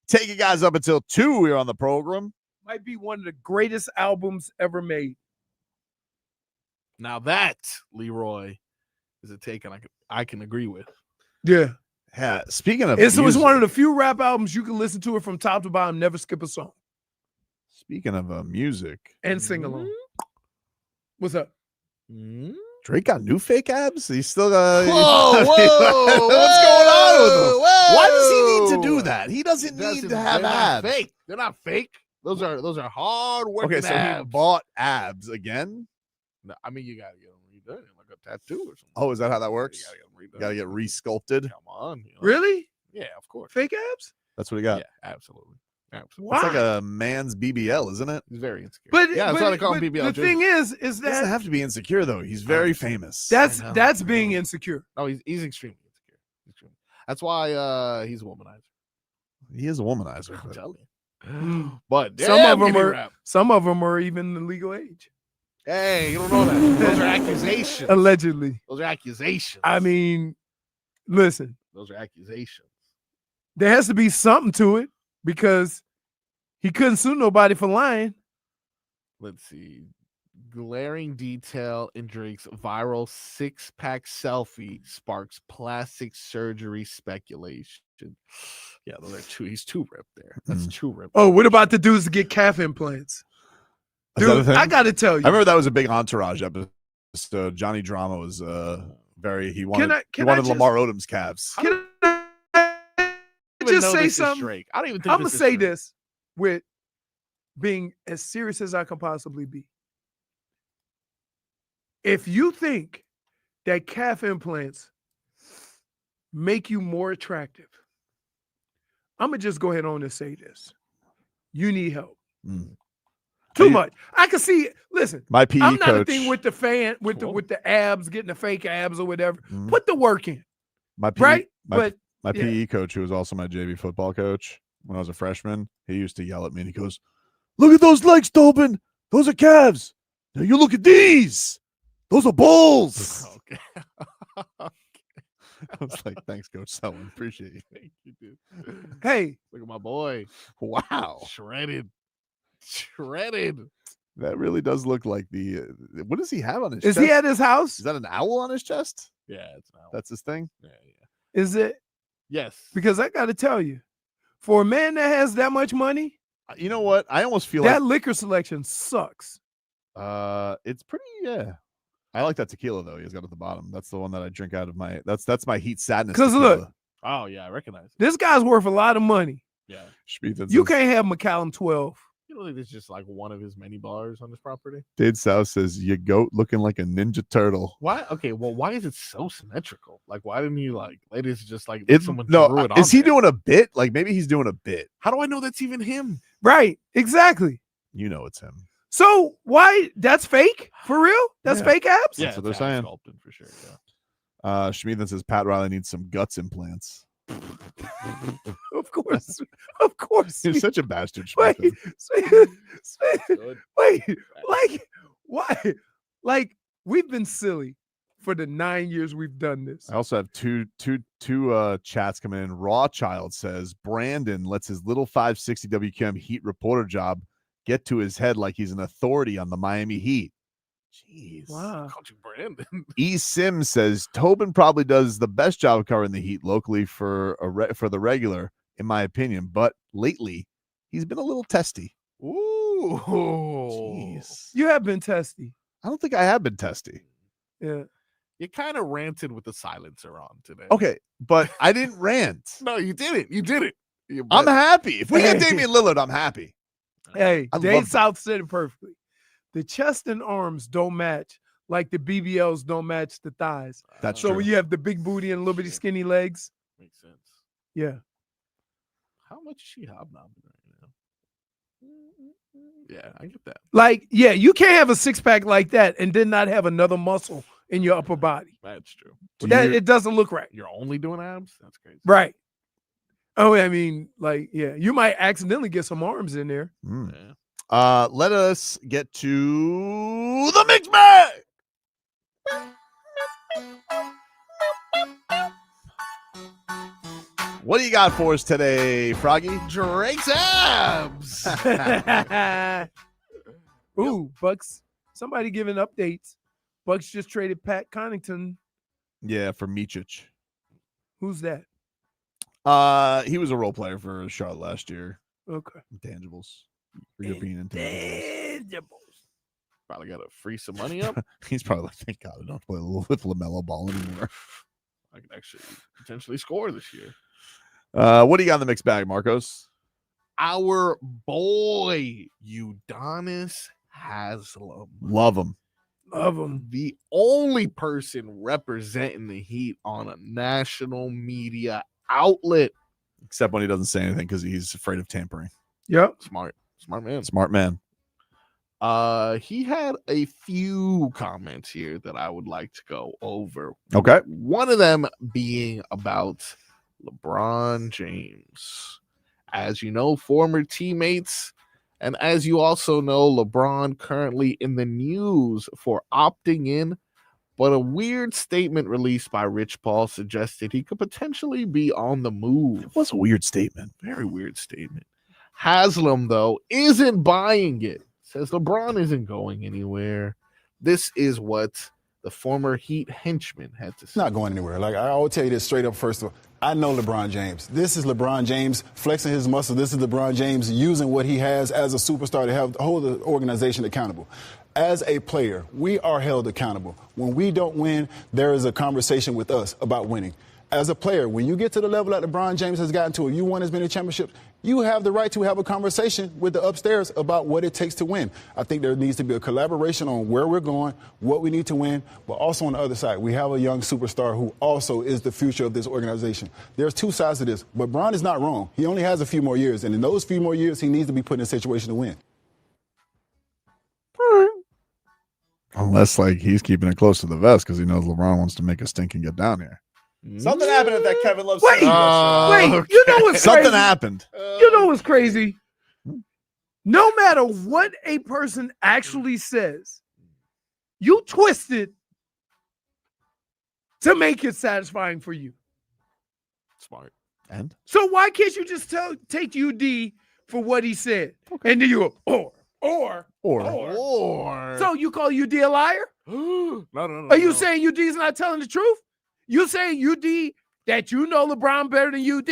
Take you guys up until 2 here on the program. Might be one of the greatest albums ever made. Now that, Leroy, is a take I can agree with. Yeah. Yeah. Speaking of it was music, one of the few rap albums you can listen to it from top to bottom, never skip a song. Speaking of music. And sing along. What's up? Drake got new fake abs? He's still whoa, what's going on with him? Why does he need to do that? He doesn't need to have abs. Fake. They're not fake. Those are hard working Okay, so abs. he bought abs again? No, I mean, you gotta get them redone, like a tattoo or something. Oh, is that how that works? You gotta get them redone. You gotta get re-sculpted. Come on. You know? Really? Yeah, of course. Fake abs? That's what he got. Yeah, absolutely. It's like a man's BBL, isn't it? He's very insecure. But yeah, that's why they call him BBL. The thing is He doesn't that have to be insecure though. He's very famous. that's being insecure. No, he's extremely insecure. That's why he's a womanizer. He is a womanizer. I'm telling you. But some of them are even the legal age. Hey, you don't know that. Those are accusations. Allegedly. Those are accusations. I mean, listen. Those are accusations. There has to be something to it because he couldn't sue nobody for lying. Let's see. Glaring detail in Drake's viral 6-pack selfie sparks plastic surgery speculation. Yeah, those are two. He's too ripped there. That's too ripped. Oh, what about the dudes to get calf implants? Dude, I got to tell you. I remember that was a big Entourage episode. Johnny Drama was he wanted Lamar Odom's calves. Can I just say something? Drake. I don't even think I'm going to say this with being as serious as I can possibly be. If you think that calf implants make you more attractive, I'm going to just go ahead on and say this. You need help. Too much. I can see it. Listen, my PE I'm not coach, a thing with the fan, with the abs, getting the fake abs or whatever. Put the work in. My PE coach, who was also my JV football coach when I was a freshman, he used to yell at me and he goes, "Look at those legs, Tobin. Those are calves. Now you look at these. Those are bulls." Okay. I was like, "Thanks, Coach Selwyn. Appreciate you." Thank you, dude. Hey, look at my boy. Wow. Shredded. That really does look like the. What does he have on his chest? Is he at his house? Is that an owl on his chest? Yeah, it's an owl. That's his thing? Yeah. Is it? Yes. Because I got to tell you, for a man that has that much money, you know what? I almost feel that liquor selection sucks. It's pretty, yeah. I like that tequila though. He's got at the bottom. That's the one that I drink out of my. That's my Heat Sadness. Because look, oh yeah, I recognize it. This guy's worth a lot of money. Yeah, you can't have McCallum 12. You don't think it's just like one of his many bars on his property? Dade South says, "You goat looking like a ninja turtle." Why? Okay, well, why is it so symmetrical? Like, why didn't you ladies just like someone no? drew it Is on he there? doing a bit? Like maybe he's doing a bit. How do I know that's even him? Right, exactly. You know it's him. So why? That's fake for real? That's fake abs? That's what they're saying. Sculpted for sure. Yeah. Schmieden says Pat Riley needs some guts implants. Of course. He's such a bastard. Wait, like why? Like we've been silly for the 9 years we've done this. I also have two chats coming in. Raw Child says Brandon lets his little 560 WQM Heat reporter job get to his head like he's an authority on the Miami Heat. Jeez. Wow. Called you Brandon. E. Sim says Tobin probably does the best job of covering the Heat locally for the regular, in my opinion. But lately, he's been a little testy. Ooh. Jeez. You have been testy. I don't think I have been testy. Yeah. You kind of ranted with the silencer on today. Okay, but I didn't rant. No, you didn't. You did it. I'm happy. If we get Damian Lillard, I'm happy. Hey, I Dave love South said it perfectly. The chest and arms don't match like the BBLs don't match the thighs. That's so true. when you have the big booty and little bitty skinny legs. Makes sense. Yeah. How much is she hobnobbing right now? Yeah, I get that. Like, yeah, you can't have a six-pack like that and then not have another muscle in your upper body. That's true. It doesn't look right. You're only doing abs? That's crazy. Right. Oh, I mean, like, yeah, you might accidentally get some arms in there. Mm. Yeah. Let us get to the mixed bag. What do you got for us today, Froggy? Drake's abs. Ooh, Bucks. Somebody giving updates. Bucks just traded Pat Connaughton. Yeah, for Micic. Who's that? He was a role player for Charlotte last year. Okay. Intangibles. European intangibles. Probably got to free some money up. He's probably like, thank God I don't play with LaMelo Ball anymore. I can actually potentially score this year. What do you got in the mixed bag, Marcos? Our boy, Udonis Haslem. Love him. Love him. The only person representing the Heat on a national media outlet. Except when he doesn't say anything because he's afraid of tampering. Yep. Smart man. Smart man. He had a few comments here that I would like to go over. Okay. One of them being about LeBron James. As you know, former teammates, and as you also know, LeBron currently in the news for opting in, but a weird statement released by Rich Paul suggested he could potentially be on the move. It was a weird statement. Very weird statement. Haslem, though, isn't buying it. Says LeBron isn't going anywhere. This is what the former Heat henchman had to say. Not going anywhere. Like, I will tell you this straight up. First of all, I know LeBron James. This is LeBron James flexing his muscle. This is LeBron James using what he has as a superstar to hold the organization accountable. As a player, we are held accountable. When we don't win, there is a conversation with us about winning. As a player, when you get to the level that LeBron James has gotten to, you won as many championships, you have the right to have a conversation with the upstairs about what it takes to win. I think there needs to be a collaboration on where we're going, what we need to win, but also on the other side, we have a young superstar who also is the future of this organization. There's two sides to this, but Bron is not wrong. He only has a few more years, and in those few more years, he needs to be put in a situation to win. Unless, like, he's keeping it close to the vest because he knows LeBron wants to make a stink and get down here. Something happened at that Kevin Love. Wait, okay. you know what's Something crazy? happened. You know what's crazy? No matter what a person actually says, you twist it to make it satisfying for you. Smart. And so why can't you just take UD for what he said? Okay. And then you go, or. So you call UD a liar? No. Are you saying UD's not telling the truth? You saying UD that you know LeBron better than UD?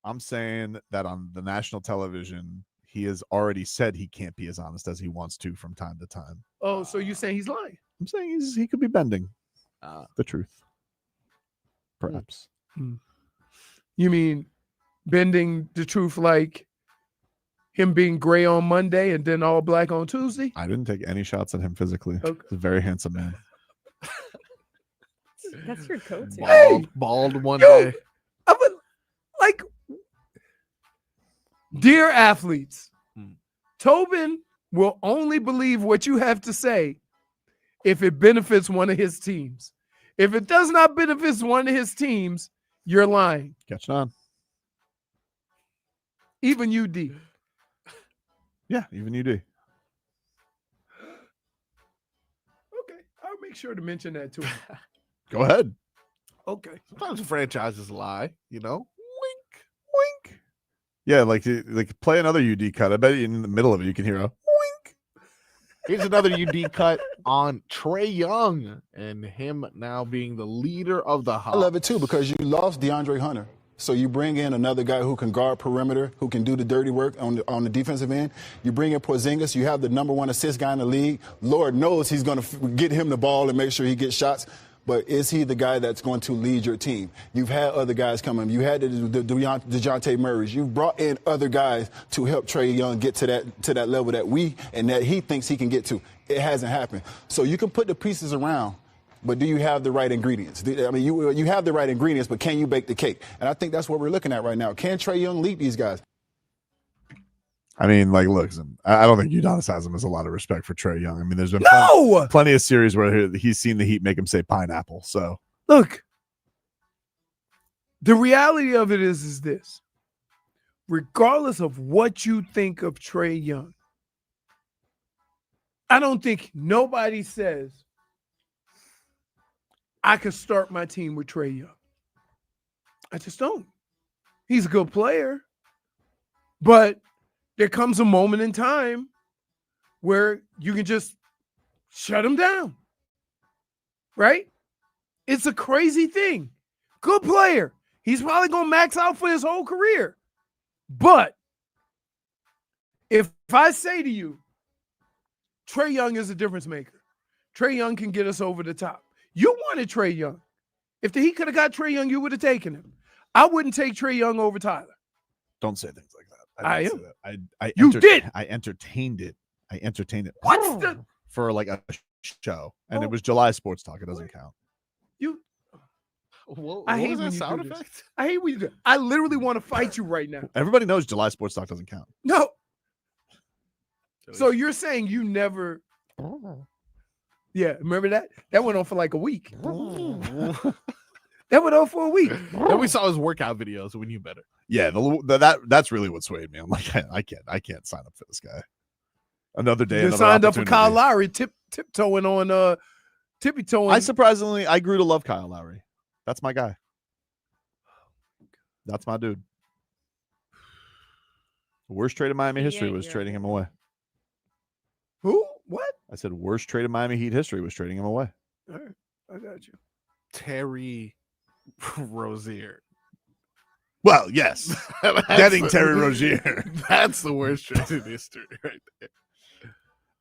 I'm saying that on the national television, he has already said he can't be as honest as he wants to from time to time. Oh, so you're saying he's lying? I'm saying he could be bending the truth. Perhaps. You mean bending the truth like him being gray on Monday and then all black on Tuesday? I didn't take any shots at him physically. Okay. He's a very handsome man. That's your go-to. Bald one day. I would, like, dear athletes, Tobin will only believe what you have to say if it benefits one of his teams. If it does not benefit one of his teams, you're lying. Catching on. Even UD. Yeah, even UD. Okay, I'll make sure to mention that to him. Go ahead. Okay. Sometimes franchises lie, you know? Wink. Yeah, like play another UD cut. I bet in the middle of it you can hear a wink. Here's another UD cut on Trae Young and him now being the leader of the Hawks. I love it too because you lost DeAndre Hunter. So you bring in another guy who can guard perimeter, who can do the dirty work on the defensive end. You bring in Porzingis. You have the #1 assist guy in the league. Lord knows he's going to get him the ball and make sure he gets shots. But is he the guy that's going to lead your team? You've had other guys come in. You had the DeJounte Murrays. You've brought in other guys to help Trae Young get to that level that he thinks he can get to. It hasn't happened. So you can put the pieces around, but do you have the right ingredients? I mean, you have the right ingredients, but can you bake the cake? And I think that's what we're looking at right now. Can Trae Young lead these guys? I mean, like, look, I don't think Udonis Haslem has a lot of respect for Trae Young. I mean, there's been plenty of series where he's seen the Heat make him say pineapple. So look, the reality of it is this: regardless of what you think of Trae Young, I don't think nobody says I could start my team with Trae Young. I just don't. He's a good player, but there comes a moment in time where you can just shut him down, right? It's a crazy thing. Good player. He's probably going to max out for his whole career. But if I say to you, Trae Young is a difference maker. Trae Young can get us over the top. You wanted Trae Young. If the Heat could have got Trae Young, you would have taken him. I wouldn't take Trae Young over Tyler. Don't say things like that. I didn't am. say that. You did. I entertained it. What's the for like a show, and it was July Sports Talk. It doesn't count. you? What I hate was when that you sound do this. effect? I hate when you do. I literally want to fight you right now. Everybody knows July Sports Talk doesn't count. No. So you're saying you never? Yeah, remember that? That went on for like a week. That went on for a week. Then we saw his workout videos, so we knew better. Yeah, that's really what swayed me. I'm like, I can't sign up for this guy. Another day. You Another signed up for Kyle opportunity. Lowry, tiptoeing on tippy toeing. I grew to love Kyle Lowry. That's my guy. That's my dude. The worst trade in Miami history was trading him away. Who? What? I said worst trade in Miami Heat history was trading him away. All right, I got you. Terry Rozier. Well, yes. Getting Terry Rozier. That's the worst trade in history right there.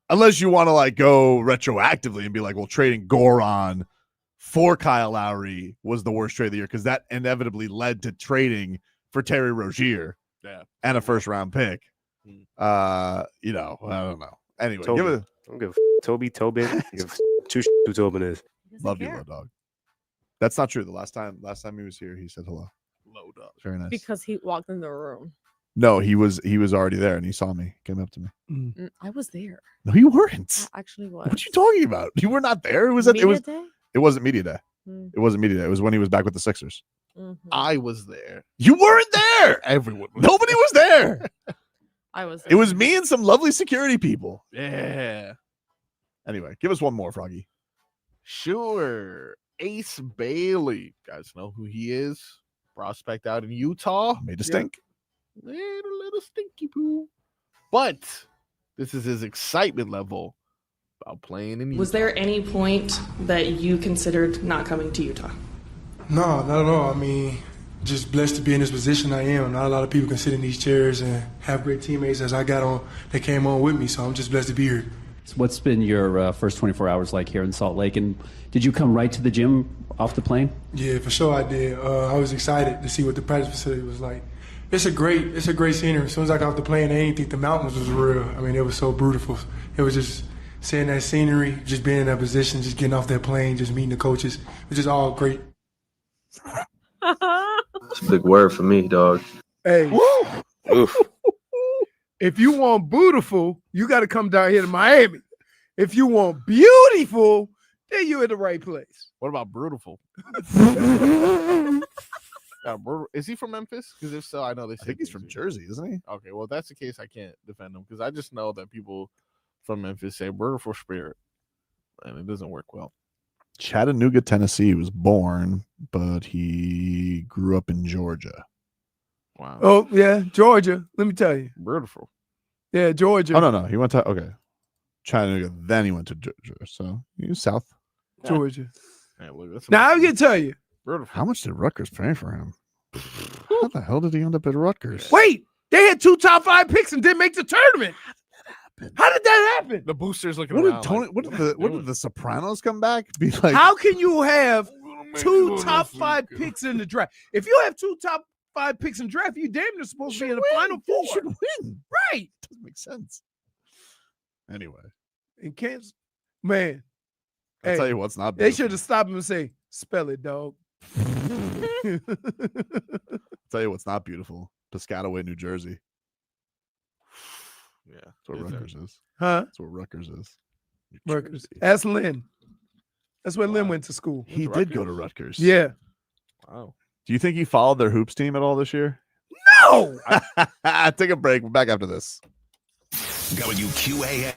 Unless you want to like go retroactively and be like, well, trading Goran for Kyle Lowry was the worst trade of the year because that inevitably led to trading for Terry Rozier and a first round pick. I don't know. Anyway, Tobin. Don't give Tobin. Give two who Tobin is. Love you, low dog. That's not true. The last time he was here, he said hello. Low dog. Very nice. Because he walked in the room. No, he was already there and he saw me. Came up to me. I was there. No, you weren't. I actually was. What are you talking about? You were not there. It wasn't media day. It wasn't media day. It wasn't media day. It was when he was back with the Sixers. I was there. You weren't there. Everyone. Nobody was there. I was there. It was me and some lovely security people. Yeah. Anyway, give us one more, Froggy. Sure. Ace Bailey. You guys know who he is. Prospect out in Utah. Made a stink. Made a little stinky poo. But this is his excitement level about playing in Utah. Was there any point that you considered not coming to Utah? No, not at all. I mean, just blessed to be in this position I am. Not a lot of people can sit in these chairs and have great teammates as I got on that came on with me. So I'm just blessed to be here. What's been your first 24 hours like here in Salt Lake? And did you come right to the gym off the plane? Yeah, for sure I did. I was excited to see what the practice facility was like. It's a great scenery. As soon as I got off the plane, I didn't think the mountains was real. I mean, it was so beautiful. It was just seeing that scenery, just being in that position, just getting off that plane, just meeting the coaches. It was just all great. That's a big word for me, dog. Hey, Oof. if you want beautiful, you got to come down here to Miami. If you want beautiful, then you're in the right place. What about Brutiful? Is he from Memphis? Because if so, I know they. I think he's from Jersey, isn't he? Okay, well, if that's the case, I can't defend him because I just know that people from Memphis say Brutiful Spirit, and it doesn't work well. Chattanooga, Tennessee was born, but he grew up in Georgia. Wow. Oh, yeah, Georgia. Let me tell you. Beautiful. Yeah, Georgia. Oh, no. He went to, Chattanooga. Then he went to Georgia. So he was south. Georgia. Hey, look, Now, I'm going to tell you. Beautiful. How much did Rutgers pay for him? How the hell did he end up at Rutgers? Wait, they had 2 top 5 picks and didn't make the tournament. How did that happen? The boosters looking What around. did Tony? What did the Sopranos come back? Be like, How can you have 2 top 5 picks in the draft? If you have 2 top 5 picks in the draft, you damn near supposed to be in the final 4. You should win. Right. Doesn't make sense. Anyway, In Kansas, man. I'll tell you what's not. They should have stopped him and say, "Spell it, dog." Tell you what's not beautiful. Piscataway, New Jersey. Yeah, that's what Rutgers is. Huh? That's what Rutgers is. Rutgers. Ask Lynn. That's where Lynn went to school. He did go to Rutgers. Yeah. Wow. Do you think he followed their hoops team at all this year? No. Take a break. We're back after this. WQAM.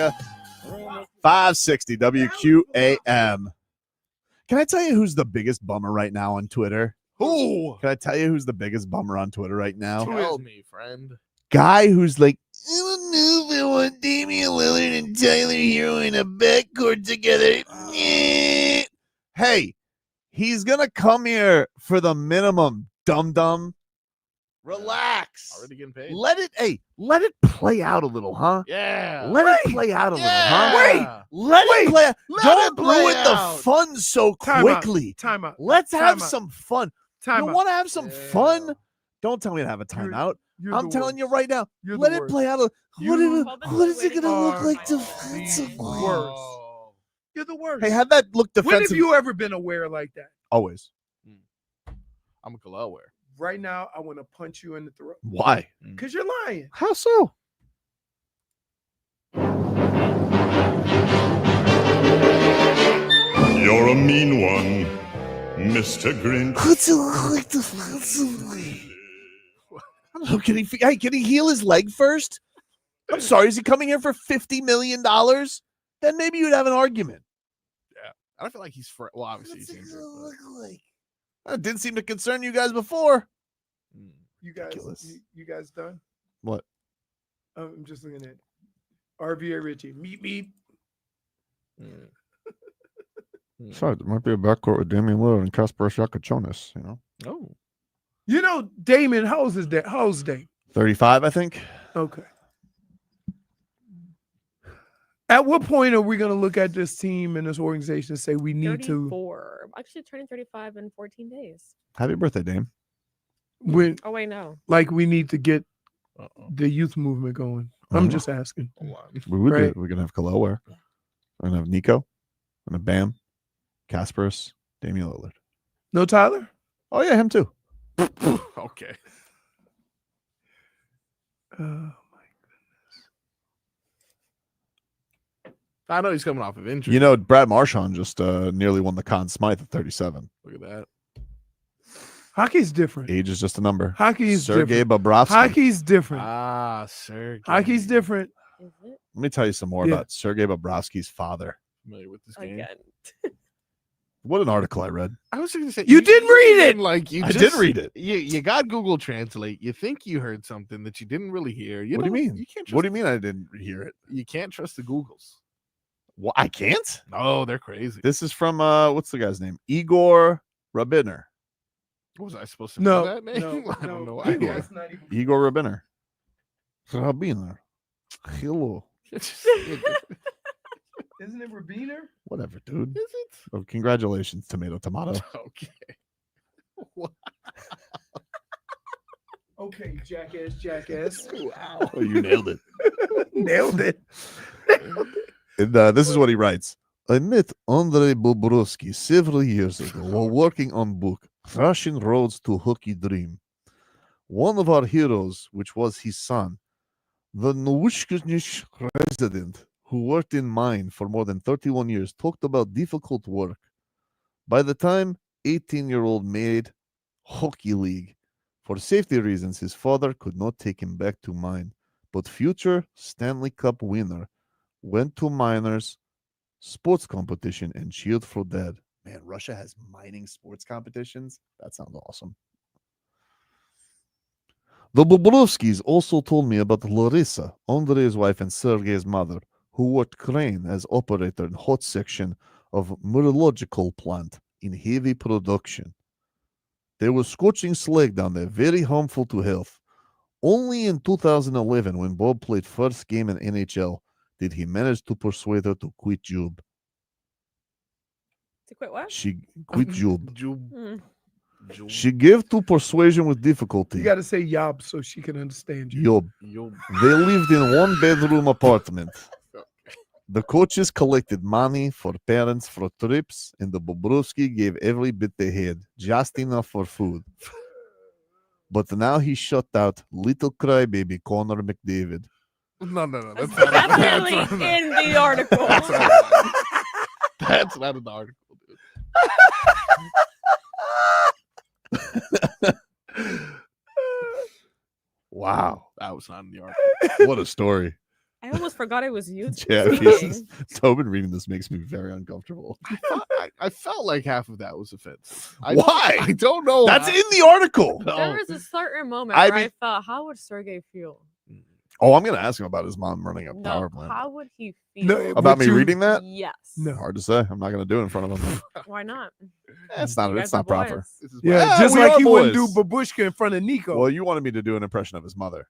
560 WQAM. Can I tell you who's the biggest bummer right now on Twitter? Who? Can I tell you who's the biggest bummer on Twitter right now? Tell me, friend. Guy who's like, I don't know if I want Damian Lillard and Tyler Hero in a backcourt together. Hey, he's going to come here for the minimum, dum-dum. Relax. Already getting paid. Let it play out a little, huh? Yeah. Let it play out a little, huh? Wait. Let it play out. Let Don't it play ruin out. the fun so Time out. quickly. Time out. Let's Time have out. some fun. Time You out. want to have some fun? Don't tell me to have a timeout. You're I'm the telling you right now. You're the Let it worst. play out. What is it going to look like The defensively? worst. You're the worst. Hey, have that look When defensive. have you ever been aware like that? Always. I'm a Kalel wear. Right now, I want to punch you in the throat. Why? Because you're lying. How so? You're a mean one, Mr. Grinch. What's it look like defensively? I don't know. Can he heal his leg first? I'm sorry. Is he coming here for $50 million? Then maybe you'd have an argument. Yeah. I don't feel like he's well, obviously he's injured. That didn't seem to concern you guys before. You guys, you guys done? What? I'm just looking at RVA Richie. Meep. Sorry, there might be a backcourt with Damian Lillard and Kasper Shakachonis, you know? Oh. You know, Damon, how old is that? How old is Dame? 35, I think. Okay. At what point are we going to look at this team and this organization and say we need 34. Actually turning 35 in 14 days. Happy birthday, Dame. When, Oh, wait, no. like we need to get the youth movement going. I'm just asking. We would do Right. it. We're going to have Kalel wear. We're going to have Nico. We're going to have Bam. Kasparis. Damian Lillard. No Tyler? Oh, yeah, him too. Okay. I know he's coming off of injury. You know, Brad Marchand just nearly won the Conn Smythe at 37. Look at that. Hockey's different. Age is just a number. Hockey is Sergei different. Bobrovsky. Hockey's different. Sergei. Hockey's different. Let me tell you some more Yeah. about Sergei Bobrovsky's father. Familiar with this game? Again. What an article I read. I was going to say You did read it. Like you I just, did read it. You got Google Translate. You think you heard something that you didn't really hear. What do you mean? You can't What do you mean I didn't hear it? You can't trust the Googles. Well, I can't? No, they're crazy. This is from, what's the guy's name? Igor Rabiner. What was I supposed to No, know that name? no, I don't no. know. Igor. idea. That's not even- Igor Rabiner. Rabiner. Hello. Isn't it Rabiner? Whatever, dude. Is it? Oh, congratulations, tomato. Okay. What? Okay, jackass. Wow. Oh, you nailed it. Nailed it. And, this is what he writes. I met Andrei Bobrovsky several years ago while working on book Russian Roads to Hockey Dream. One of our heroes, which was his son, the Novushkinish resident who worked in mine for more than 31 years, talked about difficult work. By the time 18-year-old made Hockey League, for safety reasons, his father could not take him back to mine, but future Stanley Cup winner went to minors sports competition and cheered for dad. Man, Russia has mining sports competitions? That sounds awesome. The Bobrovskys also told me about Larissa, Andrei's wife and Sergei's mother, who worked crane as operator in hot section of metallurgical plant in heavy production. There was scorching slag down there, very harmful to health. Only in 2011, when Bob played first game in NHL, did he manage to persuade her to quit job. To quit what? She quit job. Mm. She gave to persuasion with difficulty. You got to say yob so she can understand you. Job. They lived in one-bedroom apartment. The coaches collected money for parents for trips, and the Bobrovsky gave every bit they had, just enough for food. But now he shut out little crybaby Connor McDavid. No. That's Definitely in the article. That's not in the article, dude. Wow. That was not in the article. What a story. I almost forgot it was you. Yeah, speaking. Tobin reading this makes me very uncomfortable. I felt like half of that was offensive. Why? I don't know. That's in the article. There was a certain moment I where mean- I thought, how would Sergei feel? Oh, I'm going to ask him about his mom running a power No, plant. how would he feel? No, About me reading that? Yes. No. Hard to say. I'm not going to do it in front of him. Why not? It's not. You It's guys are not proper. boys. Yeah, just we like are he wouldn't do boys. babushka in front of Nico. Well, you wanted me to do an impression of his mother.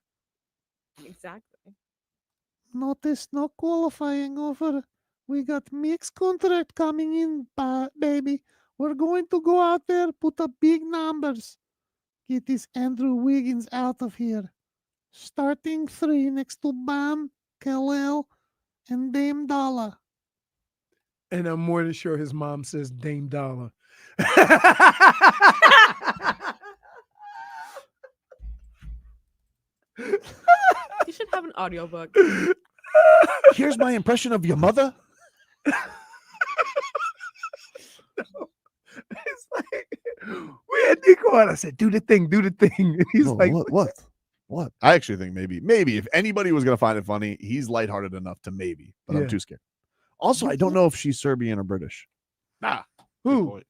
Exactly. Notice no qualifying offer. We got mixed contract coming in, baby. We're going to go out there, put up big numbers. Get this Andrew Wiggins out of here. Starting 3 next to Bam, Khalil, and Dame Dollar. And I'm more than sure his mom says Dame Dollar. You should have an audiobook. Here's my impression of your mother. It's like, we had Nico on. I said, do the thing. And he's No, like, What? I actually think maybe if anybody was going to find it funny, he's lighthearted enough to maybe, but Yeah. I'm too scared. Also, I don't know if she's Serbian or British. Nah. Who?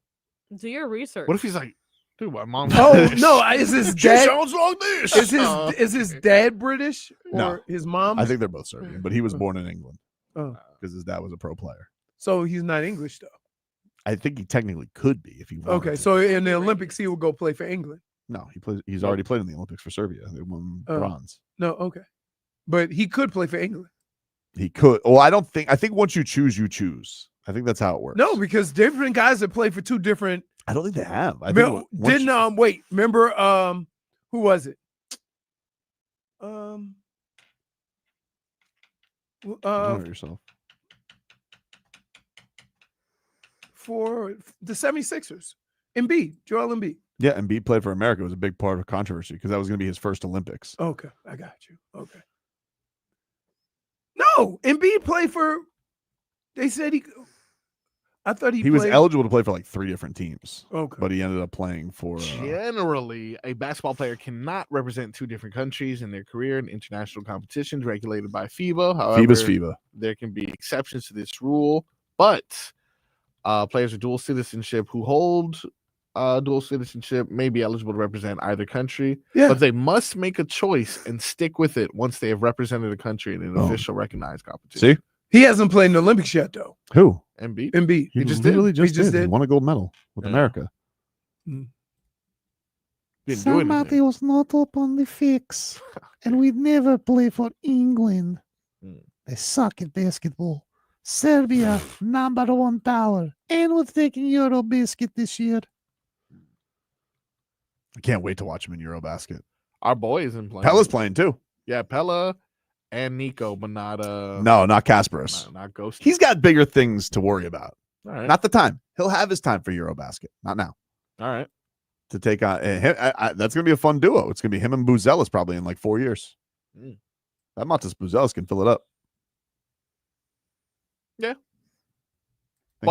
Do your research. What if he's like, dude, my mom? Oh no, is his She dad? sounds like this. Is his dad British or No. his mom? I think they're both Serbian, but he was born in England Oh, because his dad was a pro player. so he's not English though. I think he technically could be if he wanted Okay, to. so in the Olympics he will go play for England. No, he plays. He's already played in the Olympics for Serbia. They won Oh. bronze. No, okay, but he could play for England. He could. Well, I don't think. I think once you choose, you choose. I think that's how it works. No, because different guys that play for two different. I don't think they have. I Remember- think once didn't wait? Remember who was it? Know yourself. For the 76ers. Embiid, Joel Embiid. Yeah, and Embiid played for America. It was a big part of controversy because that was going to be his first Olympics. Okay, I got you. Okay. No, Embiid played for. They said he. I thought He was played- eligible to play for like 3 different teams. Okay. But he ended up playing for. Generally, a basketball player cannot represent 2 different countries in their career in international competitions regulated by FIBA. However, FIBA's FIBA. there can be exceptions to this rule, but players with dual citizenship who hold dual citizenship may be eligible to represent either country, Yeah. but they must make a choice and stick with it once they have represented a country in an Oh. official recognized competition. See? He hasn't played in the Olympics yet, though. Who? Embiid. Embiid. He just literally did. just did. He won a gold medal with America. Didn't do anything. Somebody was not up on the fix, and we'd never play for England. They suck at basketball. Serbia, #1 power, and we're taking Eurobasket this year. I can't wait to watch him in Eurobasket. Our boy isn't playing. Pella's playing too. Yeah, Pella and Nico, but not No, not Kasparis. not Ghost. He's got bigger things to worry about. All right. Not the time. He'll have his time for Eurobasket. Not now. All right. To take on him, that's going to be a fun duo. It's going to be him and Buzelis probably in like 4 years. Mm. That Montes Buzelis can fill it up. Yeah. Thank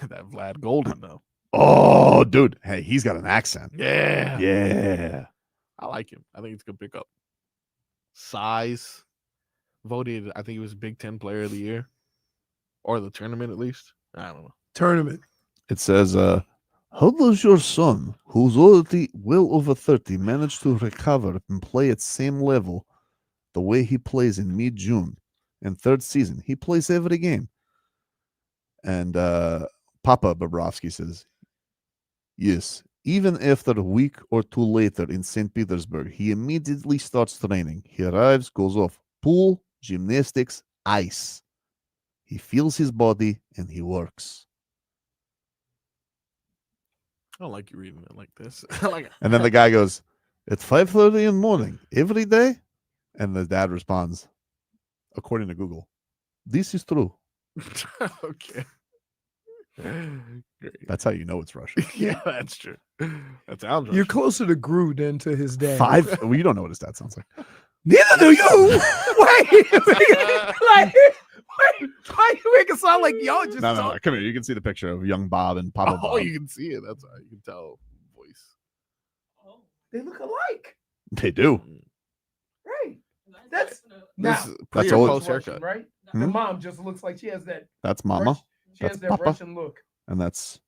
But that Vlad Golden though. Oh, dude. Hey, he's got an accent. Yeah. Yeah. I like him. I think it's a good pickup. Size. Voted, I think he was Big Ten Player of the Year. Or the tournament at least. I don't know. Tournament. It says, how does your son, who's already well over 30, manage to recover and play at same level the way he plays in mid-June and third season? He plays every game. And Papa Bobrovsky says, yes, even after a week or two later in St. Petersburg, he immediately starts training. He arrives, goes off pool, gymnastics, ice. He feels his body and he works. I don't like you reading it like this. I like it. And then the guy goes, at 5:30 in the morning, every day? And the dad responds, according to Google, this is true. Okay. Great. That's how you know it's Russian. Yeah, that's true. That sounds You're Russian. closer to Gru than to his dad. Well, you don't know what his dad sounds like. Neither do you. Wait, like, wait, why you make it sound like y'all just No, talk- come here. You can see the picture of young Bob and Papa Oh, Bob. you can see it. That's how you can tell voice. They look alike. They do. Right. That's Now, Pretty That's all- close Russian, haircut. right? The Hmm? mom just looks like she has that. That's Mama. Rush- she That's has that Papa. Russian look. And that's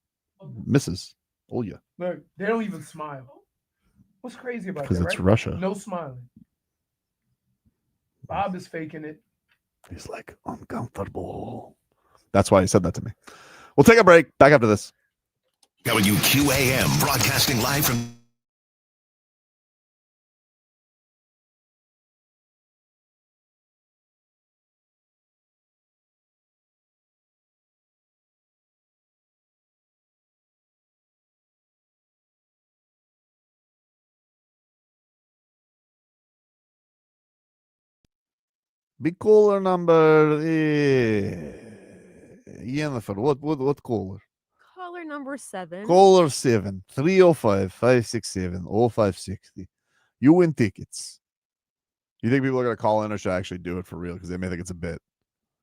Mrs. Olya. Look, they don't even smile. What's crazy about Because that? it's Right? Russia. No smiling. Bob is faking it. He's like, uncomfortable. That's why he said that to me. We'll take a break. Back after this. WQAM broadcasting live from Big caller number. Jennifer, what caller? Caller number 7. Caller 7 305 567 0560. You win tickets. You think people are going to call in or should I actually do it for real? Because they may think it's a bit.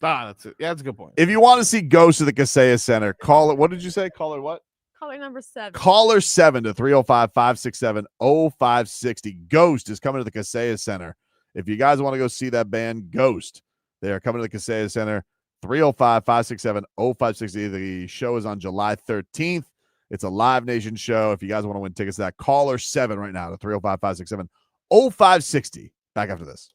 That's it. Yeah, that's a good point. If you want to see Ghost at the Kaseya Center, call it. What did you say? Caller what? Caller number 7. Caller 7 to 305 567 0560. Ghost is coming to the Kaseya Center. If you guys want to go see that band, Ghost, they are coming to the Kaseya Center. 305 567 0560. The show is on July 13th. It's a Live Nation show. If you guys want to win tickets to that, caller 7 right now to 305 567 0560. Back after this.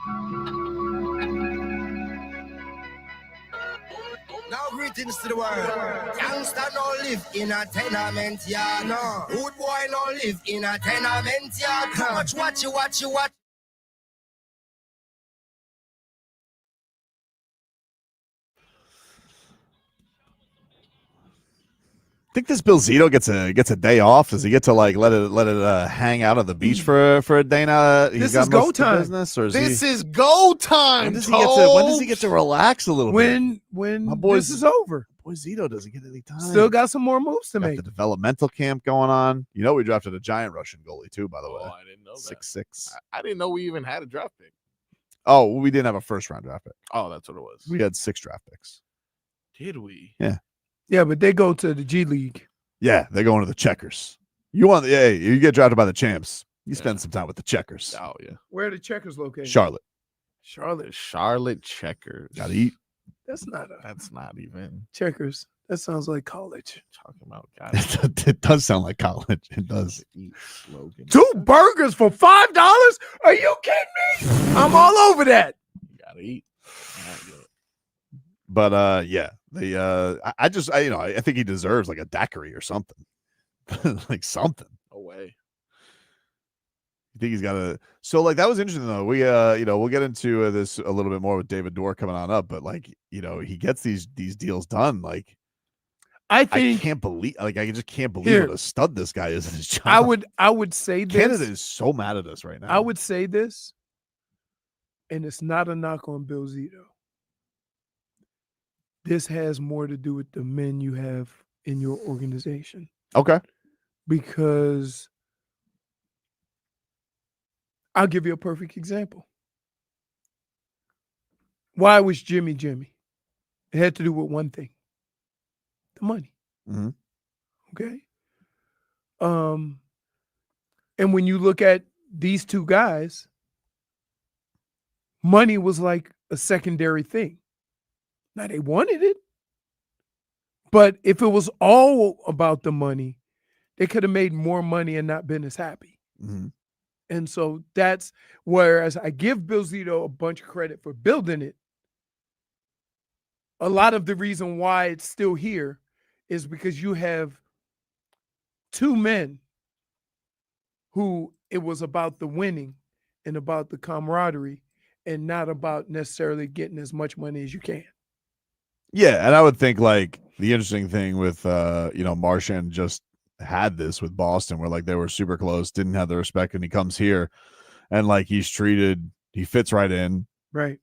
Now greetings to the world. Youngster no live in a tenement yard. No. Good boy no live in a tenement yard. Too much watch. I think this Bill Zito gets a day off. Does he get to like let it hang out on the beach for a day now? This is go time. Business, or is This is go time. when does he get to relax a little bit? When My boy's- this is over. Boy, Zito doesn't get any time. Still got some more moves to Got make. the developmental camp going on. You know, we drafted a giant Russian goalie too, by the way. I didn't know that. 6'6". I didn't know we even had a draft pick. Oh, we didn't have a first round draft pick. Oh, that's what it was. We had 6 draft picks. Did we? Yeah. Yeah, but they go to the G League. Yeah, they're going to the Checkers. You get drafted by the champs. You spend some time with the Checkers. Oh yeah. Where are the Checkers located? Charlotte. Charlotte Checkers. Gotta eat. That's not even Checkers. That sounds like college. Talking about It does sound like college. It does. slogan. 2 burgers for $5? Are you kidding me? I'm all over that. Gotta eat. But yeah, I think he deserves like a daiquiri or something. Like something. No way. You think he's got a like that was interesting though. We we'll get into this a little bit more with David Dwork coming on up, but like, he gets these deals done. Like I think I just can't believe Here. what a stud this guy is in his job. I would say this. Canada is so mad at us right now. I would say this, and it's not a knock on Bill Zito. This has more to do with the men you have in your organization. Okay. Because I'll give you a perfect example. Why was Jimmy Jimmy? It had to do with one thing. The money. Mm-hmm. Okay. And when you look at these two guys, money was like a secondary thing. Now they wanted it, but if it was all about the money, they could have made more money and not been as happy. Mm-hmm. And so that's whereas I give Bill Zito a bunch of credit for building it. A lot of the reason why it's still here is because you have 2 men who it was about the winning and about the camaraderie and not about necessarily getting as much money as you can. Yeah, and I would think like the interesting thing with Marchand just had this with Boston where like they were super close, didn't have the respect, and he comes here and like he fits right in. Right.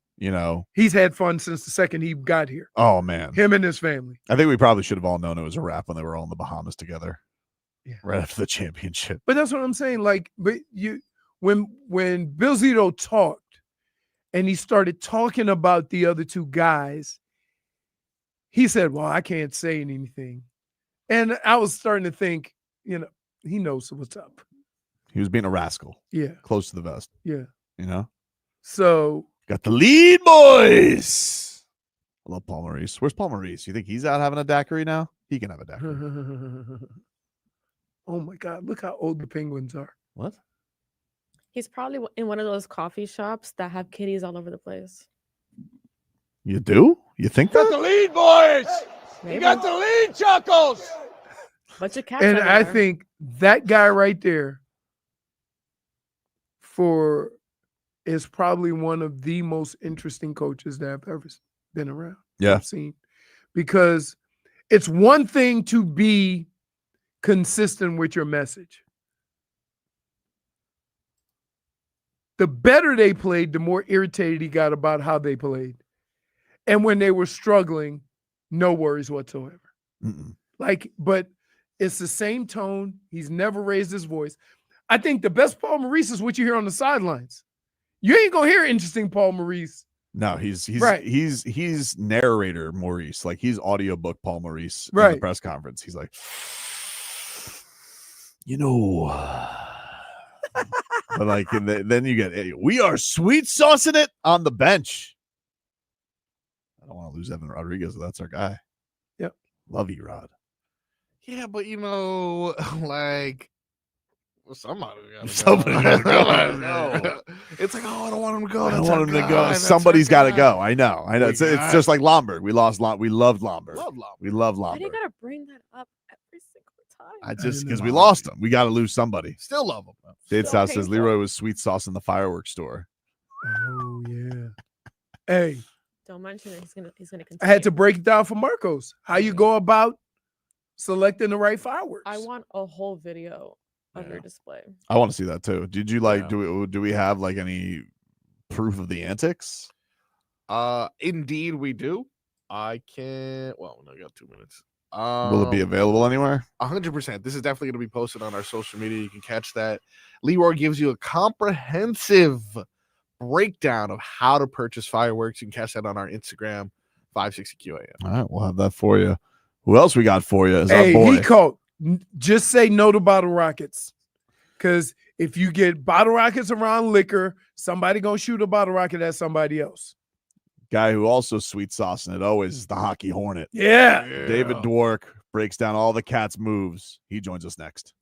He's had fun since the second he got here. Oh man. Him and his family. I think we probably should have all known it was a wrap when they were all in the Bahamas together. Yeah. Right after the championship. But that's what I'm saying. Like, but when Bill Zito talked and he started talking about the other 2 guys, he said, well, I can't say anything. And I was starting to think, he knows what's up. He was being a rascal. Yeah. Close to the vest. Yeah. So got the lead, boys. I love Paul Maurice. Where's Paul Maurice? You think he's out having a daiquiri now? He can have a daiquiri. Oh my God, look how old the Penguins are. What? He's probably in one of those coffee shops that have kitties all over the place. You do? You think that? The lead, boys. Maybe. You got the lead, Chuckles. Bunch of cats And I everywhere. think that guy right there is probably one of the most interesting coaches that I've ever been around. Yeah. I've seen. Because it's one thing to be consistent with your message. The better they played, the more irritated he got about how they played. And when they were struggling, no worries whatsoever. Mm-mm. But it's the same tone. He's never raised his voice. I think the best Paul Maurice is what you hear on the sidelines. You ain't gonna hear interesting Paul Maurice. No, he's Right. he's narrator Maurice, like he's audiobook Paul Maurice in the Right. press conference. He's like, but like, and then you get, hey, we are sweet saucing it on the bench. I don't want to lose Evan Rodrigues. That's our guy. Yep. Love you, Rod. Yeah, but like Well, somebody gotta go. Somebody gotta go. It's like, oh, I don't want him to go. I don't That's want our him to guy. go. That's Somebody's our got to guy. go. I know. We It's got- just like Lomberg. We loved Lomberg. Love Lomberg. We love Why do you Lomberg. gotta bring that up every single time? I just because we lost him. We got to lose somebody. Still love him. Dade So South says painful. Leroy was sweet sauce in the fireworks store. Oh yeah. Hey, Don't mention it. He's gonna continue. I had to break it down for Marcos. How you go about selecting the right fireworks? I want a whole video of your display. I want to see that too. Did you like? Do we have like any proof of the antics? Indeed, we do. I can't. Well, no, I got 2 minutes. Will it be available anywhere? 100%. This is definitely going to be posted on our social media. You can catch that. Leroy gives you a comprehensive breakdown of how to purchase fireworks. You can catch that on our Instagram, 560QAM. All right, we'll have that for you. Who else we got for you? Is Hey, our boy. he called. Just say no to bottle rockets, because if you get bottle rockets around liquor, somebody gonna shoot a bottle rocket at somebody else. Guy who also sweet saucing it always is the Hockey Hornet. Yeah. David Dwork breaks down all the cat's moves. He joins us next.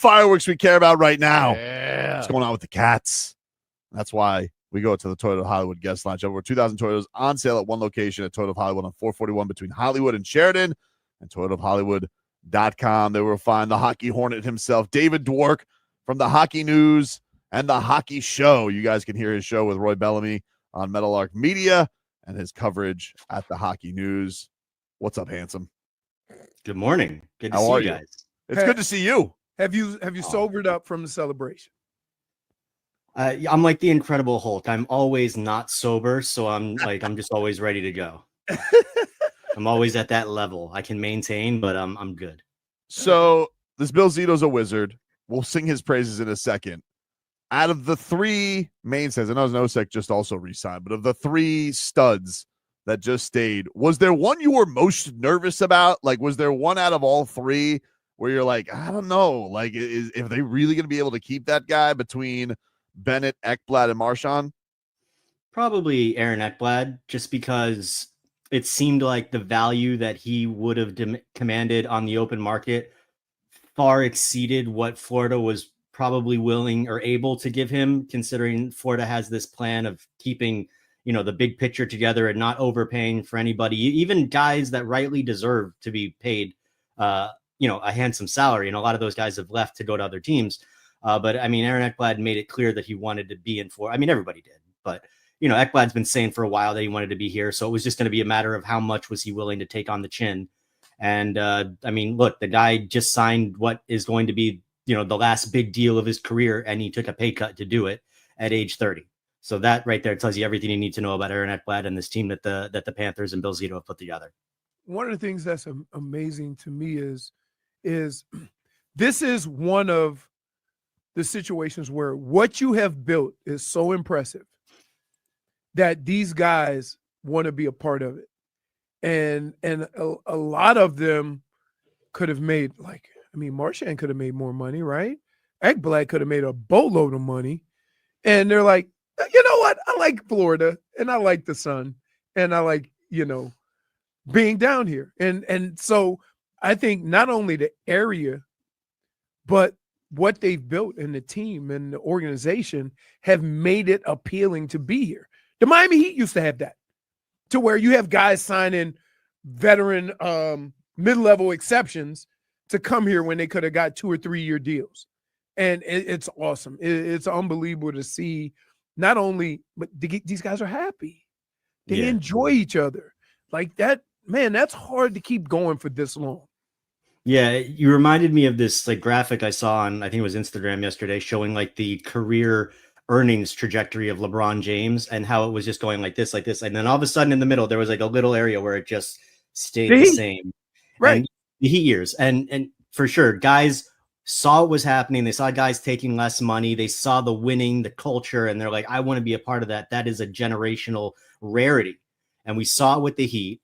fireworks we care about right now. Yeah. What's going on with the cats? That's why we go to the Toyota of Hollywood guest lounge. Over 2,000 Toyotas on sale at one location at Toyota of Hollywood on 441 between Hollywood and Sheridan, and toyotaofhollywood.com. They will find the Hockey Hornet himself, David Dwork, from the Hockey News and the Hockey Show. You guys can hear his show with Roy Bellamy on Meadowlark Media and his coverage at the Hockey News. What's up, handsome? Good morning. Good to How see are you you? guys. It's good to see you. Have you sobered up from the celebration? I'm like the Incredible Hulk. I'm always not sober, so I'm just always ready to go. I'm always at that level. I can maintain, but I'm good. So this Bill Zito's a wizard. We'll sing his praises in a second. Out of the three mainstays, I know Nosek just also re-signed, but of the three studs that just stayed, was there one you were most nervous about? Like, was there one out of all three where you're like, I don't know, like, if they really going to be able to keep that guy between Bennett, Ekblad, and Marchand? Probably Aaron Ekblad, just because it seemed like the value that he would have commanded on the open market far exceeded what Florida was probably willing or able to give him, considering Florida has this plan of keeping, the big picture together and not overpaying for anybody, even guys that rightly deserve to be paid, a handsome salary. And a lot of those guys have left to go to other teams. But I mean, Aaron Ekblad made it clear that he wanted to be in Florida. I mean, everybody did, but Ekblad's been saying for a while that he wanted to be here. So it was just going to be a matter of how much was he willing to take on the chin. And I mean, look, the guy just signed what is going to be, the last big deal of his career, and he took a pay cut to do it at age 30. So that right there tells you everything you need to know about Aaron Ekblad and this team that the Panthers and Bill Zito have put together. One of the things that's amazing to me is this is one of the situations where what you have built is so impressive that these guys want to be a part of it. And a lot of them could have made, Marchand could have made more money, right? Ekblad could have made a boatload of money. And they're like, you know what? I like Florida and I like the sun and I like, being down here. And so I think not only the area, but what they've built in the team and the organization have made it appealing to be here. The Miami Heat used to have that, to where you have guys signing veteran mid-level exceptions to come here when they could have got 2 or 3 year deals. And it's awesome. It's unbelievable to see not only, but these guys are happy. They enjoy each other. Like that, man, that's hard to keep going for this long. Yeah, you reminded me of this graphic I saw on, I think it was Instagram yesterday, showing the career earnings trajectory of LeBron James and how it was just going like this. And then all of a sudden in the middle, there was a little area where it just stayed the same. Right. And the Heat years. And for sure, guys saw what was happening. They saw guys taking less money. They saw the winning, the culture, and they're like, I want to be a part of that. That is a generational rarity. And we saw it with the Heat.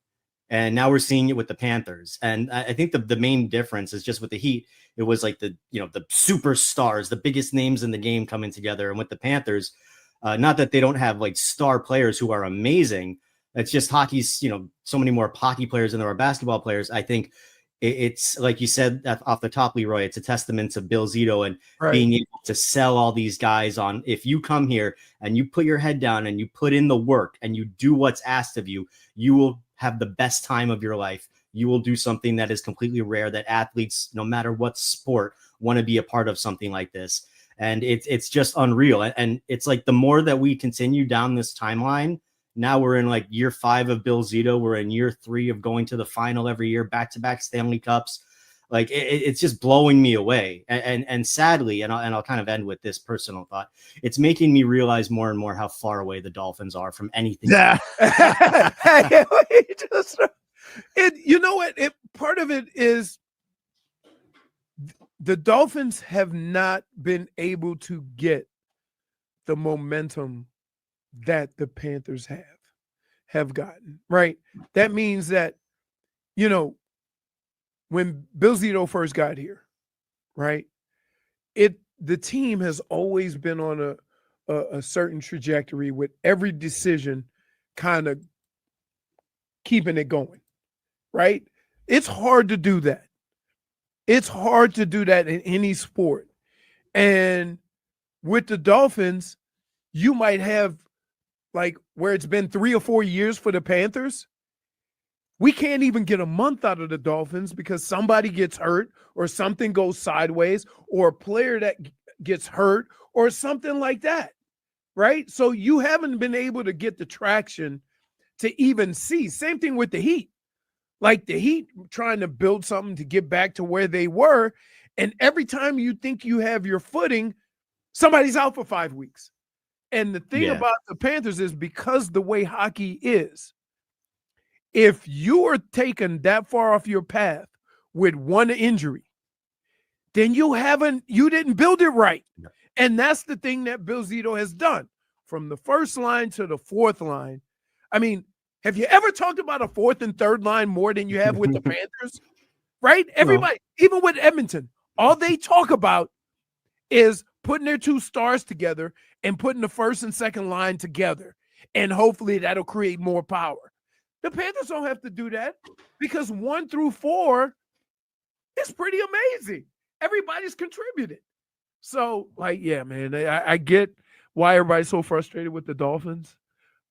And now we're seeing it with the Panthers. And I think the main difference is just with the Heat, it was the superstars, the biggest names in the game coming together. And with the Panthers, not that they don't have star players who are amazing. It's just hockey's, so many more hockey players than there are basketball players. I think it's like you said off the top, Leroy, it's a testament to Bill Zito and being able to sell all these guys on, if you come here and you put your head down and you put in the work and you do what's asked of you, you will have the best time of your life. You will do something that is completely rare, that athletes, no matter what sport, want to be a part of something like this. And it's just unreal. And it's the more that we continue down this timeline, now we're in year 5 of Bill Zito. We're in year 3 of going to the final every year, back-to-back Stanley Cups. It's just blowing me away. And sadly, and I'll kind of end with this personal thought, it's making me realize more and more how far away the Dolphins are from anything. Yeah. You know what? Part of it is the Dolphins have not been able to get the momentum that the Panthers have gotten, right? That means that, when Bill Zito first got here, right, the team has always been on a certain trajectory with every decision kind of keeping it going, right? It's hard to do that. It's hard to do that in any sport And with the Dolphins, you might have like where it's been 3 or 4 years for the Panthers. We can't even get a month out of the Dolphins because somebody gets hurt or something goes sideways or a player that gets hurt or something like that, right? So you haven't been able to get the traction to even see. Same thing with the Heat. Like the Heat trying to build something to get back to where they were. And every time you think you have your footing, somebody's out for 5 weeks. And the thing about the Panthers is because the way hockey is, if you are taken that far off your path with one injury, then you didn't build it right. And that's the thing that Bill Zito has done from the first line to the fourth line. I mean, have you ever talked about a fourth and third line more than you have with the Panthers? Right? Everybody, even with Edmonton, all they talk about is putting their two stars together and putting the first and second line together. And hopefully that'll create more power. The Panthers don't have to do that because 1 through 4 is pretty amazing. Everybody's contributed. So, like, yeah, man, I get why everybody's so frustrated with the Dolphins,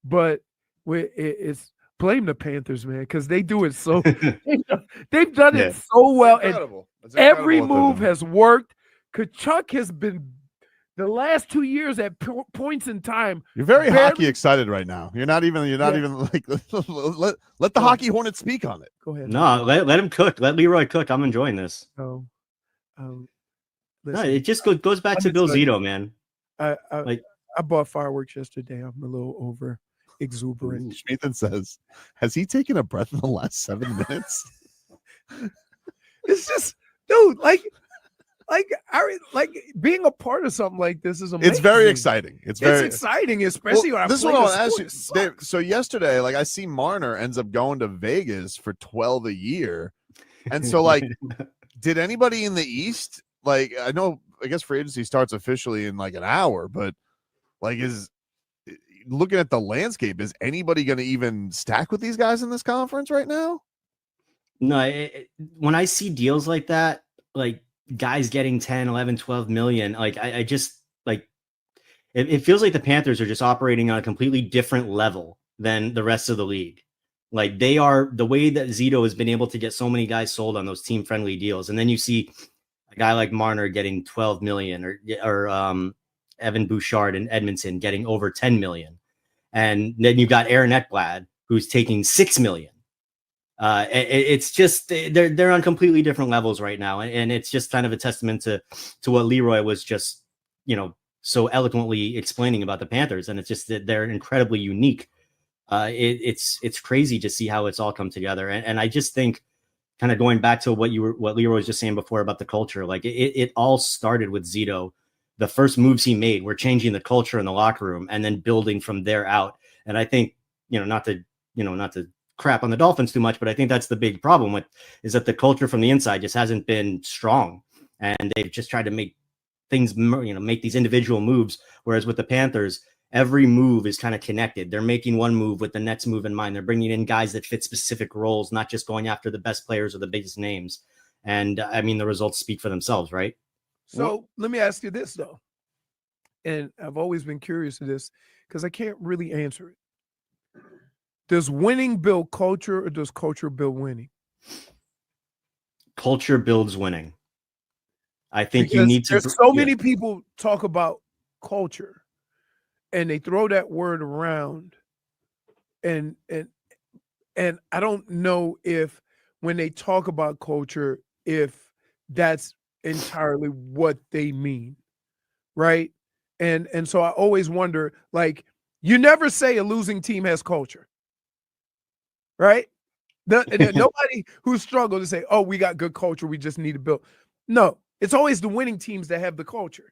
but it's blame the Panthers, man, because they do it so they've done it so well. Incredible. And every move has worked. Tkachuk has been the last 2 years at points in time. You're very hockey excited right now. You're not even like let the Hockey Hornet speak on it. Go ahead. No, let him cook. Let Leroy cook. I'm enjoying this. No, it just goes back to Bill Zito, man. I bought fireworks yesterday. I'm a little over exuberant. Nathan says, has he taken a breath in the last 7 minutes? It's just, dude, like being a part of something like this is amazing. It's very exciting. It's very exciting, especially when this is what I want to ask you, Dave. So yesterday, like I see Marner ends up going to Vegas for 12 a year. And so like, did anybody in the East, like I guess free agency starts officially in like an hour, but like is looking at the landscape, is anybody going to even stack with these guys in this conference right now? No, when I see deals like that, like guys getting 10, 11, 12 million, like I just like it feels like the Panthers are just operating on a completely different level than the rest of the league. Like they are, the way that Zito has been able to get so many guys sold on those team friendly deals. And then you see a guy like Marner getting 12 million or Evan Bouchard in Edmonton getting over 10 million. And then you've got Aaron Ekblad who's taking 6 million. It's just they're on completely different levels right now, and it's just kind of a testament to what Leroy was just so eloquently explaining about the Panthers, and it's just that they're incredibly unique. It's crazy to see how it's all come together, and I just think, kind of going back to what Leroy was just saying before about the culture, like it all started with Zito. The first moves he made were changing the culture in the locker room, and then building from there out. And I think not to crap on the Dolphins too much, but I think that's the big problem is that the culture from the inside just hasn't been strong, and they've just tried to make things, make these individual moves. Whereas with the Panthers, every move is kind of connected. They're making one move with the next move in mind. They're bringing in guys that fit specific roles, not just going after the best players or the biggest names. And I mean, the results speak for themselves, right? So let me ask you this though. And I've always been curious to this because I can't really answer it. Does winning build culture, or does culture build winning? Culture builds winning. I think because you need to. There's so many people talk about culture, and they throw that word around, and I don't know if when they talk about culture, if that's entirely what they mean, right? And so I always wonder, like, you never say a losing team has culture. Right? Nobody who struggled to say, oh, we got good culture, we just need to build. No, it's always the winning teams that have the culture.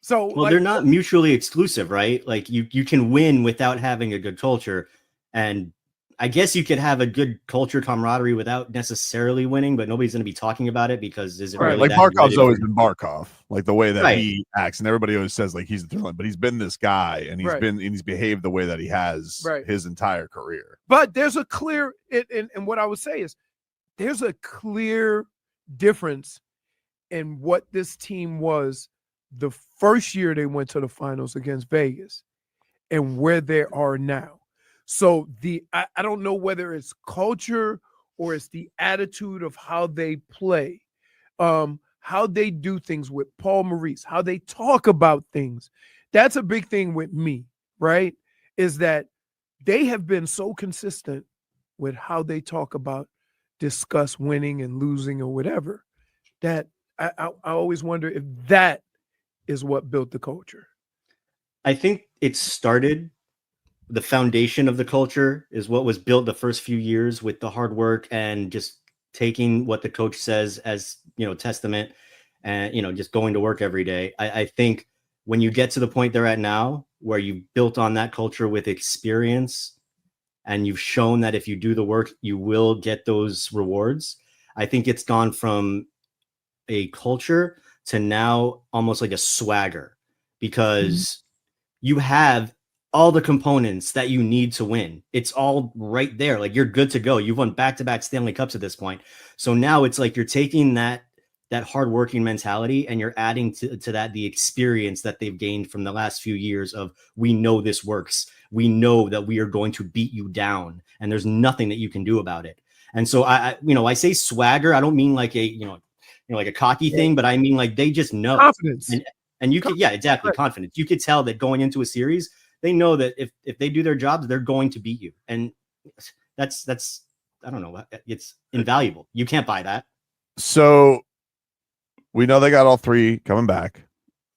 So they're not mutually exclusive, right? Like you can win without having a good culture. And I guess you could have a good culture camaraderie without necessarily winning, but nobody's going to be talking about it because is it really like that Barkov's good? always been Barkov, like the way that he acts, and everybody always says like he's the thrill, but he's been this guy, and he's behaved the way that he has his entire career. But there's a clear and what I would say is there's a clear difference and what this team was the first year they went to the finals against Vegas and where they are now. So I don't know whether it's culture or it's the attitude of how they play, how they do things with Paul Maurice, how they talk about things. That's a big thing with me, right? Is that they have been so consistent with how they talk about, discuss winning and losing or whatever, that I always wonder if that is what built the culture. I think it started, the foundation of the culture is what was built the first few years with the hard work and just taking what the coach says as, testament and, just going to work every day. I think when you get to the point they're at now, where you've built on that culture with experience and you've shown that if you do the work, you will get those rewards. I think it's gone from a culture to now almost like a swagger, because you have all the components that you need to win. It's all right there. Like, you're good to go. You've won back-to-back Stanley Cups at this point. So now it's like you're taking that hardworking mentality and you're adding to that the experience that they've gained from the last few years of, we know this works. We know that we are going to beat you down and there's nothing that you can do about it. And so I say swagger. I don't mean like like a cocky thing, but I mean like they just know confidence. And you could, exactly. Confidence. You could tell that going into a series, they know that if they do their jobs, they're going to beat you. And that's I don't know. It's invaluable. You can't buy that. So we know they got all three coming back.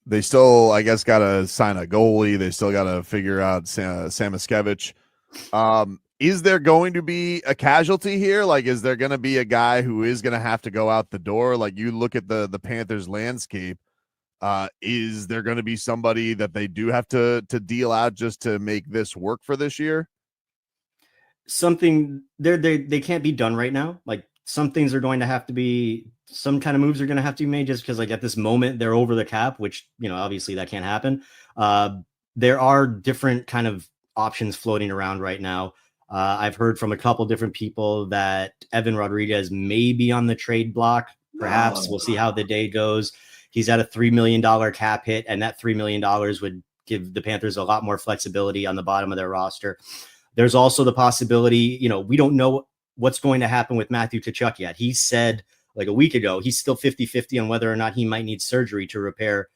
They still, I guess, got to sign a goalie. They still got to figure out Samoskevich. Is there going to be a casualty here? Like, is there going to be a guy who is going to have to go out the door? Like, you look at the Panthers landscape. Is there going to be somebody that they do have to deal out just to make this work for this year? Something they can't be done right now. Like, some things are going to have to be, some kind of moves are going to have to be made, just because like at this moment they're over the cap, which, obviously that can't happen. There are different kind of options floating around right now. I've heard from a couple different people that Evan Rodrigues may be on the trade block. Perhaps we'll see how the day goes. He's at a $3 million cap hit, and that $3 million would give the Panthers a lot more flexibility on the bottom of their roster. There's also the possibility, we don't know what's going to happen with Matthew Tkachuk yet. He said like a week ago, he's still 50-50 on whether or not he might need surgery to repair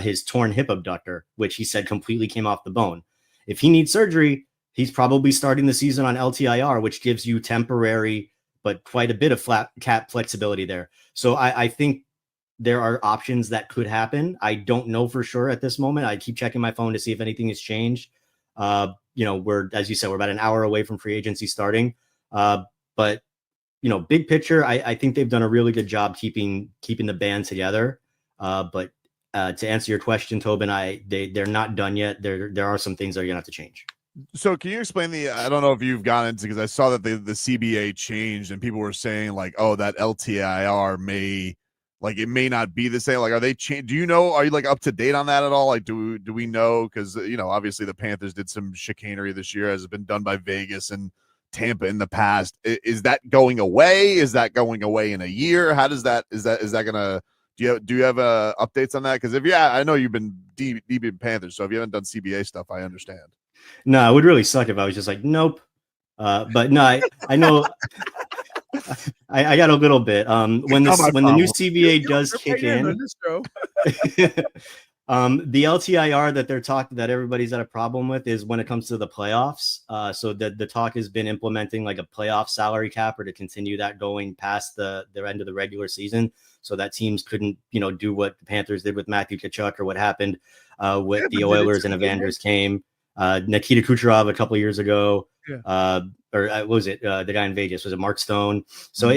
his torn hip abductor, which he said completely came off the bone. If he needs surgery, he's probably starting the season on LTIR, which gives you temporary, but quite a bit of flat cap flexibility there. So I think there are options that could happen. I don't know for sure at this moment. I keep checking my phone to see if anything has changed. We're, as you said, we're about an hour away from free agency starting. But big picture, I think they've done a really good job keeping the band together. But to answer your question, Tobin, they're not done yet. There are some things that are gonna have to change. So can you explain I don't know if you've gotten into, because I saw that the CBA changed and people were saying like, oh, that LTIR may not be the same. Like, are they changed? Do you know, are you like up to date on that at all? Like, do we know? Because, obviously the Panthers did some chicanery this year, as has been done by Vegas and Tampa in the past. Is that going away? Is that going away in a year? How does that, is that gonna, do you have updates on that? Because I know you've been deep in Panthers, so if you haven't done CBA stuff, I understand. No, it would really suck if I was just like, nope. But no, I know I got a little bit. When the new CBA does kick in, the LTIR that everybody's had a problem with is when it comes to the playoffs. So the talk has been implementing like a playoff salary cap, or to continue that going past the end of the regular season, so that teams couldn't, do what the Panthers did with Matthew Tkachuk, or what happened with the Oilers and Evanders came. Nikita Kucherov a couple of years ago. Yeah. Or what was it? The guy in Vegas, was it Mark Stone? So,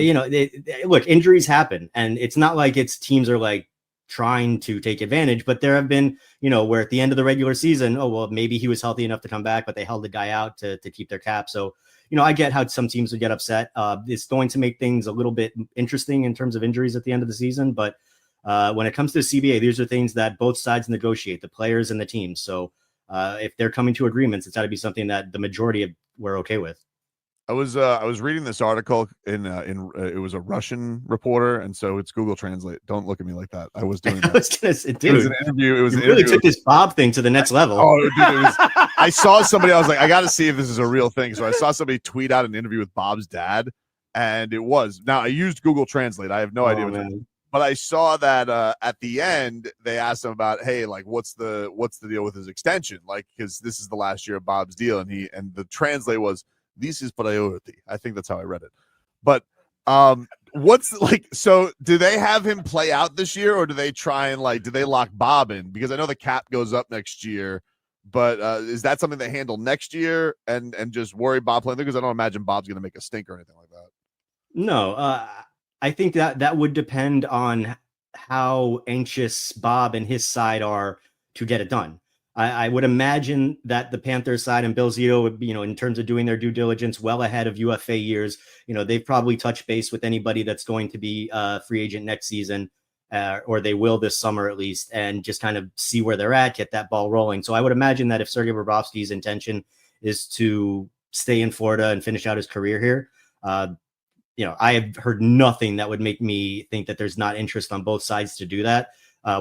look, injuries happen, and it's not like teams are like trying to take advantage, but there have been, where at the end of the regular season, oh, well, maybe he was healthy enough to come back, but they held the guy out to keep their cap. So, I get how some teams would get upset. It's going to make things a little bit interesting in terms of injuries at the end of the season. But when it comes to the CBA, these are things that both sides negotiate, the players and the teams. So if they're coming to agreements, it's got to be something that the majority we're okay with. I was reading this article in it was a Russian reporter, and so it's Google Translate. Don't look at me like that. I was doing that. I was gonna say, dude, it was an interview. It was you an really interview. took this Bob thing to the next level. Oh, dude, it was, I saw somebody. I was like, I got to see if this is a real thing. So I saw somebody tweet out an interview with Bob's dad, and it was. Now I used Google Translate. I have no idea what that is. But I saw that at the end they asked him about, hey, like what's the deal with his extension? Like, because this is the last year of Bob's deal, and the translate was, this is priority. I think that's how I read it. But what's like, so do they have him play out this year, or do they try and do they lock Bob in? Because I know the cap goes up next year, but is that something they handle next year and just worry Bob playing there? Because I don't imagine Bob's going to make a stink or anything like that. No, I think that would depend on how anxious Bob and his side are to get it done. I would imagine that the Panthers side and Bill Zito would, in terms of doing their due diligence well ahead of UFA years, they've probably touched base with anybody that's going to be a free agent next season, or they will this summer at least, and just kind of see where they're at, get that ball rolling. So I would imagine that if Sergei Bobrovsky's intention is to stay in Florida and finish out his career here, I have heard nothing that would make me think that there's not interest on both sides to do that,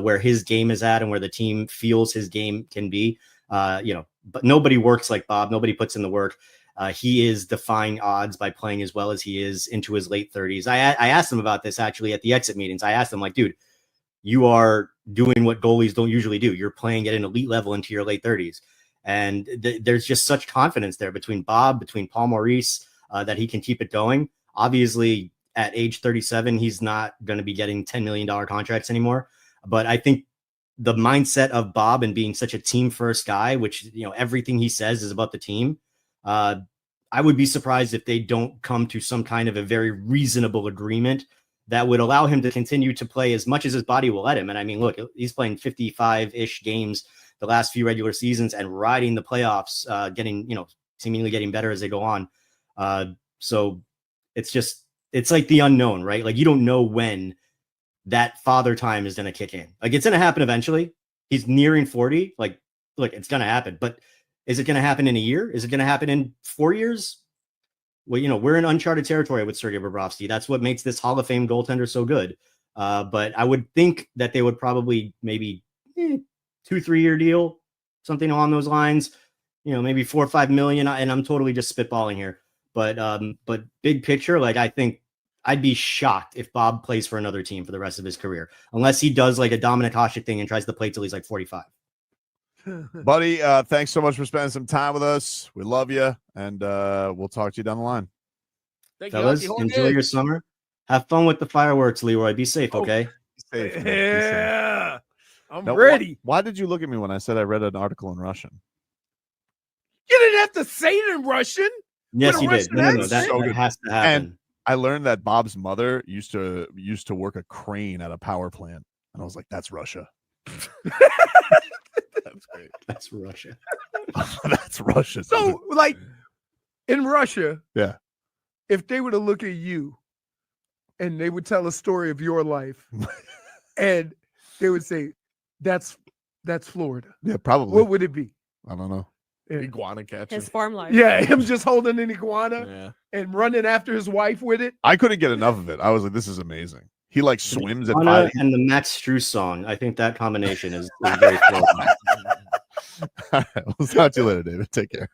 where his game is at and where the team feels his game can be. But nobody works like Bob. Nobody puts in the work. He is defying odds by playing as well as he is into his late 30s. I asked him about this actually at the exit meetings. I asked him, like, dude, you are doing what goalies don't usually do. You're playing at an elite level into your late 30s. And there's just such confidence there between Bob, between Paul Maurice, that he can keep it going. Obviously, at age 37, he's not going to be getting $10 million contracts anymore. But I think the mindset of Bob and being such a team first guy, which, everything he says is about the team. I would be surprised if they don't come to some kind of a very reasonable agreement that would allow him to continue to play as much as his body will let him. And I mean, look, he's playing 55-ish games the last few regular seasons and riding the playoffs, seemingly getting better as they go on. So it's like the unknown, right? Like, you don't know when that father time is going to kick in. Like, it's going to happen eventually. He's nearing 40. Like, look, it's going to happen, but is it going to happen in a year? Is it going to happen in 4 years? Well, we're in uncharted territory with Sergei Bobrovsky. That's what makes this Hall of Fame goaltender so good. But I would think that they would probably maybe 2-3 year deal, something along those lines, maybe $4 or $5 million. And I'm totally just spitballing here. But big picture, like, I think I'd be shocked if Bob plays for another team for the rest of his career, unless he does like a Dominic Hasek thing and tries to play till he's like 45. Buddy, thanks so much for spending some time with us. We love you, and we'll talk to you down the line. Fellas, enjoy your summer. Have fun with the fireworks, Leroy. Be safe, okay? Be safe. Man. Yeah, Be safe. I'm Now, ready. Why did you look at me when I said I read an article in Russian? You didn't have to say it in Russian. Yes, you did. No, that has to happen. And I learned that Bob's mother used to work a crane at a power plant, and I was like, "That's Russia." That's great. That's Russia. That's Russia. So, like, in Russia, yeah, if they were to look at you, and they would tell a story of your life, and they would say, "That's Florida." Yeah, probably. What would it be? I don't know. Iguana catcher. His farm life. Yeah, him just holding an iguana and running after his wife with it. I couldn't get enough of it. I was like, "This is amazing." He like swims at Iguana 5. and the Max Strus song. I think that combination is very cool. All right, we'll talk to you later, David. Take care.